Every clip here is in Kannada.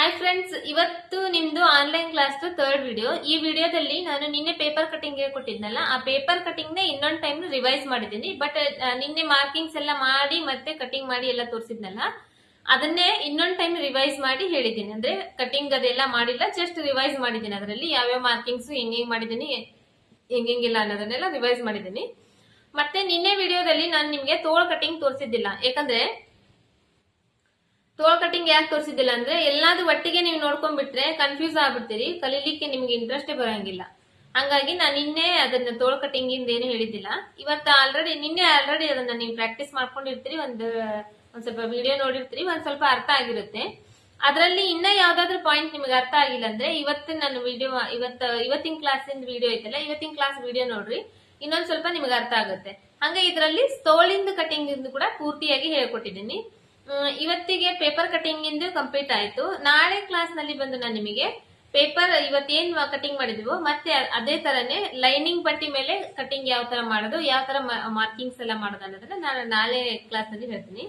ಹಾಯ್ ಫ್ರೆಂಡ್ಸ್, ಇವತ್ತು ನಿಮ್ದು ಆನ್ಲೈನ್ ಕ್ಲಾಸ್ ಥರ್ಡ್ ವಿಡಿಯೋ. ಈ ವಿಡಿಯೋದಲ್ಲಿ ನಾನು ನಿನ್ನೆ ಪೇಪರ್ ಕಟಿಂಗ್ ಕೊಟ್ಟಿದ್ನಲ್ಲ, ಆ ಪೇಪರ್ ಕಟಿಂಗ್ ನೇ ಇನ್ನೊಂದು ಟೈಮ್ ರಿವೈಸ್ ಮಾಡಿದ್ದೀನಿ. ಬಟ್ ನಿನ್ನೆ ಮಾರ್ಕಿಂಗ್ಸ್ ಎಲ್ಲ ಮಾಡಿ ಮತ್ತೆ ಕಟಿಂಗ್ ಮಾಡಿ ಎಲ್ಲ ತೋರಿಸಿದ್ನಲ್ಲ, ಅದನ್ನೇ ಇನ್ನೊಂದು ಟೈಮ್ ರಿವೈಸ್ ಮಾಡಿ ಹೇಳಿದ್ದೀನಿ. ಅಂದ್ರೆ ಕಟಿಂಗ್ ಅದೆಲ್ಲ ಮಾಡಿಲ್ಲ, ಜಸ್ಟ್ ರಿವೈಸ್ ಮಾಡಿದ್ದೀನಿ. ಅದರಲ್ಲಿ ಯಾವ್ಯಾವ ಮಾರ್ಕಿಂಗ್ಸ್ ಹೆಂಗ್ ಮಾಡಿದ್ದೀನಿ, ಹೆಂಗಿಲ್ಲ ಅನ್ನೋದನ್ನೆಲ್ಲ ರಿವೈಸ್ ಮಾಡಿದ್ದೀನಿ. ಮತ್ತೆ ನಿನ್ನೆ ವಿಡಿಯೋದಲ್ಲಿ ನಾನು ನಿಮ್ಗೆ ತೋಳ್ ಕಟಿಂಗ್ ತೋರಿಸಿದ್ದಿಲ್ಲ. ಯಾಕಂದ್ರೆ ತೋಳ್ ಕಟಿಂಗ್ ಯಾಕೆ ತೋರಿಸಿದಿಲ್ಲ ಅಂದ್ರೆ ಎಲ್ಲಾದ್ರೂ ಒಟ್ಟಿಗೆ ನೀವು ನೋಡ್ಕೊಂಡ್ಬಿಟ್ರೆ ಕನ್ಫ್ಯೂಸ್ ಆಗ್ಬಿಡ್ತೀರಿ, ಕಲೀಲಿಕ್ಕೆ ನಿಮ್ಗೆ ಇಂಟ್ರೆಸ್ಟೇ ಬರಂಗಿಲ್ಲ. ಹಂಗಾಗಿ ನಾನು ನಿನ್ನೆ ಅದನ್ನ ತೋಳ್ ಕಟಿಂಗ್ ಇಂದ ಏನು ಹೇಳಿದ್ದಿಲ್ಲ. ಇವತ್ತು ನಿನ್ನೆ ಆಲ್ರೆಡಿ ಅದನ್ನ ನೀವು ಪ್ರಾಕ್ಟೀಸ್ ಮಾಡ್ಕೊಂಡಿರ್ತೀರಿ, ಒಂದ್ ಸ್ವಲ್ಪ ವಿಡಿಯೋ ನೋಡಿರ್ತೀರಿ, ಒಂದ್ ಸ್ವಲ್ಪ ಅರ್ಥ ಆಗಿರುತ್ತೆ. ಅದರಲ್ಲಿ ಇನ್ನ ಯಾವ್ದಾದ್ರು ಪಾಯಿಂಟ್ ನಿಮ್ಗೆ ಅರ್ಥ ಆಗಿಲ್ಲ ಅಂದ್ರೆ ಇವತ್ತು ನನ್ನ ವಿಡಿಯೋ ಇವತ್ತಿನ ಕ್ಲಾಸಿನ ವಿಡಿಯೋ ಐತಲ್ಲ, ಇವತ್ತಿನ ಕ್ಲಾಸ್ ವಿಡಿಯೋ ನೋಡ್ರಿ, ಇನ್ನೊಂದ್ ಸ್ವಲ್ಪ ನಿಮ್ಗೆ ಅರ್ಥ ಆಗುತ್ತೆ. ಹಂಗೆ ಇದರಲ್ಲಿ ತೋಳಿಂದ ಕಟಿಂಗ್ ಇಂದ ಕೂಡ ಪೂರ್ತಿಯಾಗಿ ಹೇಳ್ಕೊಟ್ಟಿದ್ದೀನಿ. ಇವತ್ತಿಗೆ ಪೇಪರ್ ಕಟಿಂಗ್ ಇಂದು ಕಂಪ್ಲೀಟ್ ಆಯ್ತು. ನಾಳೆ ಕ್ಲಾಸ್ ನಲ್ಲಿ ಬಂದು ನಾನು ನಿಮಗೆ ಪೇಪರ್ ಇವತ್ತೇನ್ ಕಟಿಂಗ್ ಮಾಡಿದ್ವು ಮತ್ತೆ ಅದೇ ತರನೇ ಲೈನಿಂಗ್ ಪಟ್ಟಿ ಮೇಲೆ ಕಟಿಂಗ್ ಯಾವ ತರ ಮಾಡೋದು, ಯಾವ ತರ ಮಾರ್ಕಿಂಗ್ಸ್ ಎಲ್ಲ ಮಾಡೋದು ಅನ್ನೋದನ್ನ ನಾನು ನಾಳೆ ಕ್ಲಾಸ್ ನಲ್ಲಿ ಹೇಳ್ತೀನಿ.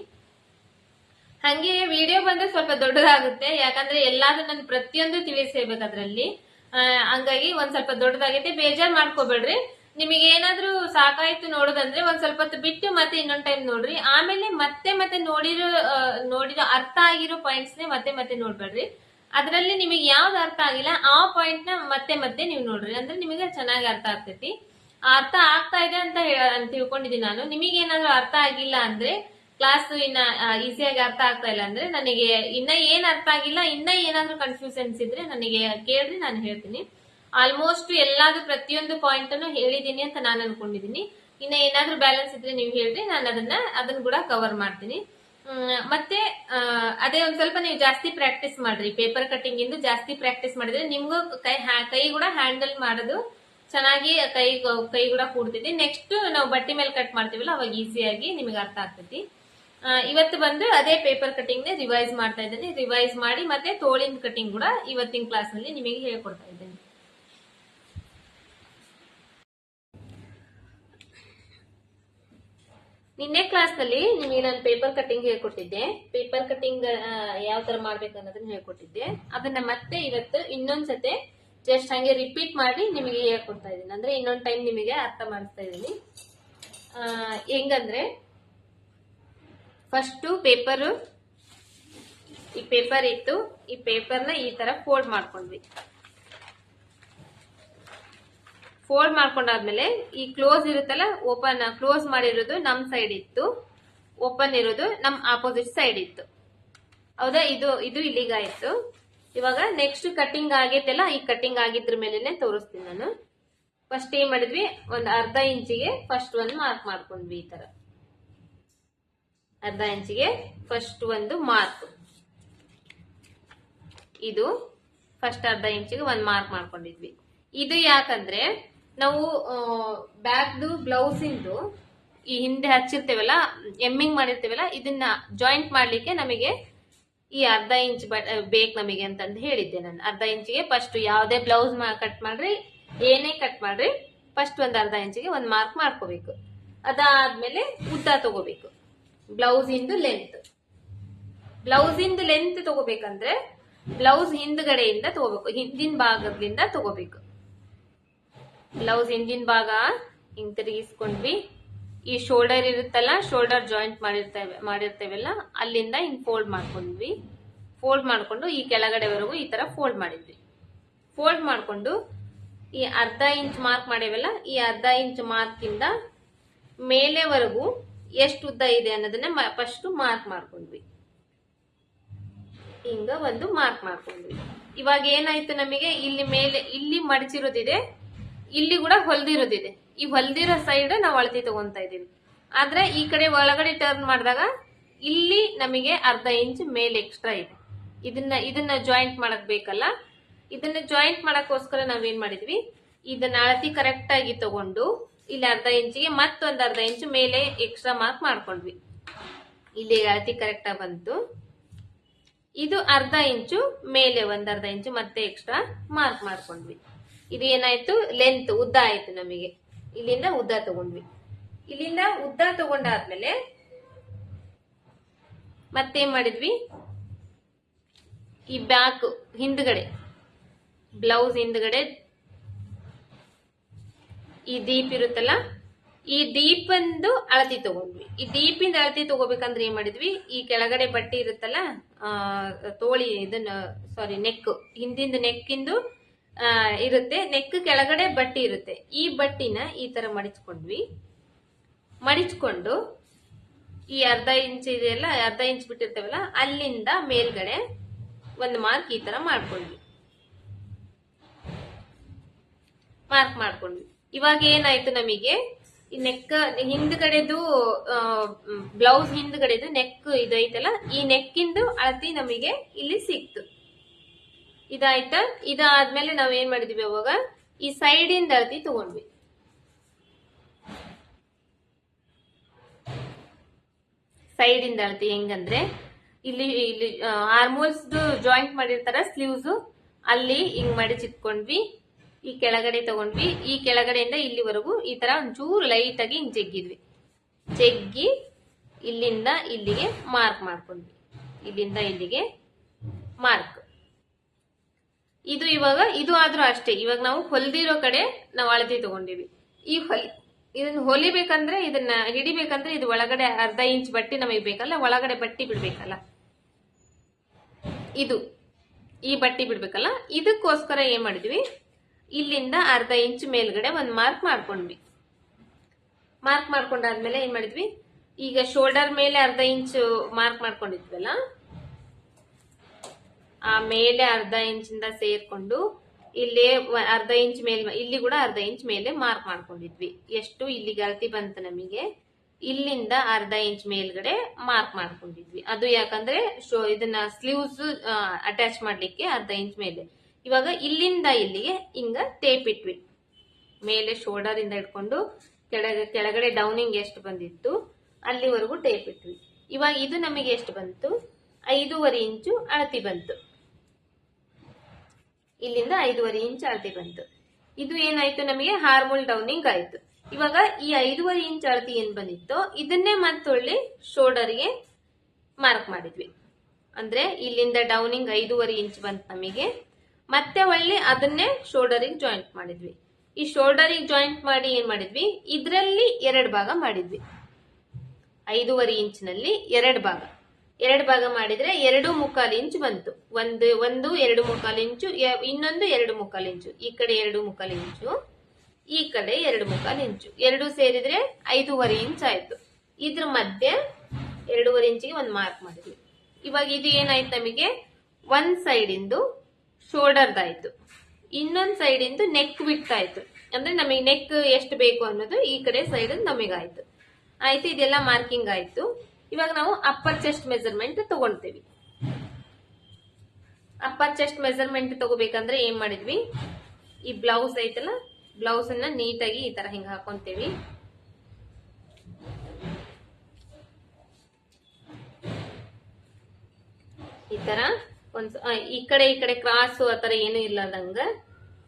ಹಂಗೆ ವಿಡಿಯೋ ಬಂದ್ರೆ ಸ್ವಲ್ಪ ದೊಡ್ಡದಾಗುತ್ತೆ, ಯಾಕಂದ್ರೆ ಎಲ್ಲಾದ್ರೂ ನಾನು ಪ್ರತಿಯೊಂದು ತಿಳಿಸೇಬೇಕು ಅದ್ರಲ್ಲಿ. ಹಂಗಾಗಿ ಒಂದ್ ಸ್ವಲ್ಪ ದೊಡ್ಡದಾಗೈತೆ, ಬೇಜಾರ್ ಮಾಡ್ಕೋಬೇಡ್ರಿ. ನಿಮಗೆ ಏನಾದ್ರೂ ಸಾಕಾಯ್ತು ನೋಡೋದಂದ್ರೆ ಒಂದ್ ಸ್ವಲ್ಪ ಹೊತ್ತು ಬಿಟ್ಟು ಮತ್ತೆ ಇನ್ನೊಂದ್ ಟೈಮ್ ನೋಡ್ರಿ. ಆಮೇಲೆ ಮತ್ತೆ ನೋಡಿರೋ ಅರ್ಥ ಆಗಿರೋ ಪಾಯಿಂಟ್ಸ್ ನೇ ಮತ್ತೆ ನೋಡ್ಬೇಡ್ರಿ. ಅದ್ರಲ್ಲಿ ನಿಮಗೆ ಯಾವ್ದು ಅರ್ಥ ಆಗಿಲ್ಲ ಆ ಪಾಯಿಂಟ್ ನ ಮತ್ತೆ ನೀವು ನೋಡ್ರಿ, ಅಂದ್ರೆ ನಿಮಗೆ ಚೆನ್ನಾಗಿ ಅರ್ಥ ಆಗ್ತೈತಿ. ಅರ್ಥ ಆಗ್ತಾ ಇದೆ ಅಂತ ತಿಳ್ಕೊಂಡಿದ್ದೀನಿ ನಾನು. ನಿಮಗೆ ಏನಾದ್ರೂ ಅರ್ಥ ಆಗಿಲ್ಲ ಅಂದ್ರೆ, ಕ್ಲಾಸ್ ಇನ್ನ ಈಸಿಯಾಗಿ ಅರ್ಥ ಆಗ್ತಾ ಇಲ್ಲ ಅಂದ್ರೆ ನನಗೆ ಇನ್ನ ಏನ್ ಅರ್ಥ ಆಗಿಲ್ಲ, ಇನ್ನ ಏನಾದ್ರೂ ಕನ್ಫ್ಯೂಷನ್ಸ್ ಇದ್ರೆ ನನಗೆ ಕೇಳ್ರಿ, ನಾನು ಹೇಳ್ತೀನಿ. ಆಲ್ಮೋಸ್ಟ್ ಎಲ್ಲಾದ್ರೂ ಪ್ರತಿಯೊಂದು ಪಾಯಿಂಟ್ ಅನ್ನು ಹೇಳಿದೀನಿ ಅಂತ ನಾನು ಅನ್ಕೊಂಡಿದೀನಿ. ಇನ್ನ ಏನಾದ್ರೂ ಬ್ಯಾಲೆನ್ಸ್ ಇದ್ರೆ ನೀವು ಹೇಳ್ರಿ, ನಾನು ಅದನ್ನ ಕೂಡ ಕವರ್ ಮಾಡ್ತೀನಿ. ಮತ್ತೆ ಅದೇ ಒಂದ್ ಸ್ವಲ್ಪ ನೀವು ಜಾಸ್ತಿ ಪ್ರಾಕ್ಟೀಸ್ ಮಾಡ್ರಿ. ಪೇಪರ್ ಕಟಿಂಗ್ ಇಂದು ಜಾಸ್ತಿ ಪ್ರಾಕ್ಟೀಸ್ ಮಾಡಿದ್ರೆ ನಿಮ್ಗೂ ಕೈ ಕೂಡ ಹ್ಯಾಂಡಲ್ ಮಾಡೋದು ಚೆನ್ನಾಗಿ ಕೈ ಕೂಡ ಕೂಡ್ತೈತಿ. ನೆಕ್ಸ್ಟ್ ನಾವು ಬಟ್ಟೆ ಮೇಲೆ ಕಟ್ ಮಾಡ್ತೀವಲ್ಲ, ಅವಾಗ ಈಸಿಯಾಗಿ ನಿಮ್ಗೆ ಅರ್ಥ ಆಗ್ತೈತಿ. ಇವತ್ತು ಬಂದು ಅದೇ ಪೇಪರ್ ಕಟಿಂಗ್ ನೇ ರಿವೈಸ್ ಮಾಡ್ತಾ ಇದ್ದೀನಿ. ರಿವೈಸ್ ಮಾಡಿ ಮತ್ತೆ ತೋಳಿನ ಕಟಿಂಗ್ ಕೂಡ ಇವತ್ತಿನ ಕ್ಲಾಸ್ ನಲ್ಲಿ ನಿಮಗೆ ಹೇಳ್ಕೊಡ್ತಾ ಇದ್ದೀನಿ. ನಿನ್ನೆ ಕ್ಲಾಸ್ ನಲ್ಲಿ ನಿಮಗೆ ನಾನು ಪೇಪರ್ ಕಟಿಂಗ್ ಹೇಳ್ಕೊಟ್ಟಿದ್ದೆ. ಪೇಪರ್ ಕಟಿಂಗ್ ಯಾವ ತರ ಮಾಡ್ಬೇಕು ಅನ್ನೋದನ್ನ ಹೇಳ್ಕೊಟ್ಟಿದ್ದೆ. ಅದನ್ನ ಮತ್ತೆ ಇವತ್ತು ಇನ್ನೊಂದ್ಸತೆ ಜಸ್ಟ್ ಹಂಗೆ ರಿಪೀಟ್ ಮಾಡಿ ನಿಮಗೆ ಹೇಳ್ಕೊಡ್ತಾ ಇದ್ದೀನಿ. ಅಂದ್ರೆ ಇನ್ನೊಂದ್ ಟೈಮ್ ನಿಮಗೆ ಅರ್ಥ ಮಾಡಿಸ್ತಾ ಇದ್ದೀನಿ. ಹೆಂಗಂದ್ರೆ ಫಸ್ಟ್ ಈ ಪೇಪರ್ ಇತ್ತು, ಈ ಪೇಪರ್ನ ಈ ತರ ಫೋಲ್ಡ್ ಮಾಡ್ಕೊಂಡ್ವಿ. ಫೋಲ್ಡ್ ಮಾಡ್ಕೊಂಡಾದ್ಮೇಲೆ ಈ ಕ್ಲೋಸ್ ಇರುತ್ತಲ್ಲ, ಕ್ಲೋಸ್ ಮಾಡಿರೋದು ನಮ್ ಸೈಡ್ ಇತ್ತು, ಓಪನ್ ಇರೋದು ನಮ್ ಆಪೋಸಿಟ್ ಸೈಡ್ ಇತ್ತು. ಹೌದಾ? ಇದು ಇಲ್ಲಿಗಾಯ್ತು. ಇವಾಗ ನೆಕ್ಸ್ಟ್ ಕಟಿಂಗ್ ಆಗೈತಲ್ಲ, ಈ ಕಟಿಂಗ್ ಆಗಿದ್ರ ಮೇಲೆನೆ ತೋರಿಸ್ತೀನಿ ನಾನು. ಫಸ್ಟ್ ಏನ್ ಮಾಡಿದ್ವಿ, ಒಂದ್ ಅರ್ಧ ಇಂಚಿಗೆ ಫಸ್ಟ್ ಒಂದು ಮಾರ್ಕ್ ಮಾಡ್ಕೊಂಡ್ವಿ. ಈ ತರ ಅರ್ಧ ಇಂಚಿಗೆ ಫಸ್ಟ್ ಒಂದು ಮಾರ್ಕ್, ಇದು ಫಸ್ಟ್ ಅರ್ಧ ಇಂಚಿಗೆ ಒಂದು ಮಾರ್ಕ್ ಮಾಡ್ಕೊಂಡಿದ್ವಿ. ಇದು ಯಾಕಂದ್ರೆ ನಾವು ಬ್ಯಾಗ್ದು ಬ್ಲೌಸ್ ಇಂದು ಈ ಹಿಂದೆ ಹಚ್ಚಿರ್ತೇವಲ್ಲ, ಎಮ್ಮಿಂಗ್ ಮಾಡಿರ್ತೇವಲ್ಲ, ಇದನ್ನ ಜಾಯಿಂಟ್ ಮಾಡ್ಲಿಕ್ಕೆ ನಮಗೆ ಈ ಅರ್ಧ ಇಂಚ್ ಬೇಕು ನಮಗೆ ಅಂತಂದು ಹೇಳಿದ್ದೆ ನಾನು. ಅರ್ಧ ಇಂಚಿಗೆ ಫಸ್ಟ್ ಯಾವುದೇ ಬ್ಲೌಸ್ ಕಟ್ ಮಾಡ್ರಿ, ಏನೇ ಕಟ್ ಮಾಡ್ರಿ, ಫಸ್ಟ್ ಒಂದ್ ಅರ್ಧ ಇಂಚಿಗೆ ಒಂದ್ ಮಾರ್ಕ್ ಮಾಡ್ಕೋಬೇಕು. ಅದಾದ್ಮೇಲೆ ಉದ್ದ ತಗೋಬೇಕು. ಬ್ಲೌಸ್ ಇಂದು ಲೆಂತ್ ತಗೋಬೇಕಂದ್ರೆ ಬ್ಲೌಸ್ ಹಿಂದ್ಗಡೆಯಿಂದ ತಗೋಬೇಕು, ಹಿಂದಿನ ಭಾಗದಿಂದ ತಗೋಬೇಕು. ಬ್ಲೌಸ್ ಹಿಂದಿನ ಭಾಗ ಹಿಂಗ್ ತಿರುಗಿಸ್ಕೊಂಡ್ವಿ. ಈ ಶೋಲ್ಡರ್ ಇರುತ್ತಲ್ಲ, ಶೋಲ್ಡರ್ ಜಾಯಿಂಟ್ ಮಾಡಿರ್ತೇವಲ್ಲ, ಅಲ್ಲಿಂದ ಹಿಂಗ್ ಫೋಲ್ಡ್ ಮಾಡ್ಕೊಂಡ್ವಿ. ಫೋಲ್ಡ್ ಮಾಡ್ಕೊಂಡು ಈ ಕೆಳಗಡೆವರೆಗೂ ಈ ತರ ಫೋಲ್ಡ್ ಮಾಡಿದ್ವಿ. ಫೋಲ್ಡ್ ಮಾಡ್ಕೊಂಡು ಈ ಅರ್ಧ ಇಂಚ್ ಮಾರ್ಕ್ ಮಾಡೇವಲ್ಲ, ಈ ಅರ್ಧ ಇಂಚ್ ಮಾರ್ಕ್ ಇಂದ ಮೇಲೆವರೆಗೂ ಎಷ್ಟು ಉದ್ದ ಇದೆ ಅನ್ನೋದನ್ನ ಫಸ್ಟ್ ಮಾರ್ಕ್ ಮಾಡ್ಕೊಂಡ್ವಿ. ಹಿಂಗ ಒಂದು ಮಾರ್ಕ್ ಮಾಡ್ಕೊಂಡ್ವಿ. ಇವಾಗ ಏನಾಯ್ತು, ನಮಗೆ ಇಲ್ಲಿ ಮಡಚಿರೋದಿದೆ, ಇಲ್ಲಿ ಕೂಡ ಹೊಲ್ದಿರೋದಿದೆ. ಈ ಹೊಲ್ದಿರೋ ಸೈಡ್ ನಾವು ಅಳತೆ ತಗೊಂತಾ ಇದೀವಿ. ಆದ್ರೆ ಈ ಕಡೆ ಒಳಗಡೆ ಟರ್ನ್ ಮಾಡಿದಾಗ ಇಲ್ಲಿ ನಮಗೆ ಅರ್ಧ ಇಂಚ್ ಮೇಲೆ ಎಕ್ಸ್ಟ್ರಾ ಇದೆ. ಇದನ್ನ ಜಾಯಿಂಟ್ ಮಾಡಕ್ ಬೇಕಲ್ಲ, ಇದನ್ನ ಜಾಯಿಂಟ್ ಮಾಡಕ್ಕೋಸ್ಕರ ನಾವೇನ್ ಮಾಡಿದ್ವಿ, ಇದನ್ನ ಅಳತಿ ಕರೆಕ್ಟ್ ಆಗಿ ತಗೊಂಡು ಇಲ್ಲಿ ಅರ್ಧ ಇಂಚಿಗೆ ಮತ್ತೊಂದ್ ಅರ್ಧ ಇಂಚ್ ಮೇಲೆ ಎಕ್ಸ್ಟ್ರಾ ಮಾರ್ಕ್ ಮಾಡ್ಕೊಂಡ್ವಿ. ಇಲ್ಲಿ ಅಳತಿ ಕರೆಕ್ಟ್ ಆಗಿ ಬಂತು. ಇದು ಅರ್ಧ ಇಂಚು ಮೇಲೆ ಒಂದ್ ಅರ್ಧ ಇಂಚು ಮತ್ತೆ ಎಕ್ಸ್ಟ್ರಾ ಮಾರ್ಕ್ ಮಾಡ್ಕೊಂಡ್ವಿ. ಇದು ಏನಾಯ್ತು, ಲೆಂತ್ ಉದ್ದ ಆಯ್ತು ನಮಗೆ. ಇಲ್ಲಿಂದ ಉದ್ದ ತಗೊಂಡ್ವಿ. ಇಲ್ಲಿಂದ ಉದ್ದ ತಗೊಂಡಾದ್ಮೇಲೆ ಮತ್ತೇನ್ ಮಾಡಿದ್ವಿ, ಈ ಬ್ಯಾಕ್ ಹಿಂದ್ಗಡೆ ಬ್ಲೌಸ್ ಹಿಂದ್ಗಡೆ ಈ ದೀಪ್ ಇರುತ್ತಲ್ಲ, ಈ ದೀಪಂದು ಅಳತಿ ತಗೊಂಡ್ವಿ. ಈ ದೀಪಿಂದ ಅಳತಿ ತಗೋಬೇಕಂದ್ರೆ ಏನ್ ಮಾಡಿದ್ವಿ, ಈ ಕೆಳಗಡೆ ಬಟ್ಟೆ ಇರುತ್ತಲ್ಲ, ತೋಳಿ ಇದನ್ನ ಸಾರಿ ನೆಕ್, ಹಿಂದಿಂದ ನೆಕ್ಕಿಂದು ಇರುತ್ತೆ, ನೆಕ್ ಕೆಳಗಡೆ ಬಟ್ಟೆ ಇರುತ್ತೆ. ಈ ಬಟ್ಟಿನ ಈ ತರ ಮಡಿಚ್ಕೊಂಡ್ವಿ. ಮಡಿಚ್ಕೊಂಡು ಈ ಅರ್ಧ ಇಂಚ್ ಇದೆಯಲ್ಲ, ಅರ್ಧ ಇಂಚ್ ಬಿಟ್ಟಿರ್ತೇವಲ್ಲ, ಅಲ್ಲಿಂದ ಮೇಲ್ಗಡೆ ಒಂದು ಮಾರ್ಕ್ ಈ ತರ ಮಾಡ್ಕೊಂಡ್ವಿ. ಮಾರ್ಕ್ ಮಾಡ್ಕೊಂಡ್ವಿ. ಇವಾಗ ಏನಾಯ್ತು, ನಮಗೆ ಈ ನೆಕ್ ಹಿಂದ್ಗಡೆದು ಬ್ಲೌಸ್ ಹಿಂದ್ಗಡೆದು ನೆಕ್ ಇದೈತಲ್ಲ, ಈ ನೆಕ್ಕಿಂದು ಅಳತಿ ನಮಗೆ ಇಲ್ಲಿ ಸಿಕ್ತು. ಇದಾಯ್ತಾ? ಇದಾದ್ಮೇಲೆ ನಾವ್ ಏನ್ ಮಾಡಿದ್ವಿ, ಅವಾಗ ಈ ಸೈಡ್ ಇಂದ ಅಳತಿ ತಗೊಂಡ್ವಿ. ಸೈಡ್ ಇಂದ ಅಳತಿ ಹೆಂಗಂದ್ರೆ, ಇಲ್ಲಿ ಇಲ್ಲಿ ಆರ್ಮೋಲ್ಸ್ ಜಾಯಿಂಟ್ ಮಾಡಿರ್ತಾರ ಸ್ಲೀವ್ಸ್, ಅಲ್ಲಿ ಹಿಂಗ್ ಮಡಿಚಿಟ್ಕೊಂಡ್ವಿ. ಈ ಕೆಳಗಡೆ ತಗೊಂಡ್ವಿ. ಈ ಕೆಳಗಡೆಯಿಂದ ಇಲ್ಲಿವರೆಗೂ ಈ ತರ ಒಂಚೂರು ಲೈಟ್ ಆಗಿ ಹಿಂಗ್ ಜಗ್ಗಿದ್ವಿ. ಜಗ್ಗಿ ಇಲ್ಲಿಂದ ಇಲ್ಲಿಗೆ ಮಾರ್ಕ್ ಮಾಡ್ಕೊಂಡ್ವಿ. ಇಲ್ಲಿಂದ ಇಲ್ಲಿಗೆ ಮಾರ್ಕ್. ಇದು ಇವಾಗ ಇದು ಆದ್ರೂ ಅಷ್ಟೇ. ಇವಾಗ ನಾವು ಹೊಲ್ದಿರೋ ಕಡೆ ನಾವು ಅಳತೆ ತಗೊಂಡಿವಿ. ಇದನ್ನ ಹೊಲಿಬೇಕಂದ್ರೆ, ಇದನ್ನ ಹಿಡಿಬೇಕಂದ್ರೆ ಇದು ಒಳಗಡೆ ಅರ್ಧ ಇಂಚ್ ಬಟ್ಟೆ ನಮಗೆ ಬೇಕಲ್ಲ, ಒಳಗಡೆ ಬಟ್ಟೆ ಬಿಡ್ಬೇಕಲ್ಲ, ಇದು ಈ ಬಟ್ಟೆ ಬಿಡ್ಬೇಕಲ್ಲ. ಇದಕ್ಕೋಸ್ಕರ ಏನ್ ಮಾಡಿದ್ವಿ, ಇಲ್ಲಿಂದ ಅರ್ಧ ಇಂಚ್ ಮೇಲ್ಗಡೆ ಒಂದ್ ಮಾರ್ಕ್ ಮಾಡ್ಕೊಂಡ್ವಿ. ಮಾರ್ಕ್ ಮಾಡ್ಕೊಂಡಾದ್ಮೇಲೆ ಏನ್ ಮಾಡಿದ್ವಿ, ಈಗ ಶೋಲ್ಡರ್ ಮೇಲೆ ಅರ್ಧ ಇಂಚ್ ಮಾರ್ಕ್ ಮಾಡ್ಕೊಂಡಿದ್ವಲ್ಲ, ಆ ಮೇಲೆ ಅರ್ಧ ಇಂಚಿಂದ ಸೇರ್ಕೊಂಡು ಇಲ್ಲಿ ಅರ್ಧ ಇಂಚ್ ಮೇಲ್, ಇಲ್ಲಿ ಕೂಡ ಅರ್ಧ ಇಂಚ್ ಮೇಲೆ ಮಾರ್ಕ್ ಮಾಡ್ಕೊಂಡಿದ್ವಿ. ಎಷ್ಟು ಇಲ್ಲಿಗೆ ಅಳತಿ ಬಂತು ನಮಗೆ, ಇಲ್ಲಿಂದ ಅರ್ಧ ಇಂಚ್ ಮೇಲ್ಗಡೆ ಮಾರ್ಕ್ ಮಾಡ್ಕೊಂಡಿದ್ವಿ. ಅದು ಯಾಕಂದ್ರೆ ಇದನ್ನ ಸ್ಲೀವ್ಸ್ ಅಟ್ಯಾಚ್ ಮಾಡ್ಲಿಕ್ಕೆ ಅರ್ಧ ಇಂಚ್ ಮೇಲೆ. ಇವಾಗ ಇಲ್ಲಿಂದ ಇಲ್ಲಿಗೆ ಹಿಂಗ ಟೇಪ್ ಇಟ್ವಿ. ಮೇಲೆ ಶೋಲ್ಡರ್ ಇಂದ ಇಟ್ಕೊಂಡು ಕೆಳಗಡೆ ಡೌನಿಂಗ್ ಎಷ್ಟು ಬಂದಿತ್ತು ಅಲ್ಲಿವರೆಗೂ ಟೇಪ್ ಇಟ್ವಿ. ಇವಾಗ ಇದು ನಮಗೆ ಎಷ್ಟು ಬಂತು, 5.5 ಇಂಚು ಅಳತಿ ಬಂತು. ಇಲ್ಲಿಂದ 5.5 ಇಂಚ್ ಅಳತಿ ಬಂತು. ಇದು ಏನಾಯ್ತು, ನಮಗೆ ಹಾರ್ಮೋಲ್ ಡೌನಿಂಗ್ ಆಯ್ತು. ಇವಾಗ ಈ 5.5 ಇಂಚ್ ಅಳತಿ ಏನ್ ಬಂದಿತ್ತೋ ಇದನ್ನೇ ಮತ್ತೊಳ್ಳಿ ಶೋಲ್ಡರ್ಗೆ ಮಾರ್ಕ್ ಮಾಡಿದ್ವಿ. ಅಂದ್ರೆ ಇಲ್ಲಿಂದ ಡೌನಿಂಗ್ 5.5 ಇಂಚ್ ಬಂತು ನಮಗೆ. ಮತ್ತೆ ಒಳ್ಳೆ ಅದನ್ನೇ ಶೋಲ್ಡರಿಗೆ ಜಾಯಿಂಟ್ ಮಾಡಿದ್ವಿ. ಈ ಶೋಲ್ಡರಿಗೆ ಜಾಯಿಂಟ್ ಮಾಡಿ ಏನ್ ಮಾಡಿದ್ವಿ, ಇದರಲ್ಲಿ 2 ಭಾಗ ಮಾಡಿದ್ವಿ. 5.5 ಇಂಚಿನಲ್ಲಿ 2 ಭಾಗ. 2 ಭಾಗ ಮಾಡಿದ್ರೆ 2.25 ಇಂಚ್ ಬಂತು. ಒಂದು 2.25 ಇಂಚು, ಇನ್ನೊಂದು 2.25 ಇಂಚು. ಈ ಕಡೆ 2.25 ಇಂಚು, ಈ ಕಡೆ 2.25 ಇಂಚು. 2 ಸೇರಿದ್ರೆ 5.5 ಇಂಚ್ ಆಯ್ತು. ಇದ್ರ ಮಧ್ಯೆ 2.5 ಇಂಚಿಗೆ ಒಂದು ಮಾರ್ಕ್ ಮಾಡಿದ್ವಿ. ಇವಾಗ ಇದು ಏನಾಯ್ತು, ನಮಗೆ ಒಂದ್ ಸೈಡ್ ಇಂದು ಶೋಲ್ಡರ್ದಾಯ್ತು, ಇನ್ನೊಂದ್ ಸೈಡ್ ಇಂದು ನೆಕ್ ಬಿಟ್ಟಾಯ್ತು. ಅಂದ್ರೆ ನಮಗೆ ನೆಕ್ ಎಷ್ಟು ಬೇಕು ಅನ್ನೋದು ಈ ಕಡೆ ಸೈಡ್ ನಮಗಾಯ್ತು. ಆಯ್ತು, ಇದೆಲ್ಲ ಮಾರ್ಕಿಂಗ್ ಆಯ್ತು. ಇವಾಗ ನಾವು ಅಪ್ಪರ್ ಚೆಸ್ಟ್ ಮೆಜರ್ಮೆಂಟ್ ತಗೊಳ್ತೀವಿ. ಅಪ್ಪರ್ ಚೆಸ್ಟ್ ಮೆಜರ್ಮೆಂಟ್ ತಗೋಬೇಕಂದ್ರೆ ಏನ್ ಮಾಡಿದ್ವಿ, ಈ ಬ್ಲೌಸ್ ಐತಲ್ಲ, ಬ್ಲೌಸ್ ಅನ್ನ ನೀಟಾಗಿ ಈ ತರ ಹಿಂಗ ಹಾಕೊಂತೀವಿ. ಈ ತರ ಒಂದ್ ಈ ಕಡೆ ಕ್ರಾಸ್ ಆತರ ಏನು ಇಲ್ಲದಂಗ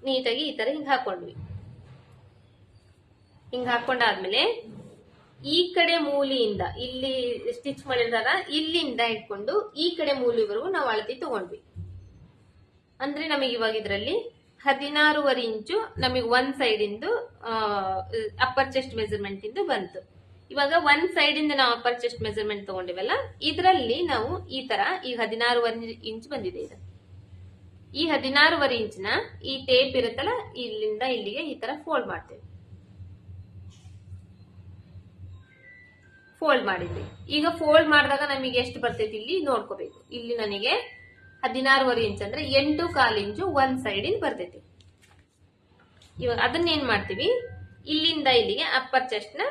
ನೀಟಾಗಿ ಈ ತರ ಹಿಂಗ ಹಾಕೊಂಡ್ವಿ. ಹಿಂಗ ಹಾಕೊಂಡಾದ್ಮೇಲೆ ಈ ಕಡೆ ಮೂಲಿಯಿಂದ, ಇಲ್ಲಿ ಸ್ಟಿಚ್ ಮಾಡಿದಾರ ಇಲ್ಲಿಂದ ಇಟ್ಕೊಂಡು ಈ ಕಡೆ ಮೂಲಿವರೆಗೂ ನಾವು ಅಳತಿ ತಗೊಂಡ್ವಿ. ಅಂದ್ರೆ ನಮಗೆ ಇವಾಗ ಇದರಲ್ಲಿ 16.5 ಇಂಚು ನಮಗೆ ಒಂದ್ ಸೈಡ್ ಇಂದು ಅಪ್ಪರ್ ಚೆಸ್ಟ್ ಮೆಜರ್ಮೆಂಟ್ ಇಂದು ಬಂತು. ಇವಾಗ ಒಂದ್ ಸೈಡ್ ಇಂದ ನಾವು ಅಪ್ಪರ್ ಚೆಸ್ಟ್ ಮೆಜರ್ಮೆಂಟ್ ತಗೊಂಡಿವಲ್ಲ, ಇದರಲ್ಲಿ ನಾವು ಈ ತರ ಈ 16.5 ಇಂಚ್ ಬಂದಿದೆ. ಇದು ಈ 16.5 ಇಂಚಿನ ಈ ಟೇಪ್ ಇರುತ್ತಲ್ಲ, ಇಲ್ಲಿಂದ ಇಲ್ಲಿಗೆ ಈ ತರ ಫೋಲ್ಡ್ ಮಾಡ್ತೇವೆ. ಫೋಲ್ಡ್ ಮಾಡಿದ್ವಿ. ಈಗ ಫೋಲ್ಡ್ ಮಾಡಿದಾಗ ನಮಗೆ ಎಷ್ಟು ಬರ್ತೈತಿ ಇಲ್ಲಿ ನೋಡ್ಕೋಬೇಕು. ಇಲ್ಲಿ ನನಗೆ 16.5 ಇಂಚ್ ಅಂದ್ರೆ 8.25 ಇಂಚು ಒಂದ್ ಸೈಡ್ ಇಂದ ಬರ್ತೈತಿ. ಇವಾಗ ಅದನ್ನ ಏನ್ ಮಾಡ್ತೀವಿ, ಇಲ್ಲಿಂದ ಇಲ್ಲಿಗೆ ಅಪ್ಪರ್ ಚೆಸ್ಟ್ ನ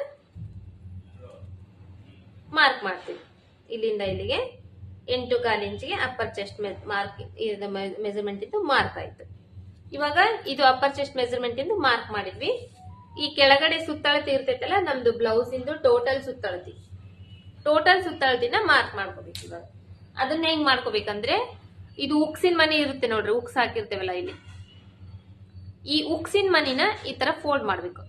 ಮಾರ್ಕ್ ಮಾಡ್ತೀವಿ. ಇಲ್ಲಿಂದ ಇಲ್ಲಿಗೆ 8.25 ಇಂಚಿಗೆ ಅಪ್ಪರ್ ಚೆಸ್ಟ್ ಮಾರ್ಕ್ ಮೆಜರ್ಮೆಂಟ್ ಇಂದು ಮಾರ್ಕ್ ಆಯ್ತು. ಇವಾಗ ಇದು ಅಪ್ಪರ್ ಚೆಸ್ಟ್ ಮೆಜರ್ಮೆಂಟ್ ಇಂದು ಮಾರ್ಕ್ ಮಾಡಿದ್ವಿ. ಈ ಕೆಳಗಡೆ ಸುತ್ತಳತಿ ಇರ್ತೈತಲ್ಲ ನಮ್ದು ಬ್ಲೌಸ್ ಇಂದು ಟೋಟಲ್ ಸುತ್ತಳತಿನ ಮಾರ್ಕ್ ಮಾಡ್ಕೋಬೇಕು. ಇವಾಗ ಅದನ್ನ ಹೆಂಗ್ ಮಾಡ್ಕೋಬೇಕಂದ್ರೆ, ಇದು ಉಕ್ಸಿನ ಮನಿ ಇರುತ್ತೆ ನೋಡ್ರಿ, ಉಕ್ಸ್ ಹಾಕಿರ್ತೇವಲ್ಲ ಇಲ್ಲಿ, ಈ ಉಕ್ಸಿನ ಮನಿನ ಈ ತರ ಫೋಲ್ಡ್ ಮಾಡ್ಬೇಕು.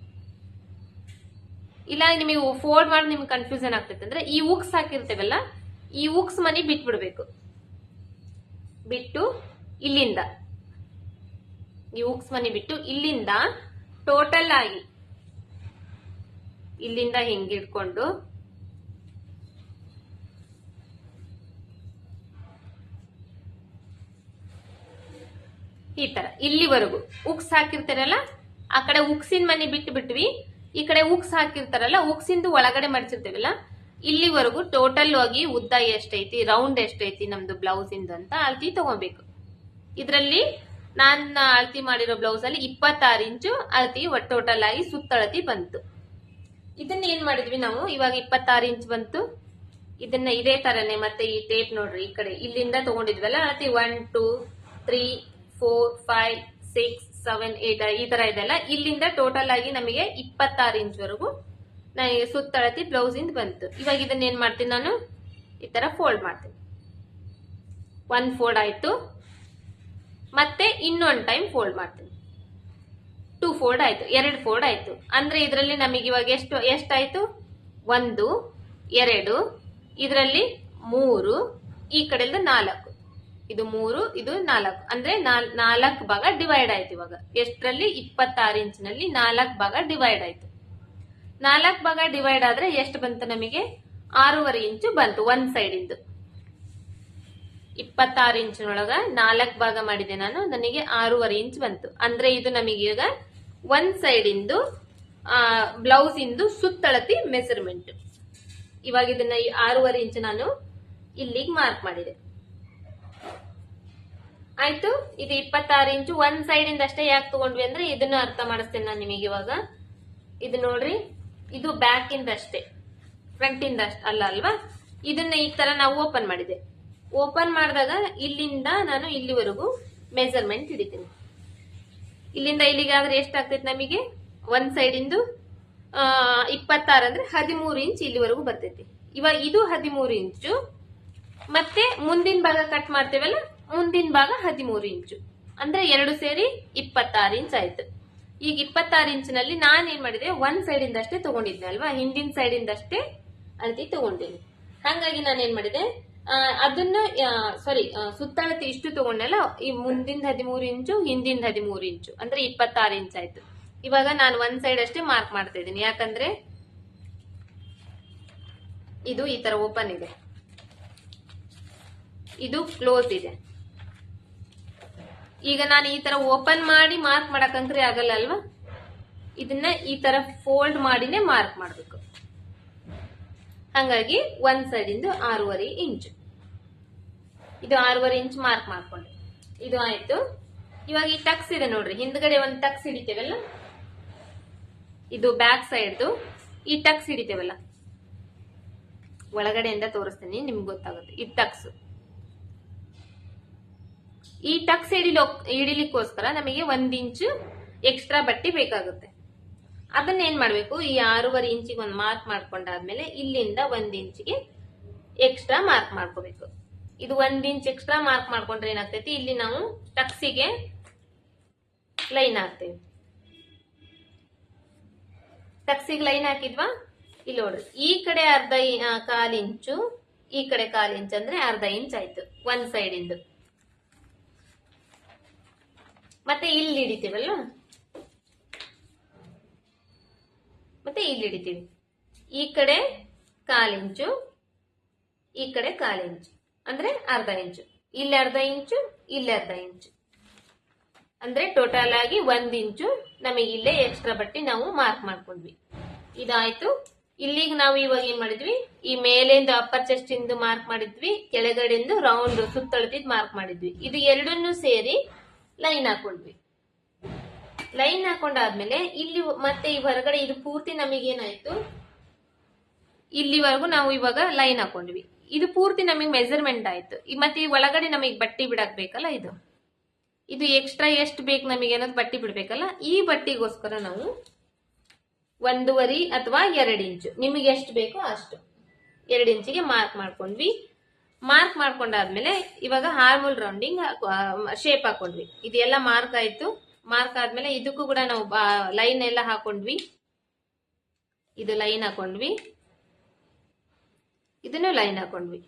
ಇಲ್ಲ ನಿಮಗೆ ಫೋಲ್ಡ್ ಮಾಡಿ ನಿಮ್ಗೆ ಕನ್ಫ್ಯೂಷನ್ ಆಗ್ತೈತೆ ಅಂದ್ರೆ ಈ ಉಕ್ಸ್ ಹಾಕಿರ್ತೇವಲ್ಲ, ಈ ಉಕ್ಸ್ ಮನಿ ಬಿಟ್ಬಿಡ್ಬೇಕು. ಬಿಟ್ಟು ಇಲ್ಲಿಂದ ಈ ಉಕ್ಸ್ ಮನಿ ಬಿಟ್ಟು ಇಲ್ಲಿಂದ ಟೋಟಲ್ ಆಗಿ ಇಲ್ಲಿಂದ ಹಿಂಗಿಡ್ಕೊಂಡು ಈ ತರ ಇಲ್ಲಿವರೆಗೂ ಉಕ್ಸ್ ಹಾಕಿರ್ತಾರಲ್ಲ, ಆ ಕಡೆ ಉಕ್ಸಿನ ಮನಿ ಬಿಟ್ಟು ಬಿಟ್ವಿ, ಈ ಕಡೆ ಉಕ್ಸ್ ಹಾಕಿರ್ತಾರಲ್ಲ, ಉಕ್ಸಿಂದು ಒಳಗಡೆ ಮಡಿಸಿರ್ತೀವಲ್ಲ, ಇಲ್ಲಿವರೆಗೂ ಟೋಟಲ್ ಆಗಿ ಉದ್ದ ಎಷ್ಟೈತಿ, ರೌಂಡ್ ಎಷ್ಟೈತಿ ನಮ್ದು ಬ್ಲೌಸ್ ಇಂದ ಅಂತ ಅಳತಿ ತಗೋಬೇಕು. ಇದರಲ್ಲಿ ನಾನ್ ಅಳತಿ ಮಾಡಿರೋ ಬ್ಲೌಸ್ ಅಲ್ಲಿ 26 ಇಂಚು ಅಳತಿ ಟೋಟಲ್ ಆಗಿ ಸುತ್ತಳತಿ ಬಂತು. ಇದನ್ನ ಏನ್ ಮಾಡಿದ್ವಿ ನಾವು, ಇವಾಗ 26 ಇಂಚ್ ಬಂತು. ಇದನ್ನ ಇದೇ ತರನೇ ಮತ್ತೆ ಈ ಟೇಪ್ ನೋಡ್ರಿ, ಈ ಕಡೆ ಇಲ್ಲಿಂದ ತಗೊಂಡಿದ್ವಲ್ಲ ಅಳತಿ 1 2 3 4 5 6 7 8 ಈ ತರ ಇದೆಲ್ಲ, ಇಲ್ಲಿಂದ ಟೋಟಲ್ ಆಗಿ ನಮಗೆ 26 ಇಂಚ್ ವರೆಗೂ ನನಗೆ ಸುತ್ತಳತಿ ಬ್ಲೌಸ್ ಇಂದ ಬಂತು. ಇವಾಗ ಇದನ್ನ ಏನ್ ಮಾಡ್ತೀನಿ ನಾನು, ಈ ತರ ಫೋಲ್ಡ್ ಮಾಡ್ತೀನಿ. 1 ಫೋಲ್ಡ್ ಆಯ್ತು, ಮತ್ತೆ ಇನ್ನೊಂದು ಟೈಮ್ ಫೋಲ್ಡ್ ಮಾಡ್ತೀನಿ. 2 ಫೋಲ್ಡ್ ಆಯ್ತು, 2 ಫೋಲ್ಡ್ ಆಯ್ತು. ಅಂದ್ರೆ ಇದರಲ್ಲಿ ನಮಗೆ ಇವಾಗ ಎಷ್ಟಾಯ್ತು, 1 2 ಇದರಲ್ಲಿ 3, ಈ ಕಡೆಯಿಂದ 4, ಇದು 3 ಇದು 4, ಅಂದ್ರೆ 4 ಭಾಗ ಡಿವೈಡ್ ಆಯ್ತು. ಇವಾಗ ಎಷ್ಟರಲ್ಲಿ 26 ಇಂಚಿನಲ್ಲಿ 4 ಭಾಗ ಡಿವೈಡ್ ಆಯ್ತು. 4 ಭಾಗ ಡಿವೈಡ್ ಆದ್ರೆ ಎಷ್ಟು ಬಂತು ನಮಗೆ, 6.5 ಇಂಚು ಬಂತು ಒಂದ್ ಸೈಡ್ ಇಂದು. 26 ಇಂಚಿನೊಳಗ 4 ಭಾಗ ಮಾಡಿದೆ ನಾನು, ನನಗೆ 6.5 ಇಂಚ್ ಬಂತು. ಅಂದ್ರೆ ಇದು ನಮಗೆ ಈಗ ಒಂದ್ ಸೈಡ್ ಇಂದು ಬ್ಲೌಸ್ ಇಂದು ಸುತ್ತಳತಿ ಮೆಸರ್ಮೆಂಟ್. ಇವಾಗ ಇದನ್ನ 6.5 ಇಂಚ್ ನಾನು ಇಲ್ಲಿಗೆ ಮಾರ್ಕ್ ಮಾಡಿದೆ. ಆಯ್ತು, ಇದು 26 ಇಂಚು ಒಂದ್ ಸೈಡ್ ಇಂದ ಅಷ್ಟೇ ಯಾಕೆ ತಗೊಂಡ್ವಿ ಅಂದ್ರೆ ಇದನ್ನ ಅರ್ಥ ಮಾಡಿಸ್ತೇನೆ ನಾನು ನಿಮಗೆ. ಇವಾಗ ಇದು ನೋಡ್ರಿ, ಇದು ಬ್ಯಾಕ್ ಇಂದ ಅಷ್ಟೇ, ಫ್ರಂಟ್ ಇಂದ ಅಲ್ಲ ಅಲ್ವಾ. ಇದನ್ನ ಈ ತರ ನಾವು ಓಪನ್ ಮಾಡಿದೆ. ಓಪನ್ ಮಾಡಿದಾಗ ಇಲ್ಲಿಂದ ನಾನು ಇಲ್ಲಿವರೆಗೂ ಮೆಜರ್ಮೆಂಟ್ ಹಿಡಿತೀನಿ. ಇಲ್ಲಿಂದ ಇಲ್ಲಿಗೆ ಆದ್ರೆ ಎಷ್ಟಾಗ್ತೈತೆ ನಮಗೆ, ಒಂದ್ ಸೈಡ್ ಇಂದು 26 ಅಂದ್ರೆ 13 ಇಂಚ್ ಇಲ್ಲಿವರೆಗೂ ಬರ್ತೈತಿ. ಇವಾಗ ಇದು 13 ಇಂಚು, ಮತ್ತೆ ಮುಂದಿನ ಭಾಗ ಕಟ್ ಮಾಡ್ತೇವಲ್ಲ, ಮುಂದಿನ ಭಾಗ 13 ಇಂಚು, ಅಂದ್ರೆ 2 ಸೇರಿ 26 ಇಂಚ್ ಆಯ್ತು. ಈಗ 26 ಇಂಚಿನಲ್ಲಿ ನಾನು ಏನ್ ಮಾಡಿದೆ, ಒಂದ್ ಸೈಡ್ ಇಂದ ಅಷ್ಟೇ ತಗೊಂಡಿದ್ದೆ ಅಲ್ವಾ, ಹಿಂದಿನ ಸೈಡ್ ಇಂದ ಅಷ್ಟೇ ಅಳತಿ ತಗೊಂಡಿನಿ. ಹಾಗಾಗಿ ನಾನು ಏನ್ ಮಾಡಿದೆ, ಅದನ್ನ ಸುತ್ತಳತಿ ಇಷ್ಟು ತಗೊಂಡಲ್ಲ, ಈ ಮುಂದಿನ 13 ಇಂಚು ಹಿಂದಿನ 13 ಇಂಚು ಅಂದ್ರೆ 26 ಇಂಚ್ ಆಯ್ತು. ಇವಾಗ ನಾನು ಒಂದ್ ಸೈಡ್ ಅಷ್ಟೇ ಮಾರ್ಕ್ ಮಾಡ್ತಾ ಇದ್ದೀನಿ, ಯಾಕಂದ್ರೆ ಇದು ಈ ತರ ಓಪನ್ ಇದೆ, ಇದು ಕ್ಲೋಸ್ ಇದೆ. ಈಗ ನಾನು ಈ ತರ ಓಪನ್ ಮಾಡಿ ಮಾರ್ಕ್ ಮಾಡಕಂಕ್ರೆ ಆಗಲ್ಲ ಅಲ್ವಾ, ಇದನ್ನ ಈ ತರ ಫೋಲ್ಡ್ ಮಾಡಿನೇ ಮಾರ್ಕ್ ಮಾಡ್ಬೇಕು. ಹಾಗಾಗಿ ಒಂದ್ ಸೈಡ್ ಇಂದು 6.5 ಇಂಚು, ಇದು 6.5 ಇಂಚ್ ಮಾರ್ಕ್ ಮಾಡ್ಕೊಂಡೆ. ಇದು ಆಯ್ತು. ಇವಾಗ ಈ ಟಕ್ಸ್ ಇದೆ ನೋಡ್ರಿ, ಹಿಂದ್ಗಡೆ ಒಂದ್ ಟಕ್ಸ್ ಹಿಡಿತೇವಲ್ಲ, ಇದು ಬ್ಯಾಕ್ ಸೈಡ್ದು ಈ ಟಕ್ಸ್ ಹಿಡಿತೇವಲ್ಲ, ಒಳಗಡೆಯಿಂದ ತೋರಿಸ್ತೀನಿ ನಿಮ್ಗೆ ಗೊತ್ತಾಗುತ್ತೆ. ಈ ಟಕ್ಸ್, ಈ ಟಕ್ಸ್ ಹಿಡಿಲಿಕ್ಕೋಸ್ಕರ ನಮಗೆ 1 ಇಂಚು ಎಕ್ಸ್ಟ್ರಾ ಬಟ್ಟೆ ಬೇಕಾಗುತ್ತೆ. ಅದನ್ನ ಏನ್ ಮಾಡ್ಬೇಕು, ಈ 6.5 ಇಂಚಿಗೆ ಒಂದು ಮಾರ್ಕ್ ಮಾಡ್ಕೊಂಡಾದ್ಮೇಲೆ ಇಲ್ಲಿಂದ 1 ಇಂಚಿಗೆ ಎಕ್ಸ್ಟ್ರಾ ಮಾರ್ಕ್ ಮಾಡ್ಕೋಬೇಕು. ಇದು 1 ಇಂಚ್ ಎಕ್ಸ್ಟ್ರಾ ಮಾರ್ಕ್ ಮಾಡ್ಕೊಂಡ್ರೆ ಏನಾಗ್ತೈತಿ, ಇಲ್ಲಿ ನಾವು ಟಕ್ಸಿಗೆ ಲೈನ್ ಹಾಕ್ತೇವೆ. ಟಕ್ಸಿಗೆ ಲೈನ್ ಹಾಕಿದ್ವಾ, ಇಲ್ಲಿ ನೋಡ್ರಿ, ಈ ಕಡೆ ಕಾಲ್ ಇಂಚು, ಈ ಕಡೆ 1/4 ಇಂಚ್ ಅಂದ್ರೆ 1/2 ಇಂಚ್ ಆಯ್ತು ಒಂದ್ ಸೈಡ್ ಇಂದು. ಮತ್ತೆ ಇಲ್ಲಿ ಹಿಡಿತೀವಲ್ಲ, ಮತ್ತೆ ಇಲ್ಲಿ ಹಿಡಿತೀವಿ. ಈ ಕಡೆ 1/4 ಇಂಚು, ಈ ಕಡೆ 1/4 ಇಂಚು ಅಂದ್ರೆ 1/2 ಇಂಚು, ಇಲ್ಲಿ 1/2 ಇಂಚು, ಇಲ್ಲಿ 1/2 ಇಂಚು, ಅಂದ್ರೆ ಟೋಟಲ್ ಆಗಿ 1 ಇಂಚು ನಮಗೆ ಇಲ್ಲೇ ಎಕ್ಸ್ಟ್ರಾ ಬಟ್ಟೆ ನಾವು ಮಾರ್ಕ್ ಮಾಡ್ಕೊಂಡ್ವಿ. ಇದಾಯ್ತು. ಇಲ್ಲಿಗೆ ನಾವು ಇವಾಗ ಏನ್ ಮಾಡಿದ್ವಿ, ಈ ಮೇಲಿಂದ ಅಪ್ಪರ್ ಚೆಸ್ಟ್ ಇಂದು ಮಾರ್ಕ್ ಮಾಡಿದ್ವಿ, ಕೆಳಗಡೆಂದು ರೌಂಡ್ ಸುತ್ತಳತಿದ್ ಮಾರ್ಕ್ ಮಾಡಿದ್ವಿ. ಇದು ಎರಡನ್ನೂ ಸೇರಿ ಲೈನ್ ಹಾಕೊಂಡ್ವಿ. ಲೈನ್ ಹಾಕೊಂಡಾದ್ಮೇಲೆ ಇಲ್ಲಿ ಮತ್ತೆ ಈ ಹೊರಗಡೆ ಇದು ಪೂರ್ತಿ ನಮಗೇನಾಯ್ತು, ಇಲ್ಲಿವರೆಗೂ ನಾವು ಇವಾಗ ಲೈನ್ ಹಾಕೊಂಡ್ವಿ. ಇದು ಪೂರ್ತಿ ನಮಗೆ ಮೆಜರ್ಮೆಂಟ್ ಆಯ್ತು. ಮತ್ತೆ ಈ ಒಳಗಡೆ ನಮಗೆ ಬಟ್ಟೆ ಬಿಡಕ್ ಬೇಕಲ್ಲ, ಇದು ಎಕ್ಸ್ಟ್ರಾ ಎಷ್ಟು ಬೇಕು ನಮಗೆ ಅನ್ನೋದು ಬಟ್ಟೆ ಬಿಡ್ಬೇಕಲ್ಲ. ಈ ಬಟ್ಟೆಗೋಸ್ಕರ ನಾವು 1.5 ಅಥವಾ 2 ಇಂಚು ನಿಮಗೆ ಎಷ್ಟು ಬೇಕೋ ಅಷ್ಟು 2 ಇಂಚಿಗೆ ಮಾರ್ಕ್ ಮಾಡ್ಕೊಂಡ್ವಿ. ಮಾರ್ಕ್ ಮಾಡ್ಕೊಂಡಾದ್ಮೇಲೆ ಇವಾಗ ಹಾರ್ಮೋಲ್ ರೌಂಡಿಂಗ್ ಶೇಪ್ ಹಾಕೊಂಡ್ವಿ. ಇದೆಲ್ಲ ಮಾರ್ಕ್ ಆಯ್ತು. ಮಾರ್ಕ್ ಆದ್ಮೇಲೆ ಇದಕ್ಕೂ ಕೂಡ ನಾವು ಲೈನ್ ಎಲ್ಲ ಹಾಕೊಂಡ್ವಿ. ಇದು ಲೈನ್ ಹಾಕೊಂಡ್ವಿ, ಇದನ್ನು ಲೈನ್ ಹಾಕೊಂಡ್ವಿ.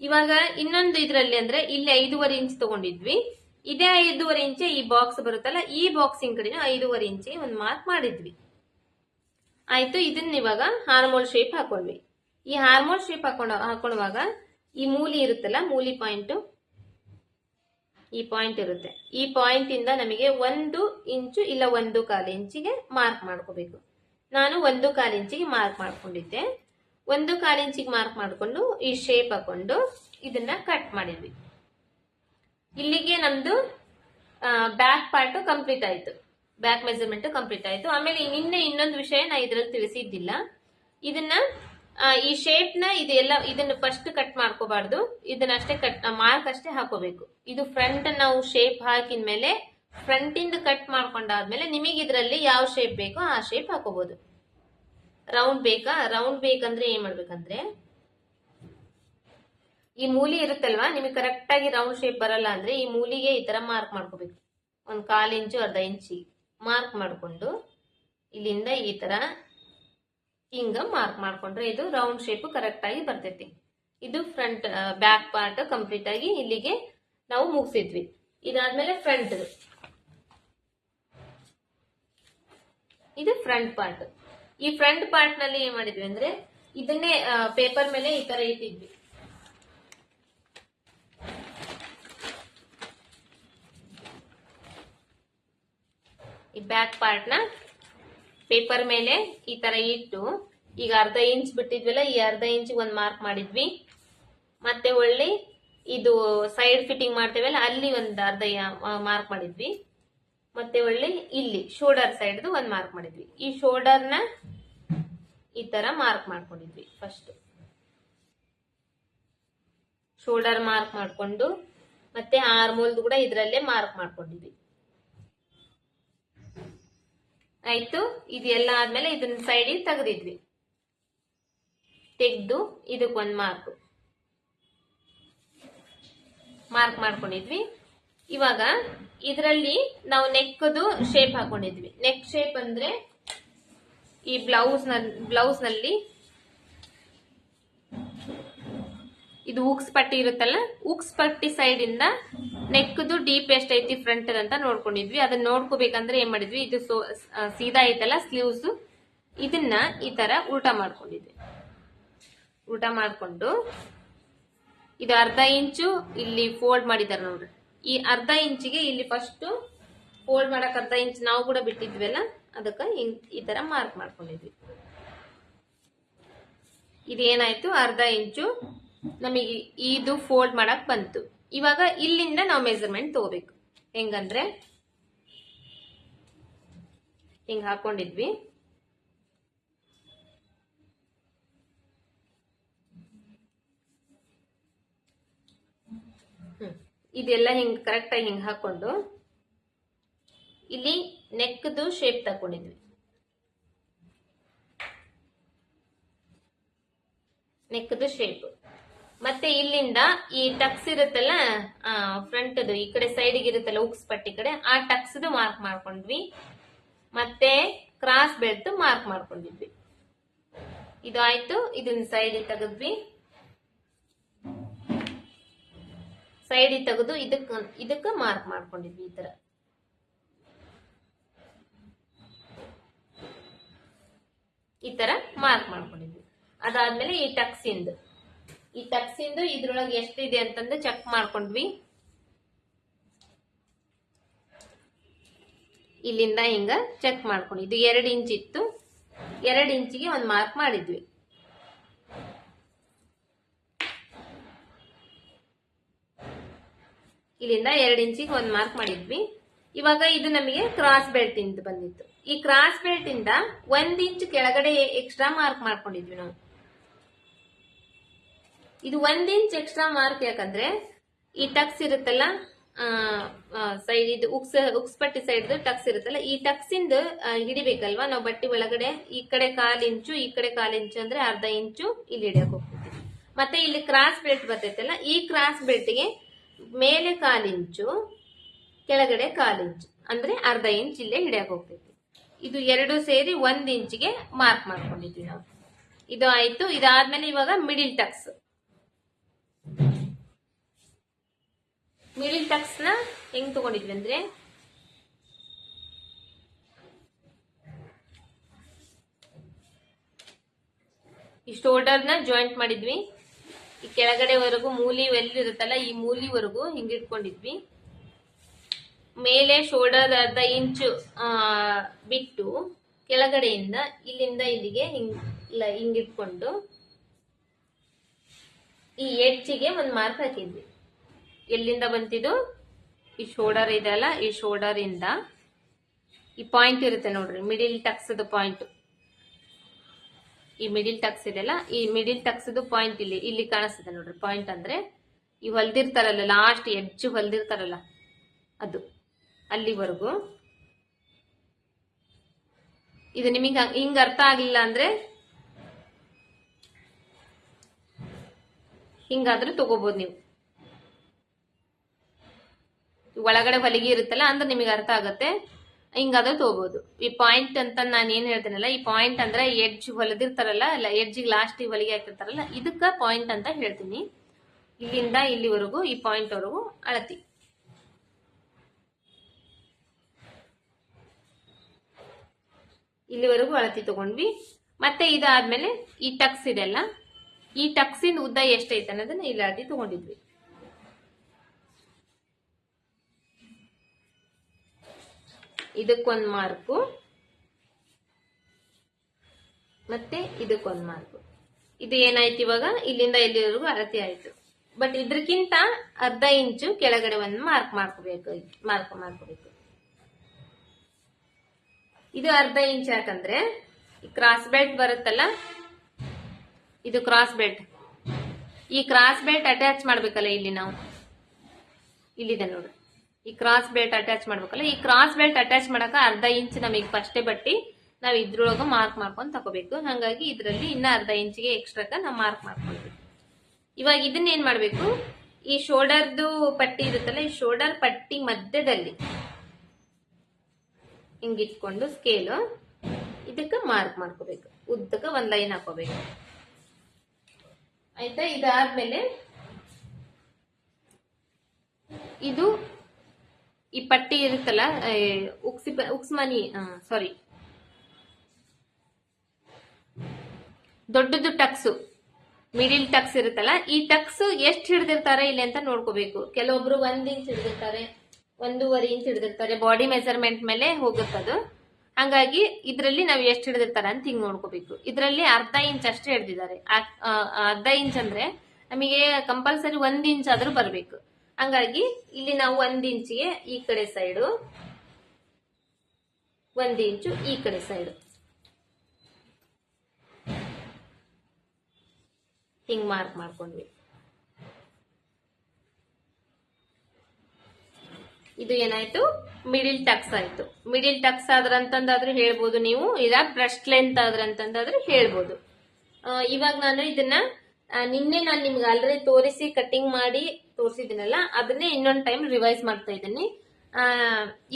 ಇವಾಗ ಇನ್ನೊಂದು ಇದ್ರಲ್ಲಿ ಅಂದ್ರೆ ಇಲ್ಲಿ 5.5 ಇಂಚ್ ತಗೊಂಡಿದ್ವಿ. ಇದೇ 5.5 ಇಂಚ್ ಈ ಬಾಕ್ಸ್ ಬರುತ್ತಲ್ಲ, ಈ ಬಾಕ್ಸಿಂಗ್ ಕಡೆ 5.5 ಇಂಚ್ ಒಂದು ಮಾರ್ಕ್ ಮಾಡಿದ್ವಿ. ಆಯ್ತು, ಇದನ್ನ ಇವಾಗ ಹಾರ್ಮೋಲ್ ಶೇಪ್ ಹಾಕೊಂಡ್ವಿ. ಈ ಹಾರ್ಮೋಲ್ ಶೇಪ್ ಹಾಕೊಳ್ಳುವಾಗ ಈ ಮೂಲಿ ಇರುತ್ತಲ್ಲ, ಮೂಲಿ ಪಾಯಿಂಟ್, ಈ ಪಾಯಿಂಟ್ ಇರುತ್ತೆ. ಈ ಪಾಯಿಂಟ್ ಇಂದ ನಮಗೆ 1 ಇಂಚು ಇಲ್ಲ 1.25 ಇಂಚಿಗೆ ಮಾರ್ಕ್ ಮಾಡ್ಕೋಬೇಕು. ನಾನು 1.25 ಇಂಚಿಗೆ ಮಾರ್ಕ್ ಮಾಡ್ಕೊಂಡಿದ್ದೆ. 1.25 ಇಂಚಿಗೆ ಮಾರ್ಕ್ ಮಾಡ್ಕೊಂಡು ಈ ಶೇಪ್ ಹಾಕೊಂಡು ಇದನ್ನ ಕಟ್ ಮಾಡಿದ್ವಿ. ಇಲ್ಲಿಗೆ ನಮ್ದು ಬ್ಯಾಕ್ ಪಾರ್ಟ್ ಕಂಪ್ಲೀಟ್ ಆಯ್ತು, ಬ್ಯಾಕ್ ಮೆಜರ್ಮೆಂಟ್ ಕಂಪ್ಲೀಟ್ ಆಯ್ತು. ಆಮೇಲೆ ನಿನ್ನೆ ಇನ್ನೊಂದು ವಿಷಯ ನಾ ಇದ್ರಲ್ಲಿ ತಿಳಿಸಿದ್ದಿಲ್ಲ, ಇದನ್ನ ಈ ಶೇಪ್ ನ ಇದನ್ನ ಫಸ್ಟ್ ಕಟ್ ಮಾಡ್ಕೋಬಾರ್ದು, ಇದನ್ನಷ್ಟೇ ಮಾರ್ಕ್ ಅಷ್ಟೇ ಹಾಕೋಬೇಕು. ಇದು ಫ್ರಂಟ್ ನಾವು ಶೇಪ್ ಹಾಕಿದ ಮೇಲೆ ಫ್ರಂಟ್ ಇಂದ ಕಟ್ ಮಾಡ್ಕೊಂಡಾದ್ಮೇಲೆ ನಿಮಗೆ ಇದರಲ್ಲಿ ಯಾವ ಶೇಪ್ ಬೇಕೋ ಆ ಶೇಪ್ ಹಾಕೋಬಹುದು. ರೌಂಡ್ ಬೇಕಾ, ರೌಂಡ್ ಬೇಕಂದ್ರೆ ಏನ್ ಮಾಡ್ಬೇಕಂದ್ರೆ ಈ ಮೂಲಿ ಇರುತ್ತಲ್ವಾ, ನಿಮಗೆ ಕರೆಕ್ಟ್ ಆಗಿ ರೌಂಡ್ ಶೇಪ್ ಬರಲ್ಲ ಅಂದ್ರೆ ಈ ಮೂಲಿಗೆ ಈ ತರ ಮಾರ್ಕ್ ಮಾಡ್ಕೋಬೇಕು. 1/4 ಇಂಚು ಅರ್ಧ ಇಂಚಿ ಮಾರ್ಕ್ ಮಾಡ್ಕೊಂಡು ಇಲ್ಲಿಂದ ಈ ತರ ಹಿಂಗ ಮಾರ್ಕ್ ಮಾಡ್ಕೊಂಡ್ರೆ ಇದು ರೌಂಡ್ ಶೇಪ್ ಕರೆಕ್ಟ್ ಆಗಿ ಬರ್ತೈತಿ. ಇದು ಫ್ರಂಟ್ ಬ್ಯಾಕ್ ಪಾರ್ಟ್ ಕಂಪ್ಲೀಟ್ ಆಗಿ ಇಲ್ಲಿಗೆ ನಾವು ಮುಗಿಸಿದ್ವಿ. ಇದಾದ್ಮೇಲೆ ಫ್ರಂಟ್, ಇದು ಫ್ರಂಟ್ ಪಾರ್ಟ್. ಈ ಫ್ರಂಟ್ ಪಾರ್ಟ್ ನಲ್ಲಿ ಏನ್ ಮಾಡಿದ್ವಿ ಅಂದ್ರೆ ಇದನ್ನೇ ಪೇಪರ್ ಮೇಲೆ ಈ ತರ ಇಟ್ಟಿದ್ವಿ. ಈ ಬ್ಯಾಕ್ ಪಾರ್ಟ್ ನ ಪೇಪರ್ ಮೇಲೆ ಈ ತರ ಇಟ್ಟು ಈಗ ಅರ್ಧ ಇಂಚ್ ಬಿಟ್ಟಿದ್ವಲ್ಲ, ಈ ಅರ್ಧ ಇಂಚ್ ಒಂದ್ ಮಾರ್ಕ್ ಮಾಡಿದ್ವಿ. ಮತ್ತೆ ಒಳ್ಳೆ ಇದು ಸೈಡ್ ಫಿಟ್ಟಿಂಗ್ ಮಾಡ್ತೇವಲ್ಲ, ಅಲ್ಲಿ ಒಂದ್ ಅರ್ಧ ಮಾರ್ಕ್ ಮಾಡಿದ್ವಿ. ಮತ್ತೆ ಒಳ್ಳೆ ಇಲ್ಲಿ ಶೋಲ್ಡರ್ ಸೈಡ್ ಒಂದ್ ಮಾರ್ಕ್ ಮಾಡಿದ್ವಿ. ಈ ಶೋಲ್ಡರ್ ನ ಈ ತರ ಮಾರ್ಕ್ ಮಾಡ್ಕೊಂಡಿದ್ವಿ. ಫಸ್ಟ್ ಶೋಲ್ಡರ್ ಮಾರ್ಕ್ ಮಾಡ್ಕೊಂಡು ಮತ್ತೆ ಆರ್ಮೋಲ್ ಕೂಡ ಇದ್ರಲ್ಲೇ ಮಾರ್ಕ್ ಮಾಡ್ಕೊಂಡಿದ್ವಿ. ಆಯ್ತು, ಇದೆಲ್ಲ ಆದ್ಮೇಲೆ ಇದನ್ನ ಸೈಡಿಗೆ ತೆಗೆದಿದ್ವಿ. ತೆಗೆದು ಇದಕ್ಕೊಂದು ಮಾರ್ಕ್ ಮಾಡ್ಕೊಂಡಿದ್ವಿ. ಇವಾಗ ಇದರಲ್ಲಿ ನಾವು ನೆಕ್ದು ಶೇಪ್ ಹಾಕೊಂಡಿದ್ವಿ. ನೆಕ್ ಶೇಪ್ ಅಂದ್ರೆ ಈ ಬ್ಲೌಸ್ ನಲ್ಲಿ ಇದು ಉಕ್ಸ್ ಪಟ್ಟಿ ಇರುತ್ತಲ್ಲ, ಉಕ್ಸ್ ಪಟ್ಟಿ ಸೈಡ್ ಇಂದ ನೆಕ್ದು ಡೀಪ್ ಎಷ್ಟೈತಿ ಫ್ರಂಟ್ ಅಂತ ನೋಡ್ಕೊಂಡಿದ್ವಿ. ಅದನ್ನ ನೋಡ್ಕೋಬೇಕಂದ್ರೆ ಏನ್ ಮಾಡಿದ್ವಿ, ಇದು ಸೀದಾ ಐತಲ್ಲ ಸ್ಲೀವ್ಸ್, ಇದನ್ನ ಈ ತರ ಉಲ್ಟಾ ಮಾಡ್ಕೊಂಡಿದ್ವಿ. ಉಲ್ಟಾ ಮಾಡ್ಕೊಂಡು ಇದು ಅರ್ಧ ಇಂಚು ಇಲ್ಲಿ ಫೋಲ್ಡ್ ಮಾಡಿದಾರೆ ನೋಡ್ರಿ. ಈ ಅರ್ಧ ಇಂಚಿಗೆ ಇಲ್ಲಿ ಫಸ್ಟ್ ಫೋಲ್ಡ್ ಮಾಡಕ್ ಅರ್ಧ ಇಂಚ್ ನಾವು ಕೂಡ ಬಿಟ್ಟಿದ್ವಲ್ಲ, ಅದಕ್ಕೆ ಈ ತರ ಮಾರ್ಕ್ ಮಾಡ್ಕೊಂಡಿದ್ವಿ. ಇದೇನಾಯ್ತು, ಅರ್ಧ ಇಂಚು ನಮಗೆ ಇದು ಫೋಲ್ಡ್ ಮಾಡಕ್ ಬಂತು. ಇವಾಗ ಇಲ್ಲಿಂದ ನಾವು ಮೆಜರ್ಮೆಂಟ್ ತಗೋಬೇಕು. ಹೆಂಗಂದ್ರೆ ಹಿಂಗ್ ಹಾಕೊಂಡಿದ್ವಿ. ಇದೆಲ್ಲ ಹಿಂಗ್ ಕರೆಕ್ಟ್ ಆಗಿ ಹಿಂಗ್ ಹಾಕೊಂಡು ಇಲ್ಲಿ ನೆಕ್ದು ಶೇಪ್ ತಕೊಂಡಿದ್ವಿ. ನೆಕ್ದು ಶೇಪ್ ಮತ್ತೆ ಇಲ್ಲಿಂದ ಈ ಟಕ್ಸ್ ಇರುತ್ತಲ್ಲ ಫ್ರಂಟ್ ಈ ಕಡೆ ಸೈಡ್ ಇರುತ್ತಲ್ಲ ಉಕ್ಸ್ ಪಟ್ಟಿ ಕಡೆ, ಆ ಟಕ್ಸ್ ಮಾರ್ಕ್ ಮಾಡ್ಕೊಂಡ್ವಿ. ಮತ್ತೆ ಕ್ರಾಸ್ ಬೆಲ್ಟ್ ಮಾರ್ಕ್ ಮಾಡ್ಕೊಂಡಿದ್ವಿ. ಇದು ಆಯ್ತು. ಇದನ್ನ ಸೈಡ್ ತೆಗೆದ್ವಿ. ಸೈಡ್ ತೆಗೆದು ಇದಕ್ಕ ಮಾರ್ಕ್ ಮಾಡ್ಕೊಂಡಿದ್ವಿ. ಈ ತರ ಮಾರ್ಕ್ ಮಾಡ್ಕೊಂಡಿದ್ವಿ. ಅದಾದ್ಮೇಲೆ ಈ ಟಕ್ಸಿಂದು ಇದ್ರೊಳಗೆ ಎಷ್ಟಿದೆ ಅಂತಂದು ಚೆಕ್ ಮಾಡ್ಕೊಂಡ್ವಿ. ಇಲ್ಲಿಂದ ಹಿಂಗ ಚೆಕ್ ಮಾಡ್ಕೊಂಡು ಇದು 2 ಇಂಚ್ ಇತ್ತು, 2 ಇಂಚಿಗೆ ಒಂದು ಮಾರ್ಕ್ ಮಾಡಿದ್ವಿ. ಇಲ್ಲಿಂದ 2 ಇಂಚಿಗೆ ಒಂದು ಮಾರ್ಕ್ ಮಾಡಿದ್ವಿ. ಇವಾಗ ಇದು ನಮಗೆ ಕ್ರಾಸ್ ಬೆಲ್ಟ್ ಇಂದ ಬಂದಿತ್ತು. ಈ ಕ್ರಾಸ್ ಬೆಲ್ಟ್ ಇಂದ 1 ಇಂಚ್ ಕೆಳಗಡೆ ಎಕ್ಸ್ಟ್ರಾ ಮಾರ್ಕ್ ಮಾಡ್ಕೊಂಡಿದ್ವಿ ನಾವು. ಇದು 1 ಇಂಚ್ ಎಕ್ಸ್ಟ್ರಾ ಮಾರ್ಕ್ ಯಾಕಂದ್ರೆ ಈ ಟಕ್ಸ್ ಇರುತ್ತಲ್ಲ ಸೈಡ್, ಇದು ಉಕ್ಸ್ ಪಟ್ಟಿ ಸೈಡ್ ಟಕ್ಸ್ ಇರುತ್ತಲ್ಲ, ಈ ಟಕ್ಸ್ ಇಂದ ಹಿಡಿಬೇಕಲ್ವಾ ನಾವು ಬಟ್ಟೆ ಒಳಗಡೆ. ಈ ಕಡೆ 1/4 ಇಂಚು, ಈ ಕಡೆ 1/4 ಇಂಚು ಅಂದ್ರೆ ಅರ್ಧ ಇಂಚು ಇಲ್ಲಿ ಹಿಡಿಯಕ್ ಹೋಗ್ತೈತಿ. ಮತ್ತೆ ಇಲ್ಲಿ ಕ್ರಾಸ್ ಬೆಲ್ಟ್ ಬರ್ತೈತಲ್ಲ, ಈ ಕ್ರಾಸ್ ಬೆಲ್ಟ್ಗೆ ಮೇಲೆ 1/4 ಇಂಚು, ಕೆಳಗಡೆ 1/4 ಇಂಚು ಅಂದ್ರೆ ಅರ್ಧ ಇಂಚ್ ಇಲ್ಲೇ ಹಿಡಿಯಕ್ ಹೋಗ್ತೈತಿ. ಇದು 2 ಸೇರಿ 1 ಇಂಚಿಗೆ ಮಾರ್ಕ್ ಮಾಡ್ಕೊಂಡಿದ್ವಿ ನಾವು. ಇದು ಆಯ್ತು. ಇದಾದ್ಮೇಲೆ ಇವಾಗ ಮಿಡಿಲ್ ಟಕ್ಸ್ ಮಿಡಿಲ್ ಟಕ್ಸ್ ನ ಹೆಂಗ್ ತಗೊಂಡಿದ್ವಿ ಅಂದ್ರೆ ಈ ಶೋಲ್ಡರ್ ನ ಜಾಯಿಂಟ್ ಮಾಡಿದ್ವಿ. ಈ ಕೆಳಗಡೆವರೆಗೂ ಮೂಲಿ ಎಲ್ಲಿರುತ್ತಲ್ಲ ಈ ಮೂಲಿವರೆಗೂ ಹಿಂಗ್ ಇಟ್ಕೊಂಡಿದ್ವಿ. ಮೇಲೆ ಶೋಲ್ಡರ್ ಅರ್ಧ ಇಂಚು ಬಿಟ್ಟು ಕೆಳಗಡೆಯಿಂದ ಇಲ್ಲಿಂದ ಇಲ್ಲಿಗೆ ಹಿಂಗಿಟ್ಕೊಂಡು ಈ ಎಡ್ಜಿಗೆ ಒಂದ್ ಮಾರ್ಕ್ ಹಾಕಿದ್ವಿ. ಎಲ್ಲಿಂದ ಬಂತಿದ್ದು? ಈ ಶೋಲ್ಡರ್ ಇದೆಯಲ್ಲ, ಈ ಶೋಲ್ಡರ್ ಇಂದ ಈ ಪಾಯಿಂಟ್ ಇರುತ್ತೆ ನೋಡ್ರಿ, ಮಿಡಿಲ್ ಟಕ್ಸ್ ಪಾಯಿಂಟ್. ಈ ಮಿಡಿಲ್ ಟಕ್ಸ್ ಇದೆಯಲ್ಲ, ಈ ಮಿಡಿಲ್ ಟಕ್ಸ್ ಪಾಯಿಂಟ್ ಇಲ್ಲಿ ಕಾಣಿಸ್ತದೆ ನೋಡ್ರಿ. ಪಾಯಿಂಟ್ ಅಂದ್ರೆ ಈ ಹೊಲ್ದಿರ್ತಾರಲ್ಲ, ಲಾಸ್ಟ್ ಎಡ್ಜ್ ಹೊಲ್ದಿರ್ತಾರಲ್ಲ ಅದು, ಅಲ್ಲಿವರೆಗೂ. ಇದು ನಿಮಗೆ ಹಿಂಗ ಅರ್ಥ ಆಗ್ಲಿಲ್ಲ ಅಂದ್ರೆ ಹಿಂಗಾದ್ರೂ ತಗೋಬಹುದು ನೀವು. ಒಳಗಡೆ ಹೊಲಿಗೆ ಇರುತ್ತಲ್ಲ ಅಂದ್ರೆ ನಿಮಗೆ ಅರ್ಥ ಆಗತ್ತೆ, ಹಿಂಗಾದ್ರೂ ತಗೋಬಹುದು. ಈ ಪಾಯಿಂಟ್ ಅಂತ ನಾನು ಏನ್ ಹೇಳ್ತೇನಲ್ಲ, ಈ ಪಾಯಿಂಟ್ ಅಂದ್ರೆ ಎಡ್ಜ್ ಹೊಲಿದಿರ್ತಾರಲ್ಲ, ಎಡ್ಜಿಗೆ ಲಾಸ್ಟ್ ಹೊಲಿಗೆ ಹಾಕಿರ್ತಾರಲ್ಲ, ಇದಕ್ಕ ಪಾಯಿಂಟ್ ಅಂತ ಹೇಳ್ತೀನಿ. ಇಲ್ಲಿಂದ ಇಲ್ಲಿವರೆಗೂ ಈ ಪಾಯಿಂಟ್ ವರೆಗೂ ಅಳತಿ. ಇಲ್ಲಿವರೆಗೂ ಅಳತಿ ತಗೊಂಡ್ವಿ. ಮತ್ತೆ ಇದಾದ್ಮೇಲೆ ಈ ಟಕ್ಸ್ ಇದೆಲ್ಲ, ಈ ಟಕ್ಸಿನ ಉದ್ದ ಎಷ್ಟೈತೆ ಅನ್ನೋದನ್ನ ಇಲ್ಲಿ ಅಳತಿ ತಗೊಂಡಿದ್ವಿ. ಇದಕ್ಕೊಂದ್ ಮಾರ್ಕು ಮತ್ತೆ ಇದಕ್ಕೊಂದ್ ಮಾರ್ಕು. ಇದು ಏನಾಯ್ತು ಇವಾಗ, ಇಲ್ಲಿಂದ ಇಲ್ಲಿವರೆಗೂ ಅಳತಿ ಆಯ್ತು. ಬಟ್ ಇದ್ರಕ್ಕಿಂತ ಅರ್ಧ ಇಂಚು ಕೆಳಗಡೆ ಒಂದು ಮಾಡ್ಕೋಬೇಕು. ಇದು ಅರ್ಧ ಇಂಚ್ ಯಾಕಂದ್ರೆ ಈ ಕ್ರಾಸ್ ಬೆಲ್ಟ್ ಬರುತ್ತಲ್ಲ, ಇದು ಕ್ರಾಸ್ ಬೆಲ್ಟ್. ಈ ಕ್ರಾಸ್ ಬೆಲ್ಟ್ ಅಟ್ಯಾಚ್ ಮಾಡ್ಬೇಕಲ್ಲ ಇಲ್ಲಿ ನಾವು, ಇಲ್ಲಿದೆ ನೋಡ್ರಿ, ಈ ಕ್ರಾಸ್ ಬೆಲ್ಟ್ ಅಟ್ಯಾಚ್ ಮಾಡ್ಬೇಕಲ್ಲ. ಈ ಕ್ರಾಸ್ ಬೆಲ್ಟ್ ಅಟ್ಯಾಚ್ ಮಾಡಕ ಅರ್ಧ ಇಂಚ್ ನಮಗೆ ಫಸ್ಟೇ ಬಟ್ಟಿ ನಾವ್ ಇದ್ರೊಳಗ ಮಾರ್ಕ್ ಮಾಡ್ಕೊಂಡು ತಗೋಬೇಕು. ಹಾಗಾಗಿ ಇದ್ರಲ್ಲಿ ಇನ್ನ ಅರ್ಧ ಇಂಚಿಗೆ ಎಕ್ಸ್ಟ್ರಾಕ ನಾವು ಮಾರ್ಕ್ ಮಾಡ್ಕೊಂಡ್ವಿ. ಇವಾಗ ಇದನ್ನ ಏನ್ ಮಾಡ್ಬೇಕು, ಈ ಶೋಲ್ಡರ್ದು ಪಟ್ಟಿ ಇರುತ್ತಲ್ಲ, ಈ ಶೋಲ್ಡರ್ ಪಟ್ಟಿ ಮಧ್ಯದಲ್ಲಿ ಹಿಂಗಿಟ್ಕೊಂಡು ಸ್ಕೇಲು ಇದಕ್ಕ ಮಾರ್ಕ್ ಮಾಡ್ಕೋಬೇಕು. ಉದ್ದಕ್ಕ ಒಂದ್ ಲೈನ್ ಹಾಕೋಬೇಕು. ಆಯ್ತಾ? ಇದಾದ್ಮೇಲೆ ಇದು ಈ ಪಟ್ಟಿ ಇರುತ್ತಲ್ಲ, ಉಕ್ಸ್ಮನಿ ಸಾರಿ ದೊಡ್ಡದು ಟಕ್ಸು, ಮಿಡಿಲ್ ಟಕ್ಸ್ ಇರುತ್ತಲ್ಲ, ಈ ಟಕ್ಸ್ ಎಷ್ಟು ಹಿಡಿದಿರ್ತಾರೆ ಇಲ್ಲಿ ಅಂತ ನೋಡ್ಕೋಬೇಕು. ಕೆಲವೊಬ್ರು 1 ಇಂಚ್ ಹಿಡಿದಿರ್ತಾರೆ, 1.5 ಇಂಚ್ ಹಿಡಿದಿರ್ತಾರೆ. ಬಾಡಿ ಮೆಜರ್ಮೆಂಟ್ ಮೇಲೆ ಹೋಗುತ್ತದು. ಹಂಗಾಗಿ ಇದ್ರಲ್ಲಿ ನಾವ್ ಎಷ್ಟು ಹಿಡಿದಿರ್ತಾರೆ ಅಂತ ಹಿಂಗ್ ನೋಡ್ಕೋಬೇಕು. ಇದ್ರಲ್ಲಿ ಅರ್ಧ ಇಂಚ್ ಅಷ್ಟೇ ಹಿಡಿದಿದ್ದಾರೆ. ಅರ್ಧ ಇಂಚ್ ಅಂದ್ರೆ ನಮಗೆ ಕಂಪಲ್ಸರಿ 1 ಇಂಚ್ ಆದ್ರೂ ಬರ್ಬೇಕು. ಹಂಗಾಗಿ ಇಲ್ಲಿ ನಾವು 1 ಇಂಚಿಗೆ ಈ ಕಡೆ ಸೈಡು, 1 ಇಂಚು ಈ ಕಡೆ ಸೈಡು ಹಿಂಗ್ ಮಾರ್ಕ್ ಮಾಡ್ಕೊಂಡ್ವಿ. ಇದು ಏನಾಯ್ತು, ಮಿಡಿಲ್ ಟಕ್ಸ್ ಆಯ್ತು. ಮಿಡಿಲ್ ಟಕ್ಸ್ ಆದ್ರಂತಂದಾದ್ರೂ ಹೇಳ್ಬೋದು ನೀವು, ಇಲ್ಲ ಬ್ರೆಸ್ಟ್ ಲೆಂತ್ ಆದ್ರಂತಂದಾದ್ರೂ ಹೇಳ್ಬೋದು. ಇವಾಗ ನಾನು ಇದನ್ನ ನಿನ್ನೆ ನಾನು ನಿಮ್ಗೆ ಆಲ್ರೆಡಿ ತೋರಿಸಿ ಕಟ್ಟಿಂಗ್ ಮಾಡಿ ತೋರಿಸಿದ್ದೀನಲ್ಲ, ಅದನ್ನೇ ಇನ್ನೊಂದು ಟೈಮ್ ರಿವೈಸ್ ಮಾಡ್ತಾ ಇದ್ದೀನಿ.